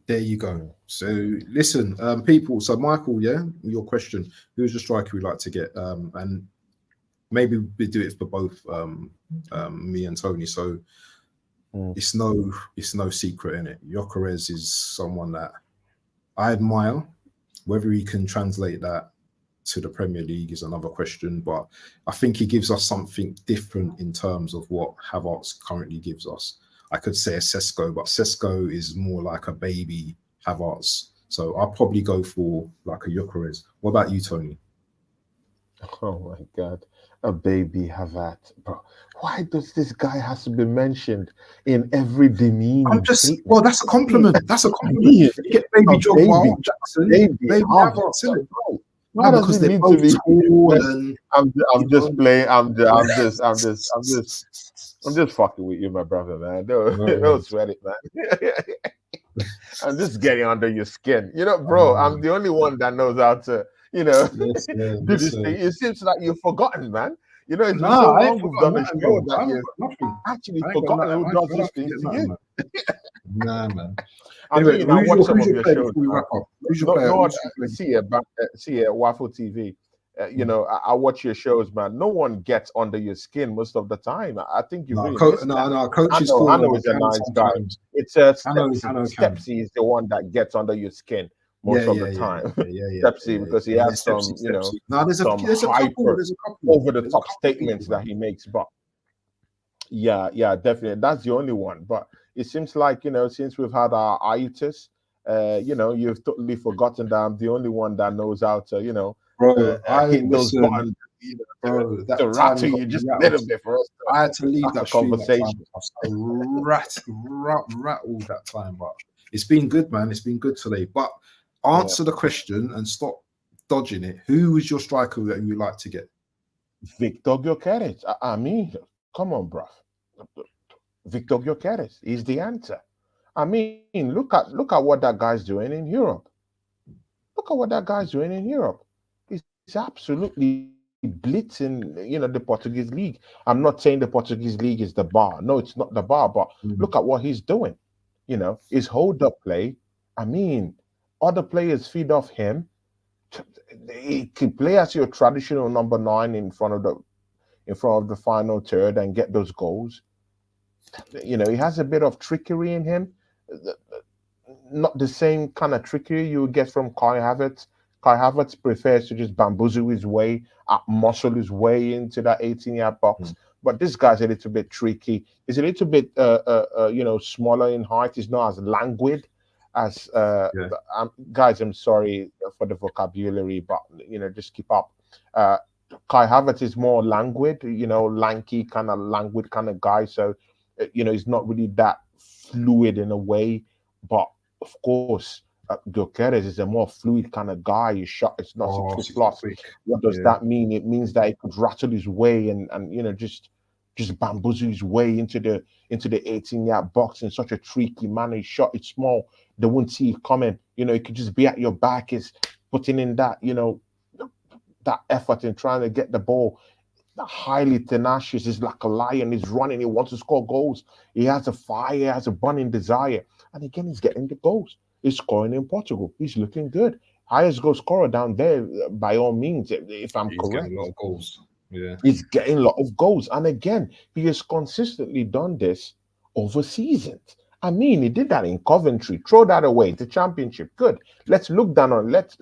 There you go. Mm. So listen, people. So Michael, yeah, your question: who's the striker we'd like to get? And maybe we do it for both me and Tony. So Mm. it's no secret in it. Gyökeres is someone that I admire. Whether he can translate that to the Premier League is another question, but I think he gives us something different in terms of what Havertz currently gives us. I could say a Sesko, but Sesko is more like a baby Havertz. So I'll probably go for like a Gyökeres. What about you, Tony? Oh my God, a baby Havertz, bro. Why does this guy has to be mentioned in every I'm demeaning just statement? well, that's a compliment. That's a I compliment. mean, You get baby a Drogba, baby, Jackson, baby baby Havertz, Havertz, isn't it? bro. Why? Why does Because it they're need to both be? tall and I'm you know. just playing. I'm just fucking with you, my brother, man. No, Don't sweat it, man. I'm just getting under your skin. Bro, I'm um, the only one that knows how to, listen, do this listen. thing. It seems like you've forgotten, man. It's been so Nah, I ain't long we've forgotten done a nothing, bro. show I that haven't you've got nothing. actually I ain't got forgotten nothing. who I does don't these forget things to nothing, you. man. Nah, man. I Anyway, mean, I who's watch your some who's of your your player shows, before we man. wrap up? Who's your No, player? no, Who's your player? see here, Waffle TV. Mm. I watch your shows, man. No one gets under your skin most of the time. I think you No, really missed that. no, Coach is I corner know he's a can nice guy. sometimes. It's I Stepsy. know, can. Stepsy is the one that gets under your skin Yeah, most of the yeah, yeah, time. yeah, yeah, yeah, Stepsy, yeah, because he yeah. has some, Stepsy. No, some there's a couple, hyper, there's a couple, over the there's a top couple of people, statements that man. he makes. But yeah, definitely, that's the only one. But it seems like since we've had our hiatus, you've totally forgotten that I'm the only one that knows how to, Bro, I hit those listen, buttons, bro. to That time rattle you got you me just a rattled. little bit for us to I had to leave have a that stream that time. conversation. I was so rattled that time, but it's been good, man. It's been good today. But Yeah. answer the question and stop dodging it. Who was your striker that you like to get? Victor Gyökeres. I mean, come on, bruv. Victor Gyökeres is the answer. I mean, look at what that guy's doing in Europe. Look at what that guy's doing in Europe. He's absolutely blitzing, the Portuguese league. I'm not saying the Portuguese league is the bar. No, it's not the bar. But look at Mm. what he's doing. His hold up play. I mean, other players feed off him. He can play as your traditional number 9 in front of the final third and get those goals. He has a bit of trickery in him. Not the same kind of trickery you would get from Kai Havertz. Kai Havertz prefers to just bamboozle his way, muscle his way into that 18-yard box. Mm. But this guy's a little bit tricky. He's a little bit, smaller in height. He's not as languid as Yeah. guys. I'm sorry for the vocabulary, but just keep up. Uh, Kai Havertz is more languid, lanky, kind of languid kind of guy. So, he's not really that fluid in a way. But of course, Gyökeres is a more fluid kind of guy. His shot is not 6 foot She's plus. quick. What does Yeah. that mean? It means that he could rattle his way and just bamboozle his way into the 18-yard box in such a tricky manner. His shot is small. They won't see it coming. It could just be at your back. Is putting in that effort in trying to get the ball. Highly tenacious. He's like a lion. He's running. He wants to score goals. He has a fire. He has a burning desire. And again, he's getting the goals. He's scoring in Portugal. He's looking good. Highest goal scorer down there, by all means, if I'm He's getting a correct. lot of goals. Yeah. He's getting a lot of goals. And again, he has consistently done this over seasons. I mean, he did that in Coventry. Throw that away. The championship. Good. Let's look down on let's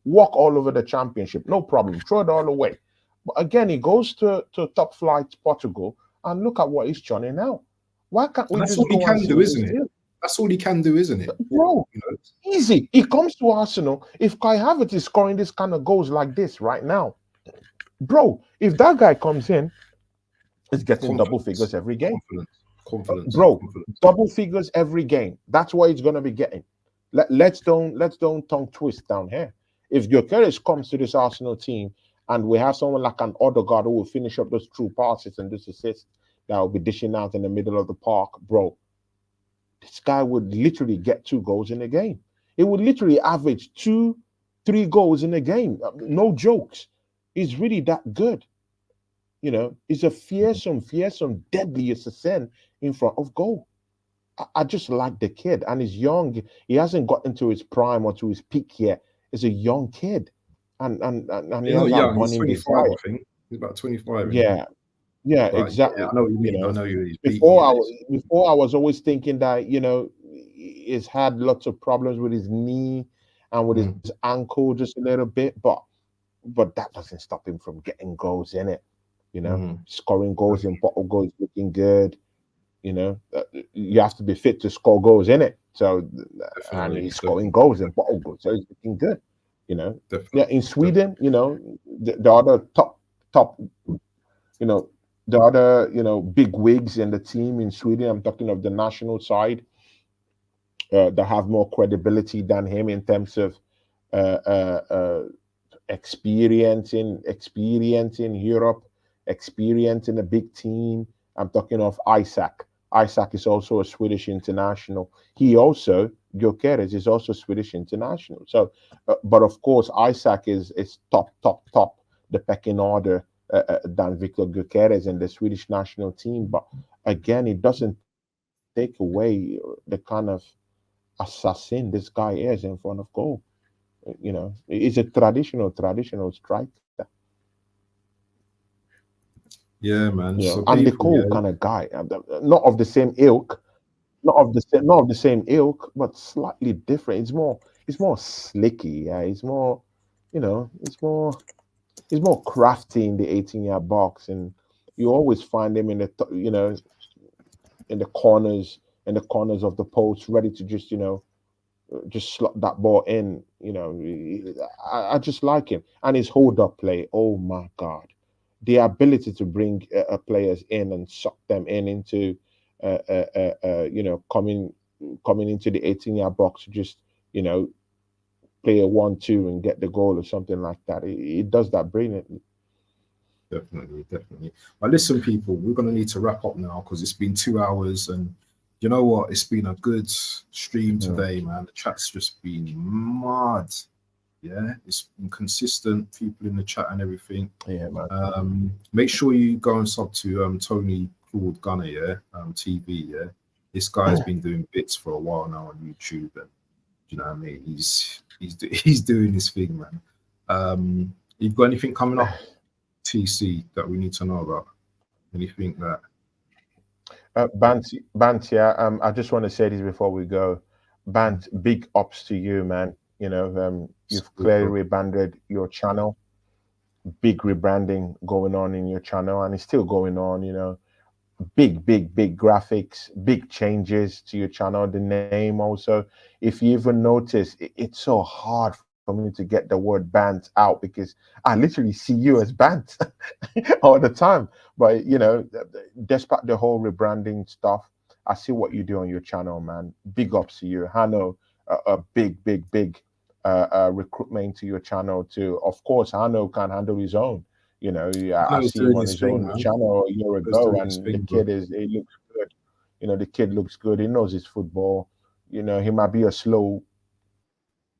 walk all over the championship. No problem. Throw it all away. But again, he goes to top flight Portugal and look at what he's churning out. Why can't And we that's just all he go and can see do, this isn't it? deal? That's all he can do, isn't it? Bro, You know? easy. He comes to Arsenal. If Kai Havertz is scoring this kind of goals like this right now, bro, if that guy comes in, he's getting double Confidence. figures every game. Confidence. Bro, double figures every game. That's what he's gonna be getting. Let's don't tongue twist down here. If Gyökeres comes to this Arsenal team and we have someone like an Odegaard who will finish up those true passes and those assists that will be dishing out in the middle of the park, bro, this guy would literally get 2 goals in a game. He would literally average 3 goals in a game. No jokes. He's really that good. He's a fearsome, deadly assassin in front of goal. I just like the kid, and he's young. He hasn't got into his prime or to his peak yet. He's a young kid, and he He's has not that young. He's burning 25, desire. I think. He's about 25, isn't he? Yeah, yeah, But yeah, I exactly. know what you You mean. I know, know his peak before I years. wa- before I was always thinking that he's had lots of problems with his knee and with his Mm, ankle just a little bit, but that doesn't stop him from getting goals in it. mm, Scoring goals in bottle goals, looking good. You have to be fit to score goals in it. So, and definitely, he's scoring definitely, goals in bottle goals, so he's looking good. You know, yeah. definitely, In definitely. Sweden, the other top, you know, the other big wigs in the team in Sweden. I'm talking of the national side that have more credibility than him in terms of uh, uh, uh, experiencing Europe, experiencing a big team. I'm talking of Isaac. Isaac is also a Swedish international. He also Gyökeres is also Swedish international. So, but of course, Isaac is top the pecking order than Victor Gyökeres and the Swedish national team. But again, it doesn't take away the kind of assassin this guy is in front of goal. He's a traditional striker. Yeah, man. So And the people, cool yeah, kind of guy, not of the same ilk, not of the same ilk, but slightly different. It's more slicky. Yeah, it's more crafty in the 18-yard box, and you always find him in the corners of the post, ready to just slot that ball in. I just like him and his hold up play. Oh my god, the ability to bring players in and suck them into coming into the 18-yard box to just you know play a 1-2 and get the goal or something like that. It does that brilliantly. definitely, definitely. But listen, people, we're gonna need to wrap up now because it's been 2 hours, and you know what? It's been a good stream Mhm. today, man. The chat's just been mad. Yeah, it's been consistent. People in the chat and everything. Yeah, man. Make sure you go and sub to Tony Claude Gunner, yeah, TV, yeah. This guy's been doing bits for a while now on YouTube, and you know what I mean. He's doing his thing, man. You've got anything coming up, TC, that we need to know about? Anything that? Bant, yeah. I just want to say this before we go. Bant, big ups to you, man. You've clearly rebranded your channel. Big rebranding going on in your channel, and it's still going on. Big graphics, big changes to your channel. The name also. If you even notice, it's so hard for me to get the word band out because I literally see you as band all the time. But despite the whole rebranding stuff, I see what you do on your channel, man. Big ups to you. I know a big, big, big recruitment to your channel too. Of course, Hano can handle his own. I I know he's see him doing on his his thing, own man. channel a year He's ago, doing his and the thing, bro. kid he looks good. The kid looks good. He knows his football. He might be a slow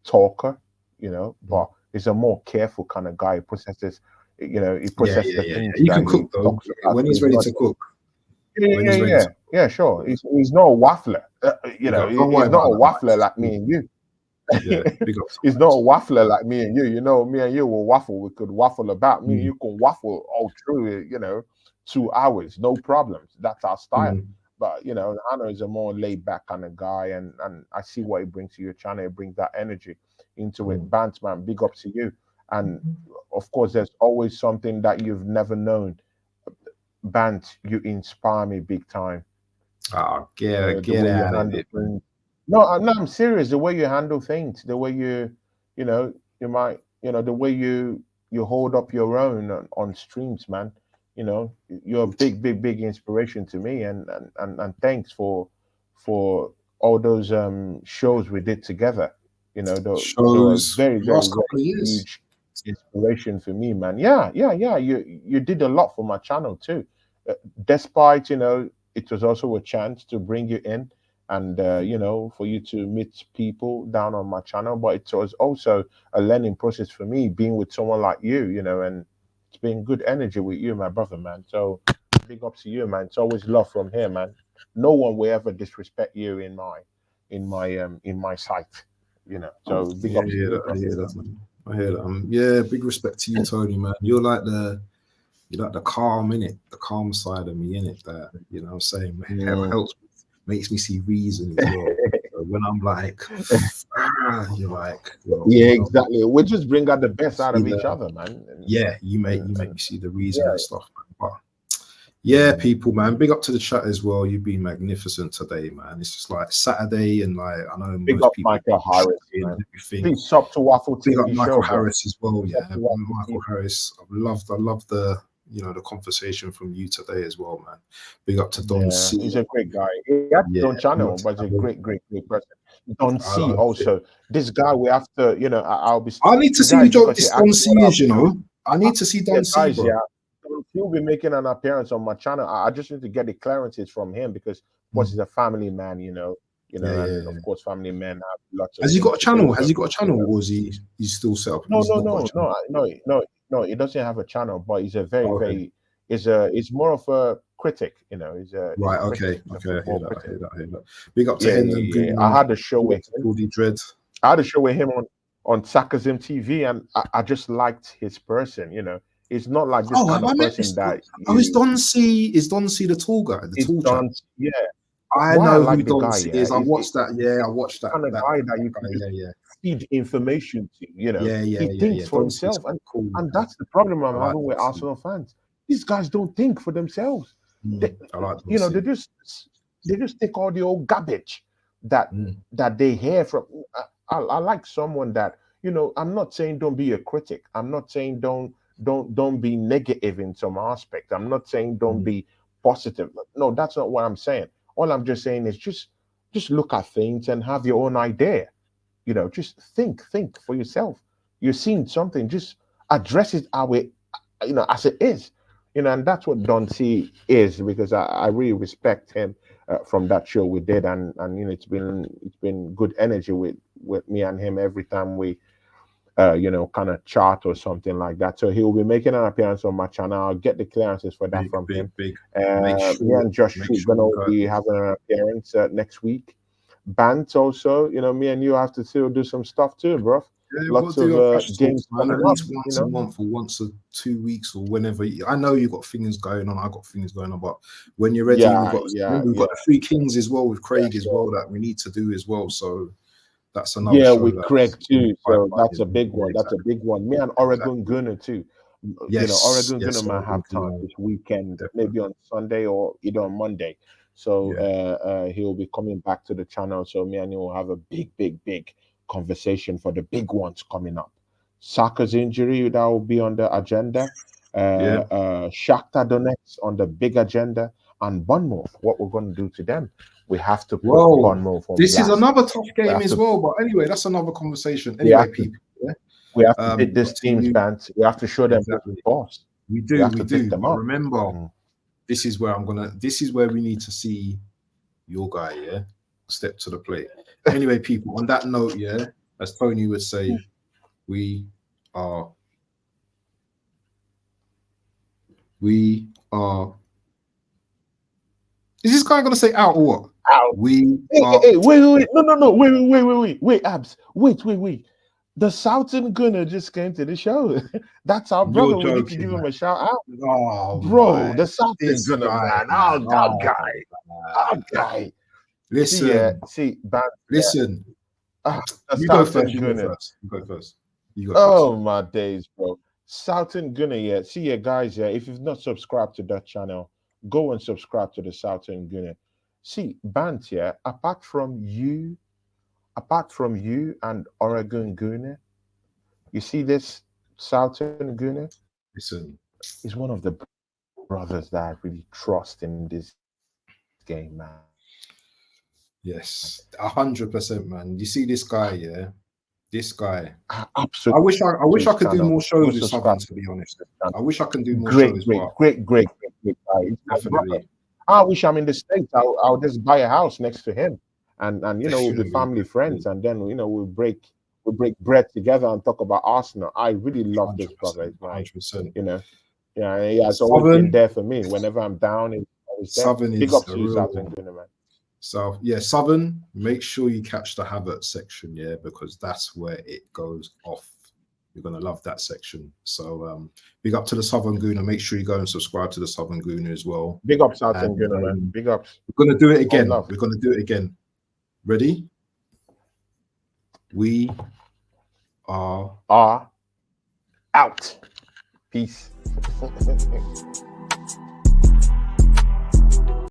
talker, Mm. but he's a more careful kind of guy. He processes, he Yeah, processes yeah, the yeah, yeah. things He that can he cook though. talks about. When So he's he's ready not. to cook. Yeah, When yeah, he's ready yeah, to yeah. Sure. He's not a waffler. big up. Don't worry He's not about a that, man. waffler It's like me cool. and you. Yeah, big up to He's not a waffler like me and you. Me and you will waffle. We could waffle about. Me and him. you can waffle all through, 2 hours, no problems. That's our style. Mm, But Hannah is a more laid back kind of guy, and I see what he brings to your channel. He brings that energy into it. mm, Bantman, big up to you. And of course, there's always something that you've never known. Bant, you inspire me big time. Oh, The get way you out of handle it, man. things. No, I'm serious. The way you handle things, the way you know, you might, the way you hold up your own on streams, man. You're a big, big, big inspiration to me, and thanks for all those shows we did together. They were Shows very, very, last very couple of years. huge inspiration for me, man. Yeah, yeah, yeah. You did a lot for my channel too. Despite it was also a chance to bring you in and for you to meet people down on my channel, but it was also a learning process for me being with someone like you, and it's been good energy with you, my brother, man. So big up to you, man. It's always love from here, man. No one will ever disrespect you in my sight, so big Yeah, I up to hear you, that. I bro. hear that, man. I hear that. Yeah, big respect to you, Tony, man. You're like the calm in it, the calm side of me in it. That what I'm saying Mm. helps, makes me see reason as well. So when I'm like, you're like, Yeah, exactly. We just bring out the best out see of each the other, man. yeah, you make And me see the reason yeah. and stuff. But yeah, people, man, big up to the chat as well. You've been magnificent today, man. It's just like Saturday, and like I know Big most up people Michael Harris, shopping and man. everything. Please sub to Waffle Big up TV Michael show, bro. Harris as well. Sub Yeah, to Waffle Michael TV. Harris. I love the the conversation from you today as well, man. Big up to Don Yeah, C. he's a great guy. He has his Yeah, own big up channel, to but he's a Carol. great, great, great person. Don I C like it. also. This guy we have to, I'll be I need to see who guys because he this asked Don me C what is. I need to see yeah, Don C, guys, bro. yeah. So he'll be making an appearance on my channel. I just need to get the clearances from him because, of course, Mm. he's a family man, Yeah, yeah, and yeah. of course, family men have lots of Has he things got a to do. channel? Has So, he got a channel, or is he's still set up? no, He's no, not got a no, channel. no, no, no, no. He doesn't have a channel, but he's a very, Oh, okay. very, is more of a critic. He's Right. a critic. Okay. He's a Okay. I hear football that. I critic. hear that. I hear that. Big up to Yeah, Hendon yeah, yeah. Green, I man. had a show Big up with to him. Claudie Dread. I had a show with him on Sarcasm TV, and I just liked his person. He's not like this Oh, kind have I of met person this? that Oh, is you. Don C? Is Don C the tall guy, the He's tall chap? done. Yeah. I Why I know who like the Don guy, C yeah, is. I is watched that. Yeah, I watched the that. kind of That guy that, that that you guy. could just Yeah, yeah, feed information to. yeah, yeah, He yeah, thinks yeah. for Don C's himself, and cool, and man. that's the problem I'm I like having with Don C. Arsenal fans. These guys don't think for themselves. They, I like Don they C. just take all the old garbage that Mm, that they hear from. I like someone that I'm not saying don't be a critic. I'm not saying don't be negative in some aspect. I'm not saying don't mm, be positive. No, that's not what I'm saying. All I'm just saying is just look at things and have your own idea. Just think for yourself. You're seeing something, just address it how it as it is. And that's what Don C is, because I really respect him from that show we did, and it's been good energy with me and him every time we kind of chat or something like that. So he will be making an appearance on my channel. I'll get the clearances for that big, from big, him. big. Me and Josh Make Street sure gonna you guys. be having an appearance next week. Bant also, me and you have to still do some stuff too, bro. Yeah, we've got Lots to do of our crash games talks, man. coming At up, least once a month or once a 2 weeks or whenever. I know you got things going on. I got things going on, but when you're ready, Yeah, yeah, remember we've yeah, got the Three Kings as well with yeah, Craig as sure. well that we need to do as well. So that's another Yeah, show with Craig that's in the too. So pipeline. that's a big Yeah, one. That's a exactly, big one. Me and Oregon exactly. Gunner too. Yes, Oregon Gunner yes, might have Oregon time Canoe, this weekend, maybe definitely. on Sunday or either on Monday. So Yeah, he'll be coming back to the channel. So me and you will have a big, big, big conversation for the big ones coming up. Saka's injury, that will be on the agenda. Yeah. Shakhtar Donetsk on the big agenda, and Bournemouth. What we're going to do to them? We have to put Whoa, Bournemouth on this is blast. another tough game have as to- well. But anyway, that's another conversation. We Anyway, have to- people, yeah? We have to beat this up to team's you. band. We have to show them Exactly. the boss. We We do, have we to do. pick them But up. remember, Mm. this is where we need to see your guy, yeah, step to the plate. Anyway, people, on that note, yeah, as Tony would say, we are. Is this guy gonna say out or what? Out. We Hey, are. hey, wait. No. Wait, Abs. Wait. The Southern Gunner just came to the show. That's our brother. You're We need to joking, give him man. a shout out. Oh, Bro, the Southern this Gunner, guy, man. Oh, man. that Oh, guy. man. That guy. Listen, listen. The You go Southern first. You Gunner. go first. You go Oh first. my days, bro. Southern Gunner, yeah. See ya, guys, yeah. If you've not subscribed to that channel, go and subscribe to the Southern Gunner. See, Bant, yeah, apart from you and Oregon Gunner, you see this Southern Gunner? Listen, He's one of the brothers that I really trust in this game, man. yes, 100%, man. You see this guy, yeah. This guy. Absolutely. I wish I could do more shows with subscribe. Southern, to be honest. I wish I can do more Great shows. guy. Definitely. I wish I'm in the States. I'll just buy a house next to him, and you know, we'll be family friends, and then you know we'll break bread together and talk about Arsenal. I really love this brother. It's my, 100%. you know, yeah, he has always been there for me. Whenever I'm down, he's always there. Southern Big is up a to you, real- Southern Gunner, man. So yeah, Southern, make sure you catch the Havertz section, yeah, because that's where it goes off. You're gonna love that section. So big up to the Southern Gooner. Make sure you go and subscribe to the Southern Gooner as well. Big up, Southern Gunner, man. Big ups. We're gonna do it again. love. We're gonna do it again. Ready? We are Out. Peace.